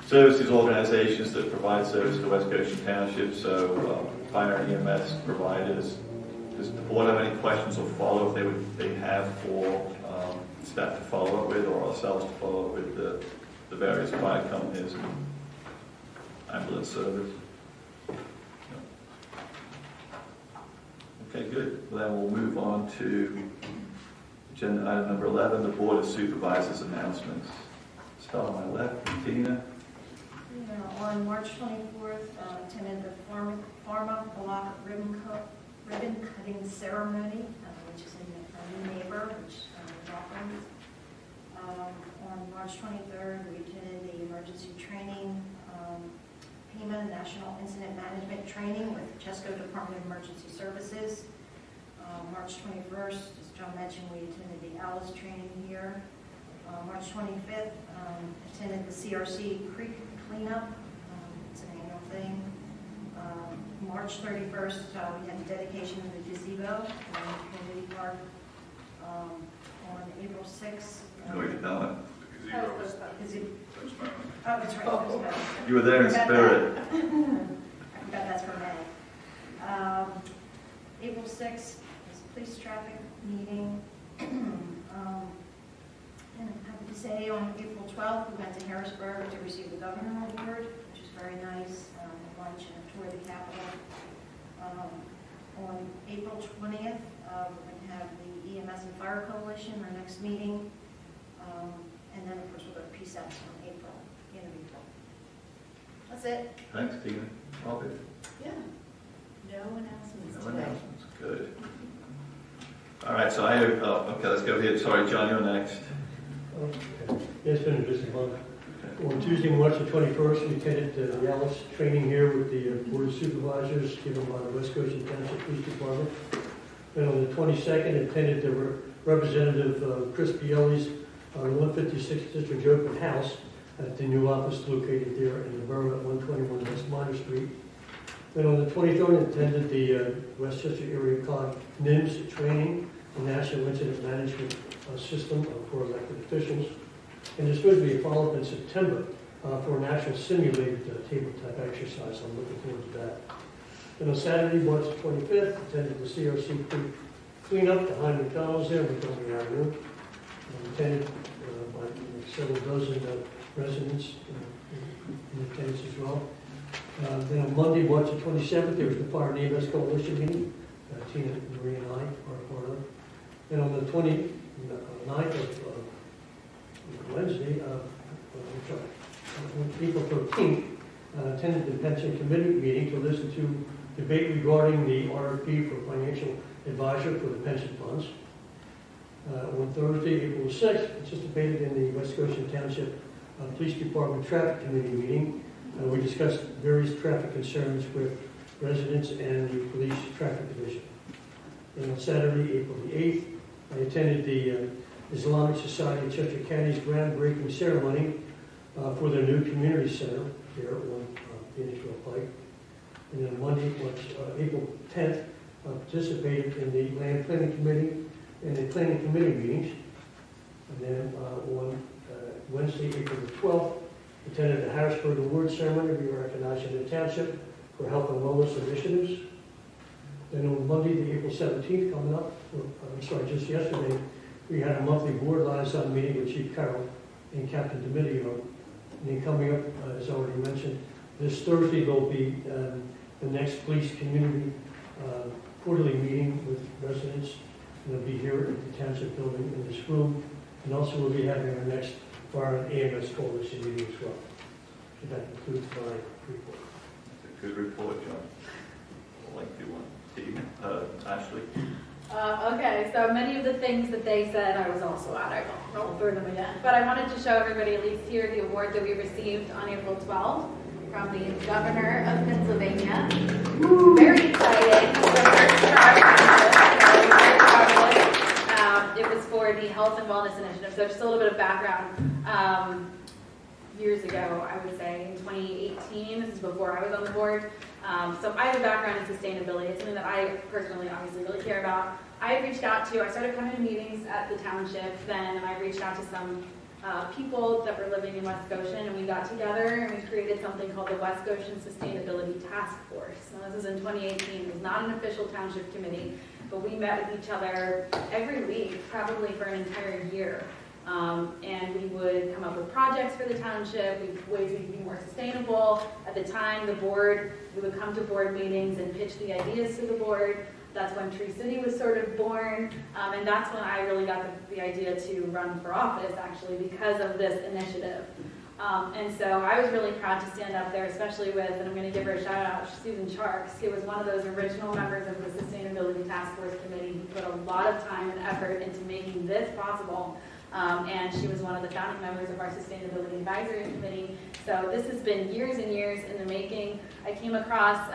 services organizations that provide service to West Goshen Township, so fire and EMS providers. Does the board have any questions or follow-up they have for staff to follow up with, or ourselves to follow up with the various fire companies and ambulance service? Okay, good. Well, then we'll move on to agenda item number 11, the Board of Supervisors announcements. Start on my left, Tina. On March 24th, attended the Pharma Block ribbon cutting ceremony, which is in a new neighbor, which is welcome. On March 23rd, we attended the emergency training, FEMA National Incident Management Training with Chesco Department of Emergency Services. March 21st, as John mentioned, we attended the ALICE training here. March 25th, attended the CRC Creek cleanup. It's an annual thing. March 31st, we had the dedication of the gazebo in the community park. On April 6th. No, you don't. Gazebo. Oh, that's right. You were there in spirit. I forgot that's for May. April 6th is police traffic meeting. And I'm happy to say on April 12th, we went to Harrisburg to receive the Governor Award, which is very nice, lunch and a tour of the Capitol. On April 20th, we're going to have the EMS and Fire Coalition, our next meeting. And then, of course, we'll go to PSATS on April, the end of April. That's it. Thanks, Tina. Robert. Yeah. No announcements No today. announcements. Good. All right, so okay, let's go here. Sorry, John, you're next. Okay. It's been a busy month. On Tuesday, March the 21st, we attended the ALICE training here with the Board of Supervisors given by the West Goshen Township Police Department. And on the 22nd, attended the Representative Chris Bielli's 156th District Open House at the new office located there in the borough at 121 West Minor Street. Then on the 23rd, attended the Westchester Area COG NIMS training, the National Incident Management System for elected officials. And there's supposed to be a follow-up in September for an actual simulated tabletop exercise. I'm looking forward to that. And on Saturday, March 25th, attended the CRC cleanup behind McDonald's there, Montgomery Avenue. Attended by several dozen residents in attendance as well. Then on Monday, March the 27th, there was the Fire and EMS Coalition meeting. Tina, Marie, and I are part of. And on the 29th of Wednesday, April 13th, attended the Pension Committee meeting to listen to debate regarding the RFP for financial advisor for the pension funds. On Thursday, April 6th, it's just debated in the West Goshen Township Police Department Traffic Committee meeting. We discussed various traffic concerns with residents and the Police Traffic Division. And on Saturday, April the 8th, I attended the Islamic Society of Chester County's groundbreaking ceremony for their new community center here on Phoenixville Pike. And then Monday, April 10th, participated in the Land Planning Committee and the Planning Committee meetings. And then on Wednesday, April the 12th, attended the Harrisburg Award Ceremony to be recognized in the Township for health and wellness initiatives. Then on Monday, the April 17th, coming up, just yesterday, we had a monthly board liaison meeting with Chief Carroll and Captain Domidio. And then coming up, as already mentioned, this Thursday there'll be the next police community quarterly meeting with residents and they'll be here at the Township Building in this room. And also we'll be having our next Fire and EMS Coalition meeting as well. So that concludes my report. That's a good report, John. A lengthy one. Team, Ashley? Okay, so many of the things that they said I was also at. I won't roll through them again. But I wanted to show everybody, at least here, the award that we received on April 12th from the Governor of Pennsylvania. Very exciting. It was for the Health and Wellness Initiative. So just a little bit of background. Years ago, I would say, in 2018, this is before I was on the board. So I have a background in sustainability. It's something that I personally, obviously, really care about. I reached out to, I started coming to meetings at the township then, and I reached out to some people that were living in West Goshen, and we got together and we created something called the West Goshen Sustainability Task Force. Now, this was in 2018. It was not an official township committee, but we met with each other every week, probably for an entire year. And we would come up with projects for the township, ways we could be more sustainable. At the time, the board, we would come to board meetings and pitch the ideas to the board. That's when Tree City was sort of born, and that's when I really got the idea to run for office, actually, because of this initiative. And so I was really proud to stand up there, especially with, and I'm going to give her a shout out, Susan Charks, who was one of those original members of the Sustainability Task Force Committee, who put a lot of time and effort into making this possible. And she was one of the founding members of our Sustainability Advisory Committee. So this has been years and years in the making. I came across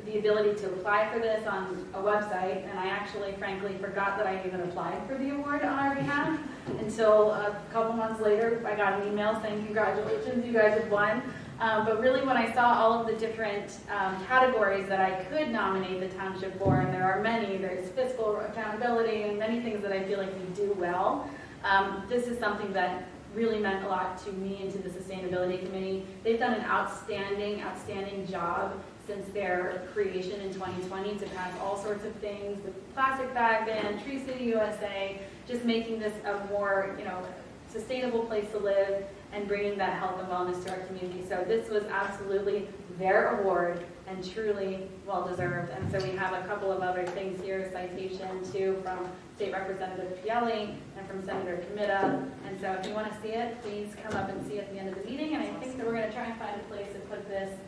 the ability to apply for this on a website, and I actually, frankly, forgot that I even applied for the award on our behalf until a couple months later. I got an email saying, congratulations, you guys have won. But really, when I saw all of the different categories that I could nominate the township for, and there are many, there's fiscal accountability and many things that I feel like we do well, this is something that really meant a lot to me and to the Sustainability Committee. They've done an outstanding, outstanding job since their creation in 2020 to pass all sorts of things, the plastic bag ban, Tree City USA, just making this a more, sustainable place to live and bringing that health and wellness to our community. So this was absolutely their award and truly well-deserved. And so we have a couple of other things here, a citation too from State Representative Pielli and from Senator Comita. And so if you want to see it, please come up and see it at the end of the meeting. And I think that we're going to try and find a place to put this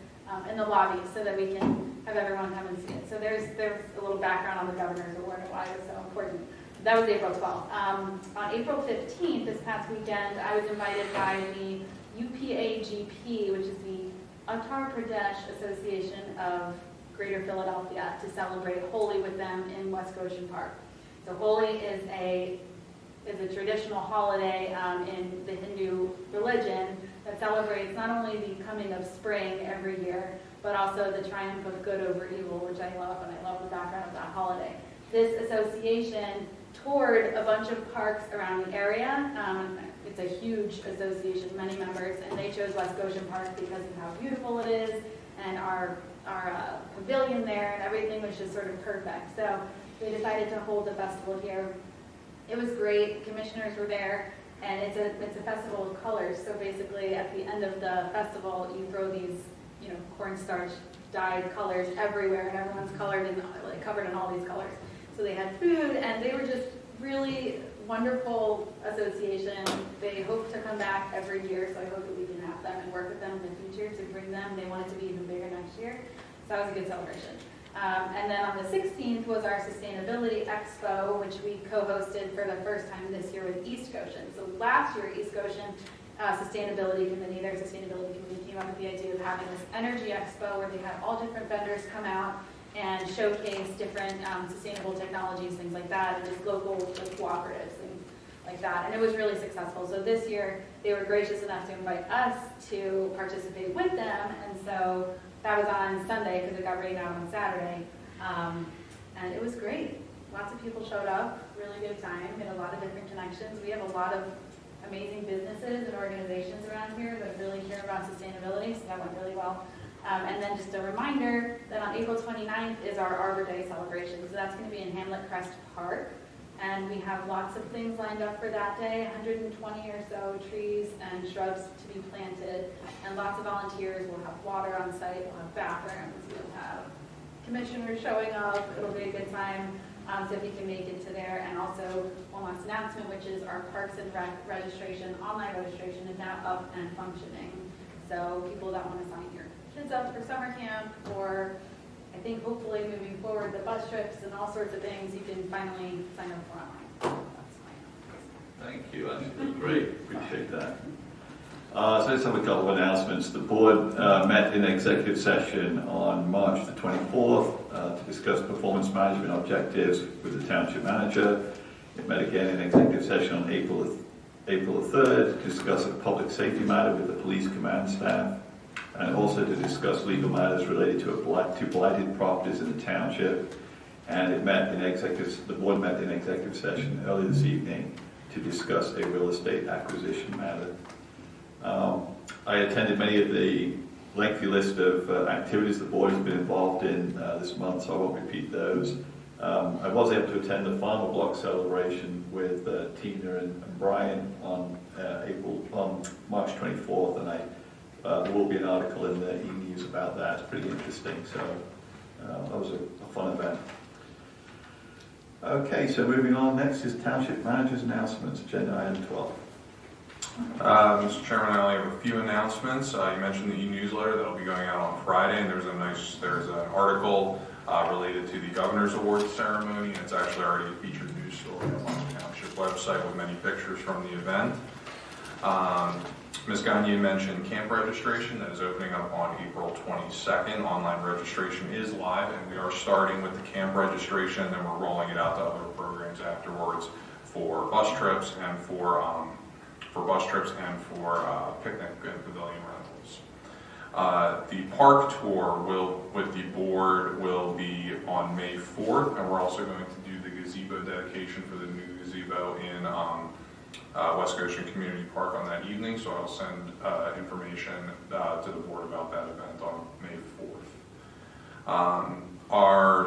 in the lobby so that we can have everyone come and see it. So there's a little background on the Governor's Award and why it was so important. That was April 12th. On April 15th, this past weekend, I was invited by the UPAGP, which is the Uttar Pradesh Association of Greater Philadelphia, to celebrate Holi with them in West Goshen Park. So Holi is a traditional holiday in the Hindu religion that celebrates not only the coming of spring every year, but also the triumph of good over evil, which I love, and I love the background of that holiday. This association toured a bunch of parks around the area. It's a huge association, many members, and they chose West Goshen Park because of how beautiful it is, and our pavilion there, and everything was just sort of perfect. So they decided to hold the festival here. It was great. Commissioners were there, and it's a festival of colors. So basically, at the end of the festival, you throw these, cornstarch dyed colors everywhere, and everyone's covered in all these colors. So they had food, and they were just really wonderful association. They hope to come back every year, so I hope that we can have them and work with them in the future to bring them. They want it to be even bigger next year. So that was a good celebration. And then on the 16th was our Sustainability Expo, which we co-hosted for the first time this year with East Goshen. So last year, East Goshen Sustainability Committee, their Sustainability Committee came up with the idea of having this Energy Expo where they had all different vendors come out and showcase different sustainable technologies, things like that, and just local cooperatives, things like that. And it was really successful. So this year, they were gracious enough to invite us to participate with them, and so that was on Sunday because it got rained out on Saturday. And it was great. Lots of people showed up, really good time, made a lot of different connections. We have a lot of amazing businesses and organizations around here that really care about sustainability, so that went really well. And then just a reminder that on April 29th is our Arbor Day celebration. So that's going to be in Hamlet Crest Park. And we have lots of things lined up for that day, 120 or so trees and shrubs to be planted. And lots of volunteers. We'll have water on site, we'll have bathrooms, we'll have commissioners showing up. It'll be a good time. So if you can make it to there. And also one last announcement, which is our Parks and Rec registration, online registration is now up and functioning. So people that want to sign your kids up for summer camp, or I think hopefully moving forward the bus trips and all sorts of things, you can finally sign up for online. Thank you, Angela. Great, appreciate that. So let's have a couple of announcements. The board met in executive session on March the 24th to discuss performance management objectives with the township manager. It met again in executive session on April the 3rd to discuss a public safety matter with the police command staff, and also to discuss legal matters related to blighted properties in the township. And it met in the board met in executive session early this evening to discuss a real estate acquisition matter. I attended many of the lengthy list of activities the board has been involved in this month, so I won't repeat those. I was able to attend the Farmer Block celebration with Tina and Brian on March 24th, and there will be an article in the e-news about that. It's pretty interesting, so that was a fun event. Okay, so moving on, next is Township Manager's announcements, agenda item 12. Mr. Chairman, I only have a few announcements. You mentioned the e-newsletter that'll be going out on Friday, and there's an article related to the Governor's Award ceremony, and it's actually already a featured news story on the Township website with many pictures from the event. Ms. Gagne mentioned camp registration that is opening up on April 22nd. Online registration is live, and we are starting with the camp registration, and then we're rolling it out to other programs afterwards for bus trips and for picnic and pavilion rentals. The park tour with the board will be on May 4th, and we're also going to do the gazebo dedication for the new gazebo in West Goshen Community Park on that evening, so I'll send information to the board about that event on May 4th.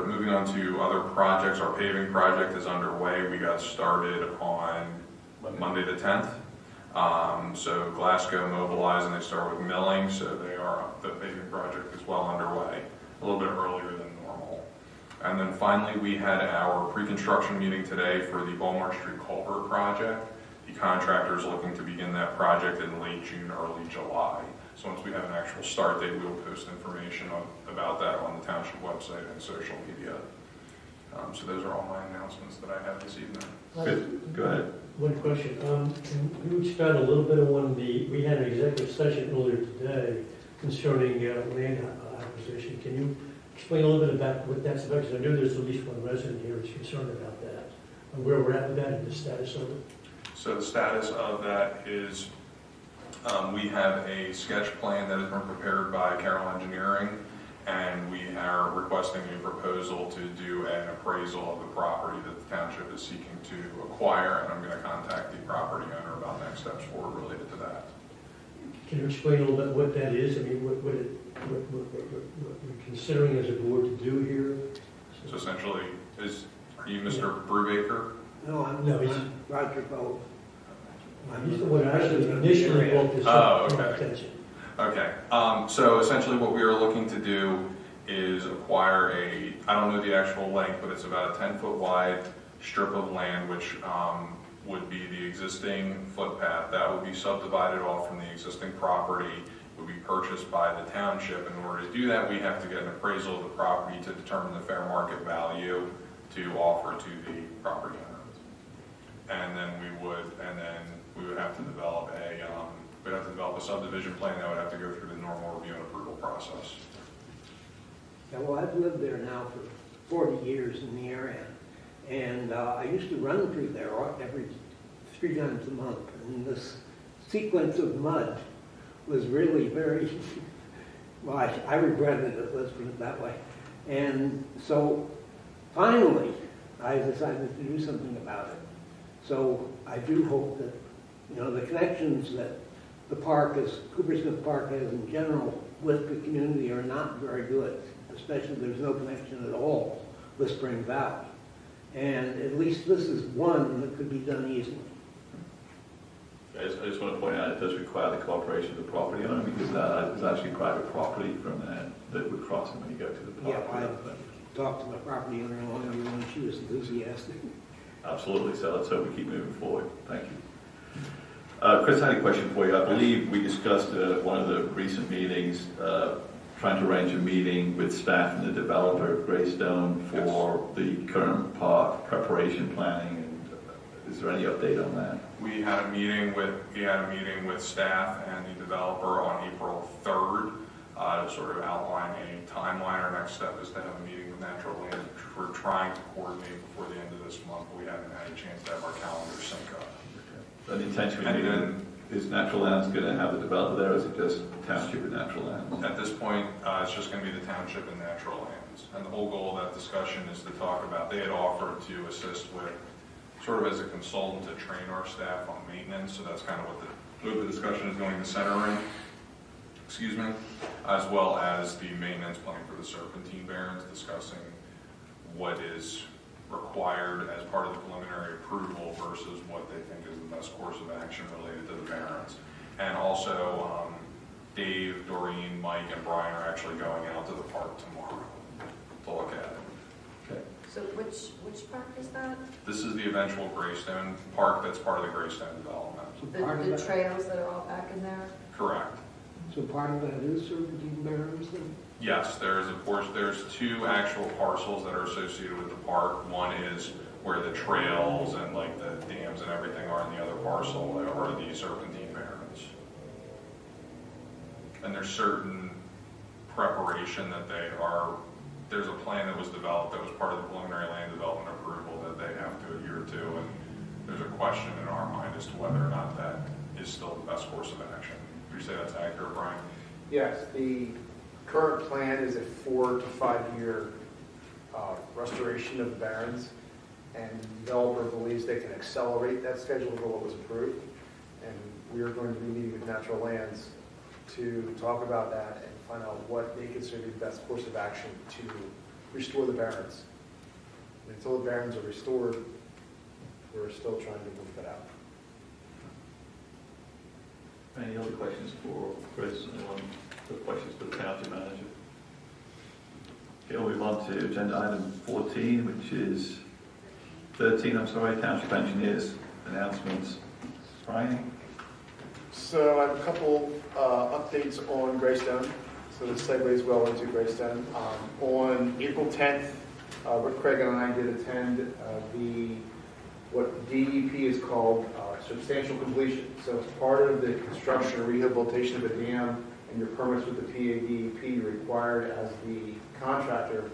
Moving on to other projects, our paving project is underway. We got started on Monday the 10th. So Glasgow mobilized and they start with milling, so the paving project is well underway, a little bit earlier than normal. And then finally, we had our pre-construction meeting today for the Beaumont Street Culvert project. The contractor is looking to begin that project in late June, early July. So once we have an actual start date, we'll post information about that on the township website and social media. So those are all my announcements that I have this evening. Good. Go ahead. One question. Can you expand a little bit on we had an executive session earlier today concerning land acquisition. Can you explain a little bit about what that's about? Because I know there's at least one resident here who's concerned about that. And where we're at with that and the status of it. So the status of that is we have a sketch plan that has been prepared by Carroll Engineering, and we are requesting a proposal to do an appraisal of the property that the township is seeking to acquire, and I'm going to contact the property owner about next steps forward related to that. Can you explain a little bit what that is? I mean, what we're considering as a board to do here? So essentially, are you Mr. Brubaker? No, he's Roger Bowe. He's the one who actually initially brought this up to my attention. Okay, so essentially what we are looking to do is acquire I don't know the actual length, but it's about a 10-foot wide strip of land, which would be the existing footpath. That would be subdivided off from the existing property, would be purchased by the township. In order to do that, we have to get an appraisal of the property to determine the fair market value to offer to the property owner. And then we would have to develop a subdivision plan that would have to go through the normal review and approval process. Yeah, well, I've lived there now for 40 years in the area, and I used to run through there every 3 times a month, and this sequence of mud was really very, well, I regretted it, let's put it that way. And so finally, I decided to do something about it. So I do hope that, the connections that the Cooper Smith Park has in general with the community are not very good, especially there's no connection at all with Spring Valley. And at least this is one that could be done easily. I just want to point out it does require the cooperation of the property owner, because there's actually private property from there that would cross it when you go to the park. Yeah, talked to the property owner along the way, and she was enthusiastic. Absolutely, so let's hope we keep moving forward. Thank you. Chris, I had a question for you. I believe we discussed at one of the recent meetings trying to arrange a meeting with staff and the developer of Greystone for the current park preparation planning. And is there any update on that? We had a meeting with staff and the developer on April 3rd to sort of outline a timeline. Our next step is to have a meeting with Natural Land, which we're trying to coordinate before the end of this month. We haven't had a chance to have our calendars sync up. So the intention is Natural Lands going to have the developer there, or is it just Township and Natural Lands? At this point, it's just going to be the Township and Natural Lands. And the whole goal of that discussion is to talk about, they had offered to assist with, sort of as a consultant, to train our staff on maintenance. So that's kind of what the discussion is going to center in, excuse me, as well as the maintenance plan for the Serpentine Barrens, discussing what is required as part of the preliminary approval versus what they think is the best course of action related to the Barrens. And also, Dave, Doreen, Mike, and Brian are actually going out to the park tomorrow to look at it. Okay. So which park is that? This is the eventual Greystone Park that's part of the Greystone development. The trails that are all back in there? Correct. So part of that is Serpentine Barrens then? Yes, there's two actual parcels that are associated with the park. One is where the trails and like the dams and everything are, and the other parcel are the Serpentine Barrens. And there's certain preparation that there's a plan that was developed that was part of the preliminary land development approval that they have to adhere to, and there's a question in our mind as to whether or not that is still the best course of action. Would you say that's accurate, Brian? Yes, the current plan is a 4 to 5 year restoration of the Barrens, and the developer believes they can accelerate that schedule for what was approved. And we are going to be meeting with Natural Lands to talk about that and find out what they consider the best course of action to restore the Barrens. And until the Barrens are restored, we're still trying to move that out. Any other questions for Chris? Anyone got questions for the county manager? Okay, we'll move on to agenda item 14, which is 13, Township Engineers announcements. Brian? So I have a couple updates on Greystone. So this segues well into Greystone. On April 10th, Rick Craig and I did attend what DEP is called substantial completion. So it's part of the construction or rehabilitation of a dam, and your permits with the PADEP required as the contractor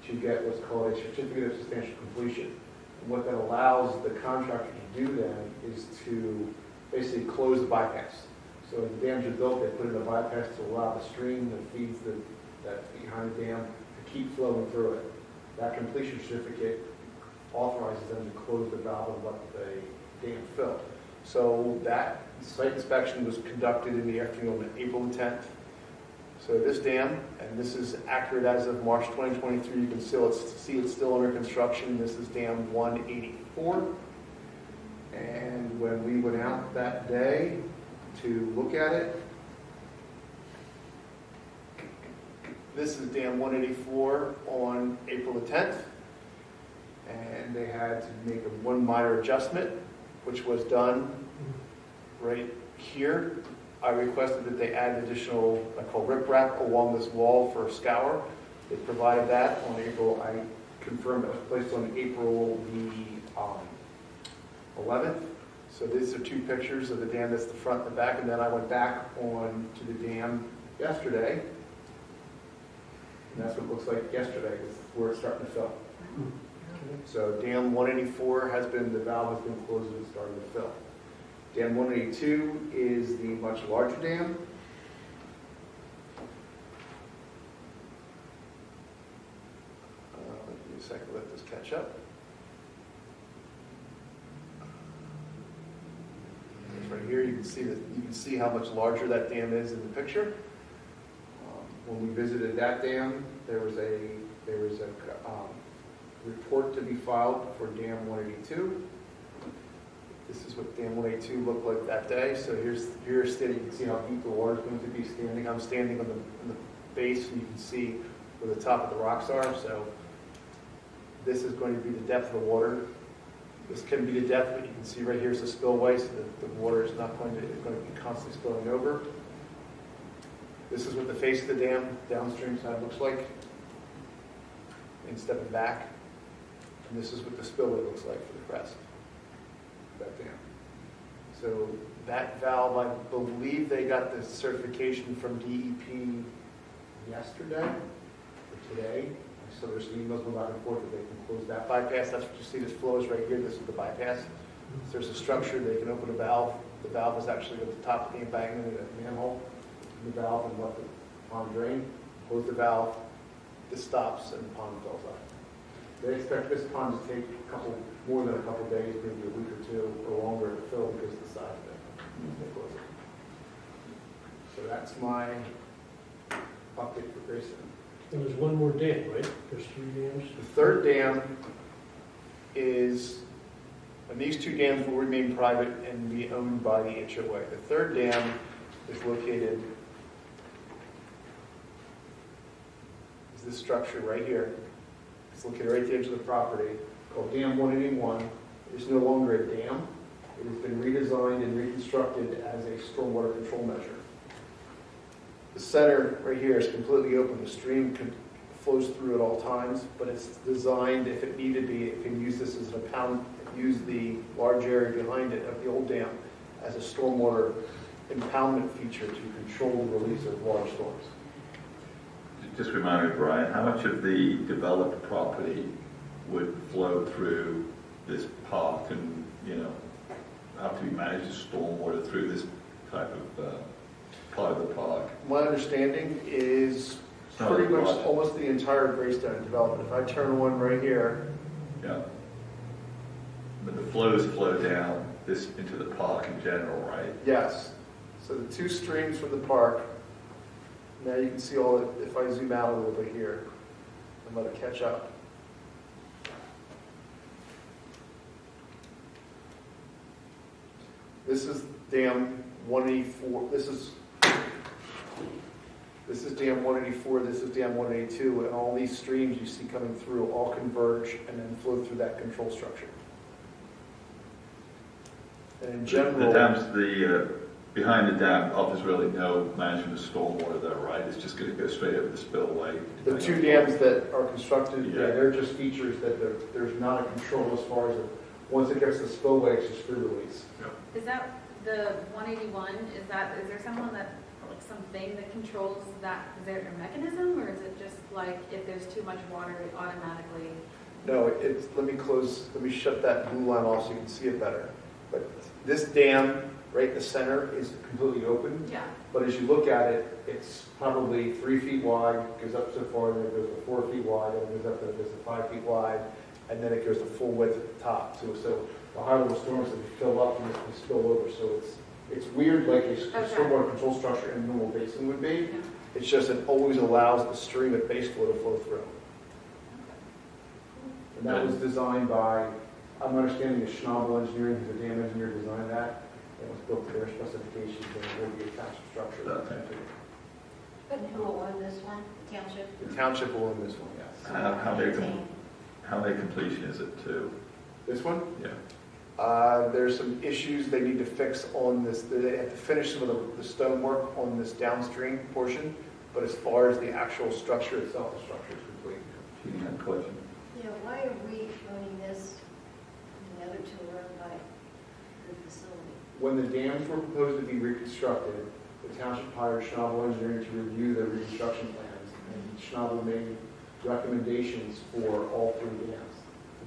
to get what's called a certificate of substantial completion. And what that allows the contractor to do then is to basically close the bypass. So when the dams are built, they put in a bypass to allow the stream that feeds that behind the dam to keep flowing through it. That completion certificate authorizes them to close the valve and let the dam fill. So that site inspection was conducted in the afternoon on April 10th. So this dam, and this is accurate as of March 2023, you can still see it's still under construction. This is dam 184. And when we went out that day to look at it, this is dam 184 on April the 10th. And they had to make one minor adjustment, which was done right here. I requested that they add additional, I call riprap along this wall for a scour. They provided that on April, I confirmed that was placed on April the 11th. So these are two pictures of the dam, that's the front and the back, and then I went back on to the dam yesterday. And that's what it looks like yesterday, where it's starting to fill. So dam 184 the valve has been closed and it's starting to fill. Dam 182 is the much larger dam. Give me a second to let this catch up. It's right here. You can see how much larger that dam is in the picture. When we visited that dam, there was a report to be filed for dam 182. This is what dam 182 looked like that day. So here's steady. You can see how deep the water is going to be standing. I'm standing on the base, and you can see where the top of the rocks are. So This is going to be the depth of the water. This can be the depth, but you can see right here is the spillway, so that the water is not going to, it's going to be constantly spilling over. This is what the face of the dam downstream side looks like. And stepping back. And this is what the spillway looks like for the crest of that dam. So that valve, I believe they got the certification from DEP yesterday or today. So there's some emails going back and forth that they can close that bypass. That's what you see, this flow is right here. This is the bypass. So there's a structure, they can open a valve. The valve is actually at the top of the embankment of the manhole. The valve and let the pond drain. Close the valve, this stops, and the pond fills up. They expect this pond to take more than a couple days, maybe a week or two or longer to fill because of the size of it. So that's my update for Grayson. And there's one more dam, right? There's 3 dams? The third dam is, and these 2 dams will remain private and be owned by the HOA. The third dam is located, is this structure right here. It's located right at the edge of the property, called Dam 181. It is no longer a dam. It has been redesigned and reconstructed as a stormwater control measure. The center right here is completely open. The stream flows through at all times, but it's designed, if it needed to be, it can use this as an impound, use the large area behind it of the old dam as a stormwater impoundment feature to control the release of large storms. Just remind me, Brian, how much of the developed property would flow through this park and, have to be managed as stormwater through this type of part of the park? My understanding is pretty much almost the entire Greystone development. If I turn one right here. Yeah. But the flows flow down this into the park in general, right? Yes. So the 2 streams from the park, now you can see all it, if I zoom out a little bit here and let it catch up. This is dam 184. This is dam 184. This is dam 182, and all these streams you see coming through all converge and then flow through that control structure. And in general, the dams, behind the dam, offers really no management of stormwater there, right? It's just going to go straight over the spillway. The 2 dams that are constructed, they're just features that there's not a control as far as once it gets to the spillway, it's just free release. Is that the 181? Is there someone that, like something that controls that? Is there a mechanism, or is it just like if there's too much water, it automatically? No, let me shut that blue line off so you can see it better. But this dam right in the center is completely open. Yeah. But as you look at it, it's probably 3 feet wide, goes up so far, then it goes to 4 feet wide, then it goes up, then it goes to 5 feet wide, and then it goes to full width at the top. So the high level storms that fill up and they spill over. So it's weird, like a stormwater control structure in a normal basin would be. Yeah. It's just it always allows the stream at base flow to flow through. And that was designed by, I'm understanding, the Schnabel Engineering, who's a dam engineer, designed that. It was built to their specifications and it will be a township structure. But who will own this one? The township? The township will own this one, yes. How many completion is it too? This one? Yeah. There's some issues they need to fix on this. They have to finish some of the stonework on this downstream portion, but as far as the actual structure itself, the structure is complete. You had a question? Yeah, why are we owning this and the other 2 are owned by the facility? When the dams were proposed to be reconstructed, the township hired Schnabel Engineering to review the reconstruction plans, and Schnabel made recommendations for all 3 dams.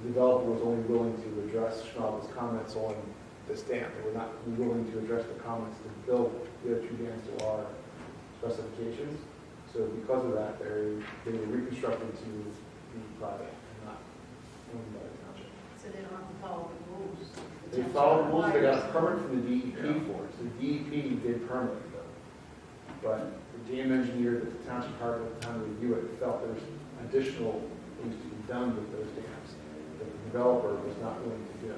The developer was only willing to address Schnabel's comments on this dam. They were not willing to address the comments to build the other 2 dams to our specifications. So because of that, they were reconstructed to be private and not owned by the township. So they don't have to follow the rules? They followed rules. They got a permit from the DEP for it. So the DEP did permit them. But the dam engineer that the township hired at the time to review it felt there was additional things to be done with those dams that the developer was not willing to do.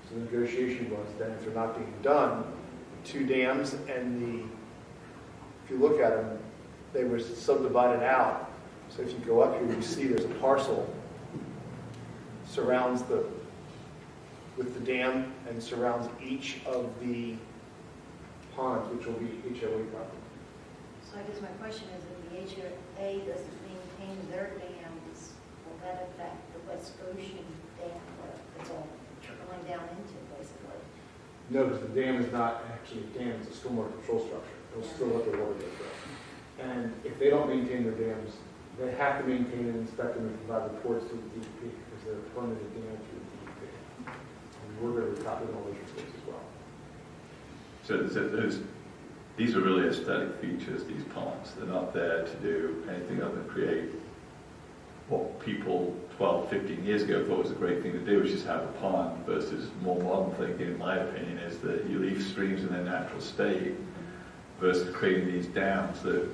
So the negotiation was that if they're not being done, 2 dams and if you look at them, they were subdivided out. So if you go up here, you see there's a parcel surrounds with the dam and surrounds each of the ponds, which will be HOA property. So I guess my question is, if the HOA doesn't maintain their dams, will that affect the West Goshen dam, where it's all trickling down into, basically? No, because the dam is not actually a dam, it's a stormwater control structure. It'll still let the water go through. And if they don't maintain their dams, they have to maintain and inspect them and provide reports to the DEP because they're a permitted dam through the DEP. And we're going to be copying all those reports as well. So these are really aesthetic features, these ponds. They're not there to do anything other than create what people 12, 15 years ago thought was a great thing to do, which is have a pond, versus more modern thinking, in my opinion, is that you leave streams in their natural state versus creating these dams that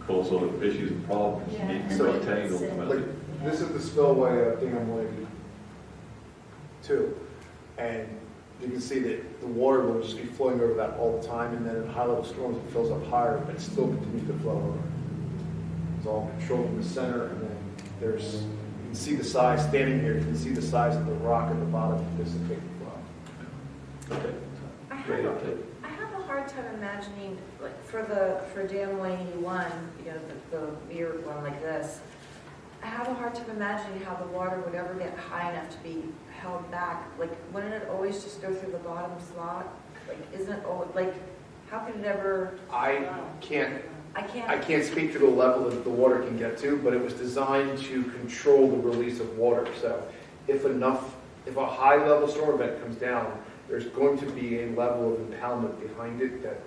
cause all the issues and problems. You need to be maintained ultimately. This is the spillway of Dam 182. And you can see that the water will just be flowing over that all the time, and then in high-level storms it fills up higher, but it still continues to flow over. It's all controlled from the center, and then there's, you can see the size, standing here, you can see the size of the rock at the bottom to dissipate the flow. Okay. I have a hard time imagining, like, for Dam 181, you know, the mirrored one like this, I have a hard time imagining how the water would ever get high enough to be held back. Like, wouldn't it always just go through the bottom slot? Like, isn't it always, like, how could it ever? I can't speak to the level that the water can get to, but it was designed to control the release of water. So if a high level storm event comes down, there's going to be a level of impoundment behind it that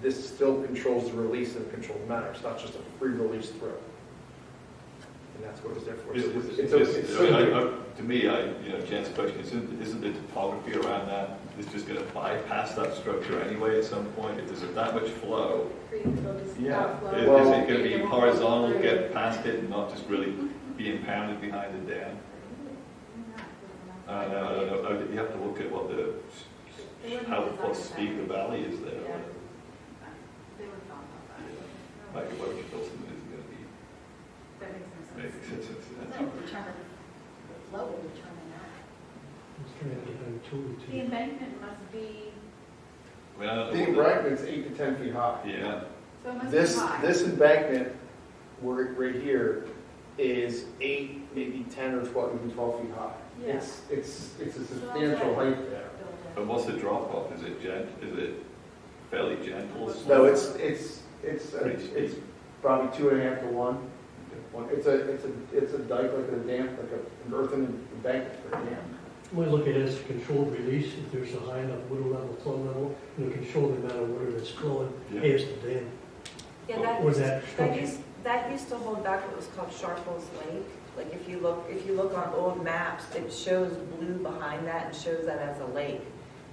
this still controls the release in a controlled manner. It's not just a free release through. And that's what it's there for. To me, Jen's question, isn't the topography around that is just going to bypass that structure anyway at some point? If there's that much flow, is it going to be horizontal, get past it, and not just really be impounded behind the dam? I don't know. You have to look at what steep the valley is there. Like what you built isn't going to be. That makes sense. The flow will determine that. The embankment must be, The embankment's 8 to 10 feet high. Yeah. so it must be This high. embankment, right here, is 8, maybe 10 or 12, even 12 feet high. Yeah. It's a substantial height there. But what's the drop off? Is it fairly gentle? No, it's probably 2.5 to 1. It's a dike like a dam, like an earthen embankment for a dam. We look at it as a controlled release. If there's a high enough water level, flow level, you control the amount of water that's flowing past the dam. Yeah, that used to hold back what was called Sharples Lake. Like if you look on old maps, it shows blue behind that and shows that as a lake.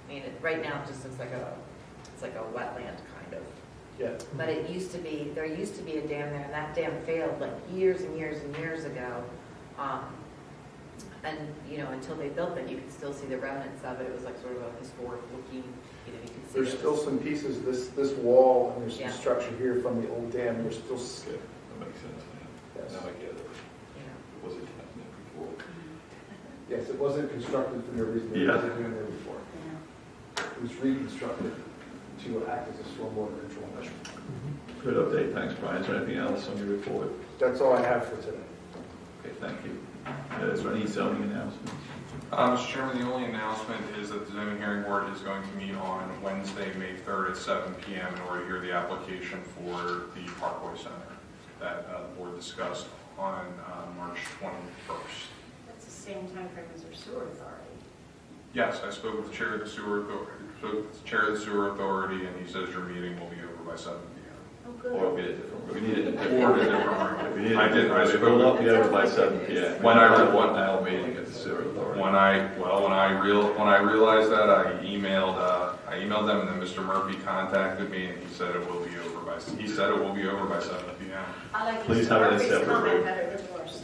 I mean, right now it just looks like a wetland kind of. Yeah. But there used to be a dam there, and that dam failed like years and years and years ago. And until they built it, you could still see the remnants of it. It was like sort of a historic looking. You could see. There's still some pieces. This wall and there's some structure here from the old dam. There's still. Good. That makes sense. Yes. Now I get it. It wasn't happening before. Yes, it wasn't constructed for no reason. It wasn't doing there before. It was reconstructed to act as a stormwater control measure. Good update. Thanks, Brian. Is there anything else on your report? That's all I have for today. Okay, thank you. Is there any zoning announcements? Mr. Chairman, the only announcement is that the zoning hearing board is going to meet on Wednesday, May 3rd at 7 p.m. in order to hear the application for the Parkway Center that the board discussed on March 21st. That's the same time frame as our sewer authority. Yes, I spoke with the chair of the sewer authority, and he says your meeting will be over by 7 p.m. Oh, good. Or we need a different room. We need a different room. I did. I It will not be over by 7 p.m. When I have 1 hour meeting at the sewer authority. When I realized that, I emailed them, and then Mr. Murphy contacted me, and he said it will be over by 7 p.m. I like Please have it in separate comment room. better than yours.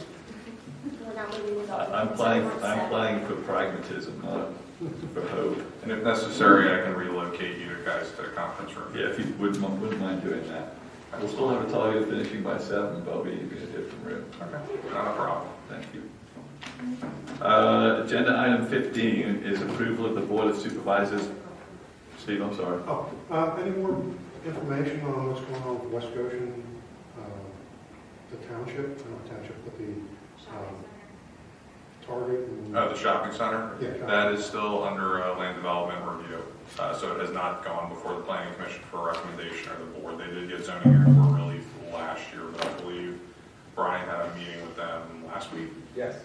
I'm planning for pragmatism, not for hope. And if necessary, I can relocate you guys to the conference room. Yeah, if you wouldn't mind doing that. We'll still have a target of finishing by 7, but I'll be in a different room. Okay, not a problem. Thank you. Agenda item 15 is approval of the Board of Supervisors. Steve, I'm sorry. Any more information on what's going on with West Goshen, the township, not township, but the Target? And, The shopping center? Yeah, shopping. That is still under land development review. So it has not gone before the planning commission for a recommendation or the board. They did get zoning hearing for relief last year, but I believe Brian had a meeting with them last week. Yes.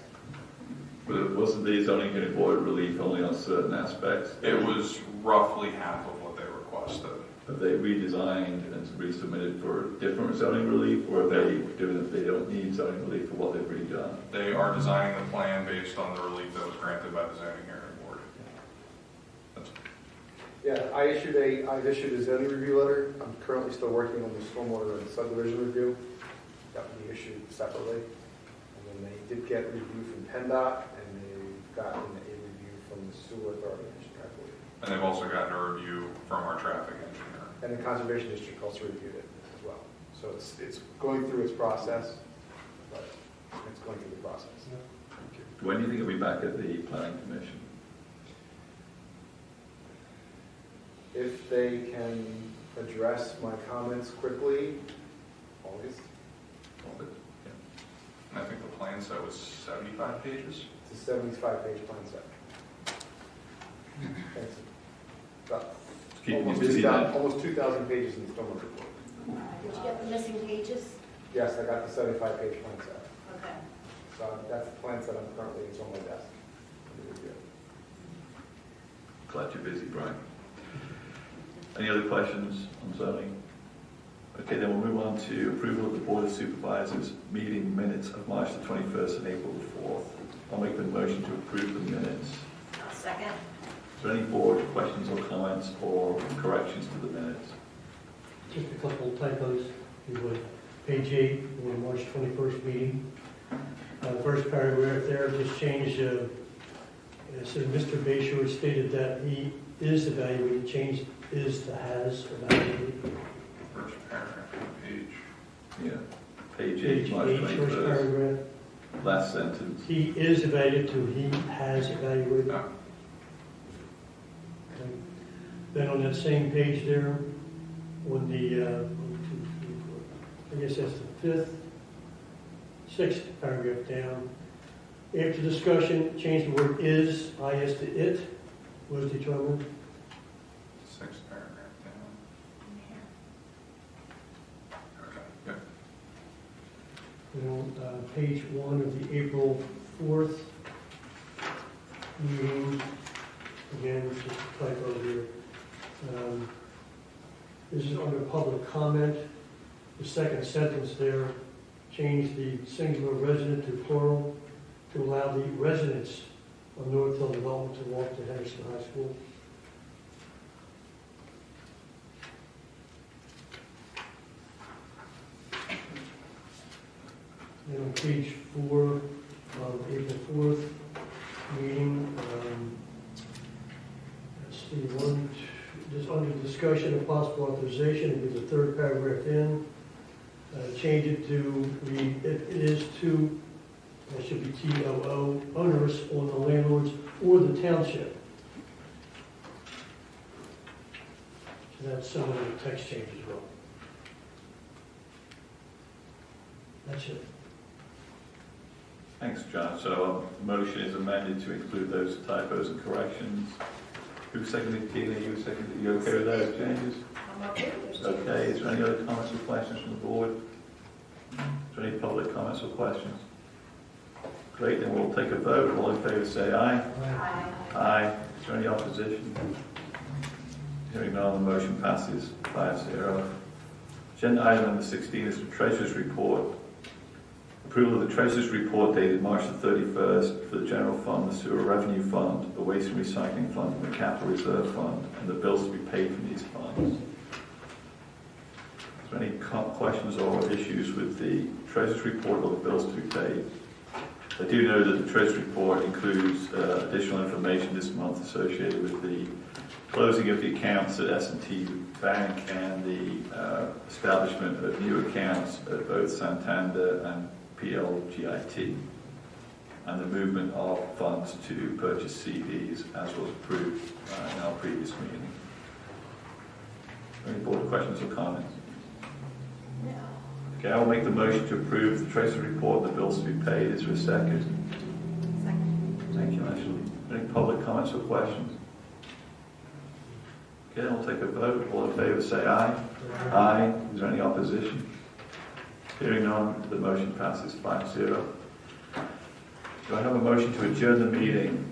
But it wasn't the zoning hearing board relief only on certain aspects? It was roughly half of what they requested. Have they redesigned and resubmitted for different zoning relief, or are they doing it, they don't need zoning relief for what they've redone? They are designing the plan based on the relief that was granted by the zoning hearing board. Yeah, I've issued a zoning review letter. I'm currently still working on the stormwater and subdivision review. That will be issued separately. And then they did get review from PennDOT, and they've gotten a review from the sewer authority, I believe. And they've also gotten a review from our traffic engineer. And the Conservation District also reviewed it as well. So it's going through its process, but it's going through the process. When do you think it'll be back at the planning commission? If they can address my comments quickly, August. And I think the plan set was 75 pages. It's a 75-page plan set. Thanks. About almost 2,000 pages in the stormwater report. Did you get the missing pages? Yes, I got the 75-page plan set. Okay. So that's the plan set I'm currently, it's on my desk. Glad you're busy, Brian. Any other questions on zoning? Okay, then we'll move on to approval of the Board of Supervisors meeting minutes of March the 21st and April the 4th. I'll make the motion to approve the minutes. I'll second. Is there any board questions or comments or corrections to the minutes? Just a couple of typos. You would, page 8, the March 21st meeting. First paragraph there, just changed, it said Mr. Bayshore stated that he is evaluated, changed is to has evaluated. First paragraph, page. Yeah, page 8, March 21st. First paragraph. Last sentence. He is evaluated to he has evaluated. No. Okay. Then on that same page there, on the, 1, 2, 3, 4, I guess that's the 5th, 6th paragraph down. After discussion, change the word is, is to it, was determined. 6th paragraph down. Okay, good. And on page 1 of the April 4th meeting, again, just a typo here. This is under public comment. The second sentence there, change the singular resident to plural to allow the residents of North Hill Development to walk to Henderson High School. And on page 4 of April 4th meeting, let's see, just under discussion of possible authorization, it is the 3rd paragraph in. Change it to read, it is too, that should be TOO, onerous on the landlords or the township. So that's some of the text change as well. That's it. Thanks, John. So motion is amended to include those typos and corrections. Who seconded? Tina, you seconded? You okay with those changes? I'm okay with those changes. Okay, is there any other comments or questions from the board? Is there any public comments or questions? Great, then we'll take a vote. All in favor say aye. Aye. Aye. Is there any opposition? Hearing none, the motion passes 5-0. Agenda item number 16 is the Treasurer's Report. Approval of the Treasurer's Report dated March the 31st for the General Fund, the Sewer Revenue Fund, the Waste and Recycling Fund, and the Capital Reserve Fund, and the bills to be paid from these funds. Is there any questions or issues with the Treasurer's Report or the bills to be paid? I do know that the Treasurer's Report includes additional information this month associated with the closing of the accounts at S&T Bank and the establishment of new accounts at both Santander and PLGIT. and the movement of funds to purchase CDs as was approved in our previous meeting. Any board questions or comments? No. Okay, I will make the motion to approve the treasury report and the bills to be paid. Is there a second? Second. Thank you, Ashley. Any public comments or questions? Okay, I'll take a vote. All in favor say aye. Aye. Is there any opposition? Hearing none, the motion passes 5-0. Do I have a motion to adjourn the meeting?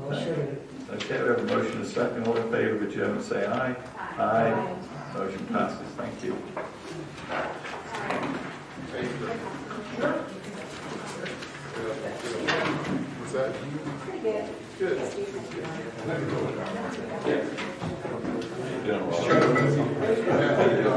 I'll second it. Okay, we have a motion and a second. All in favor of adjournment say aye. Aye. Motion passes. Thank you. What's that? Pretty good. Good. Yeah.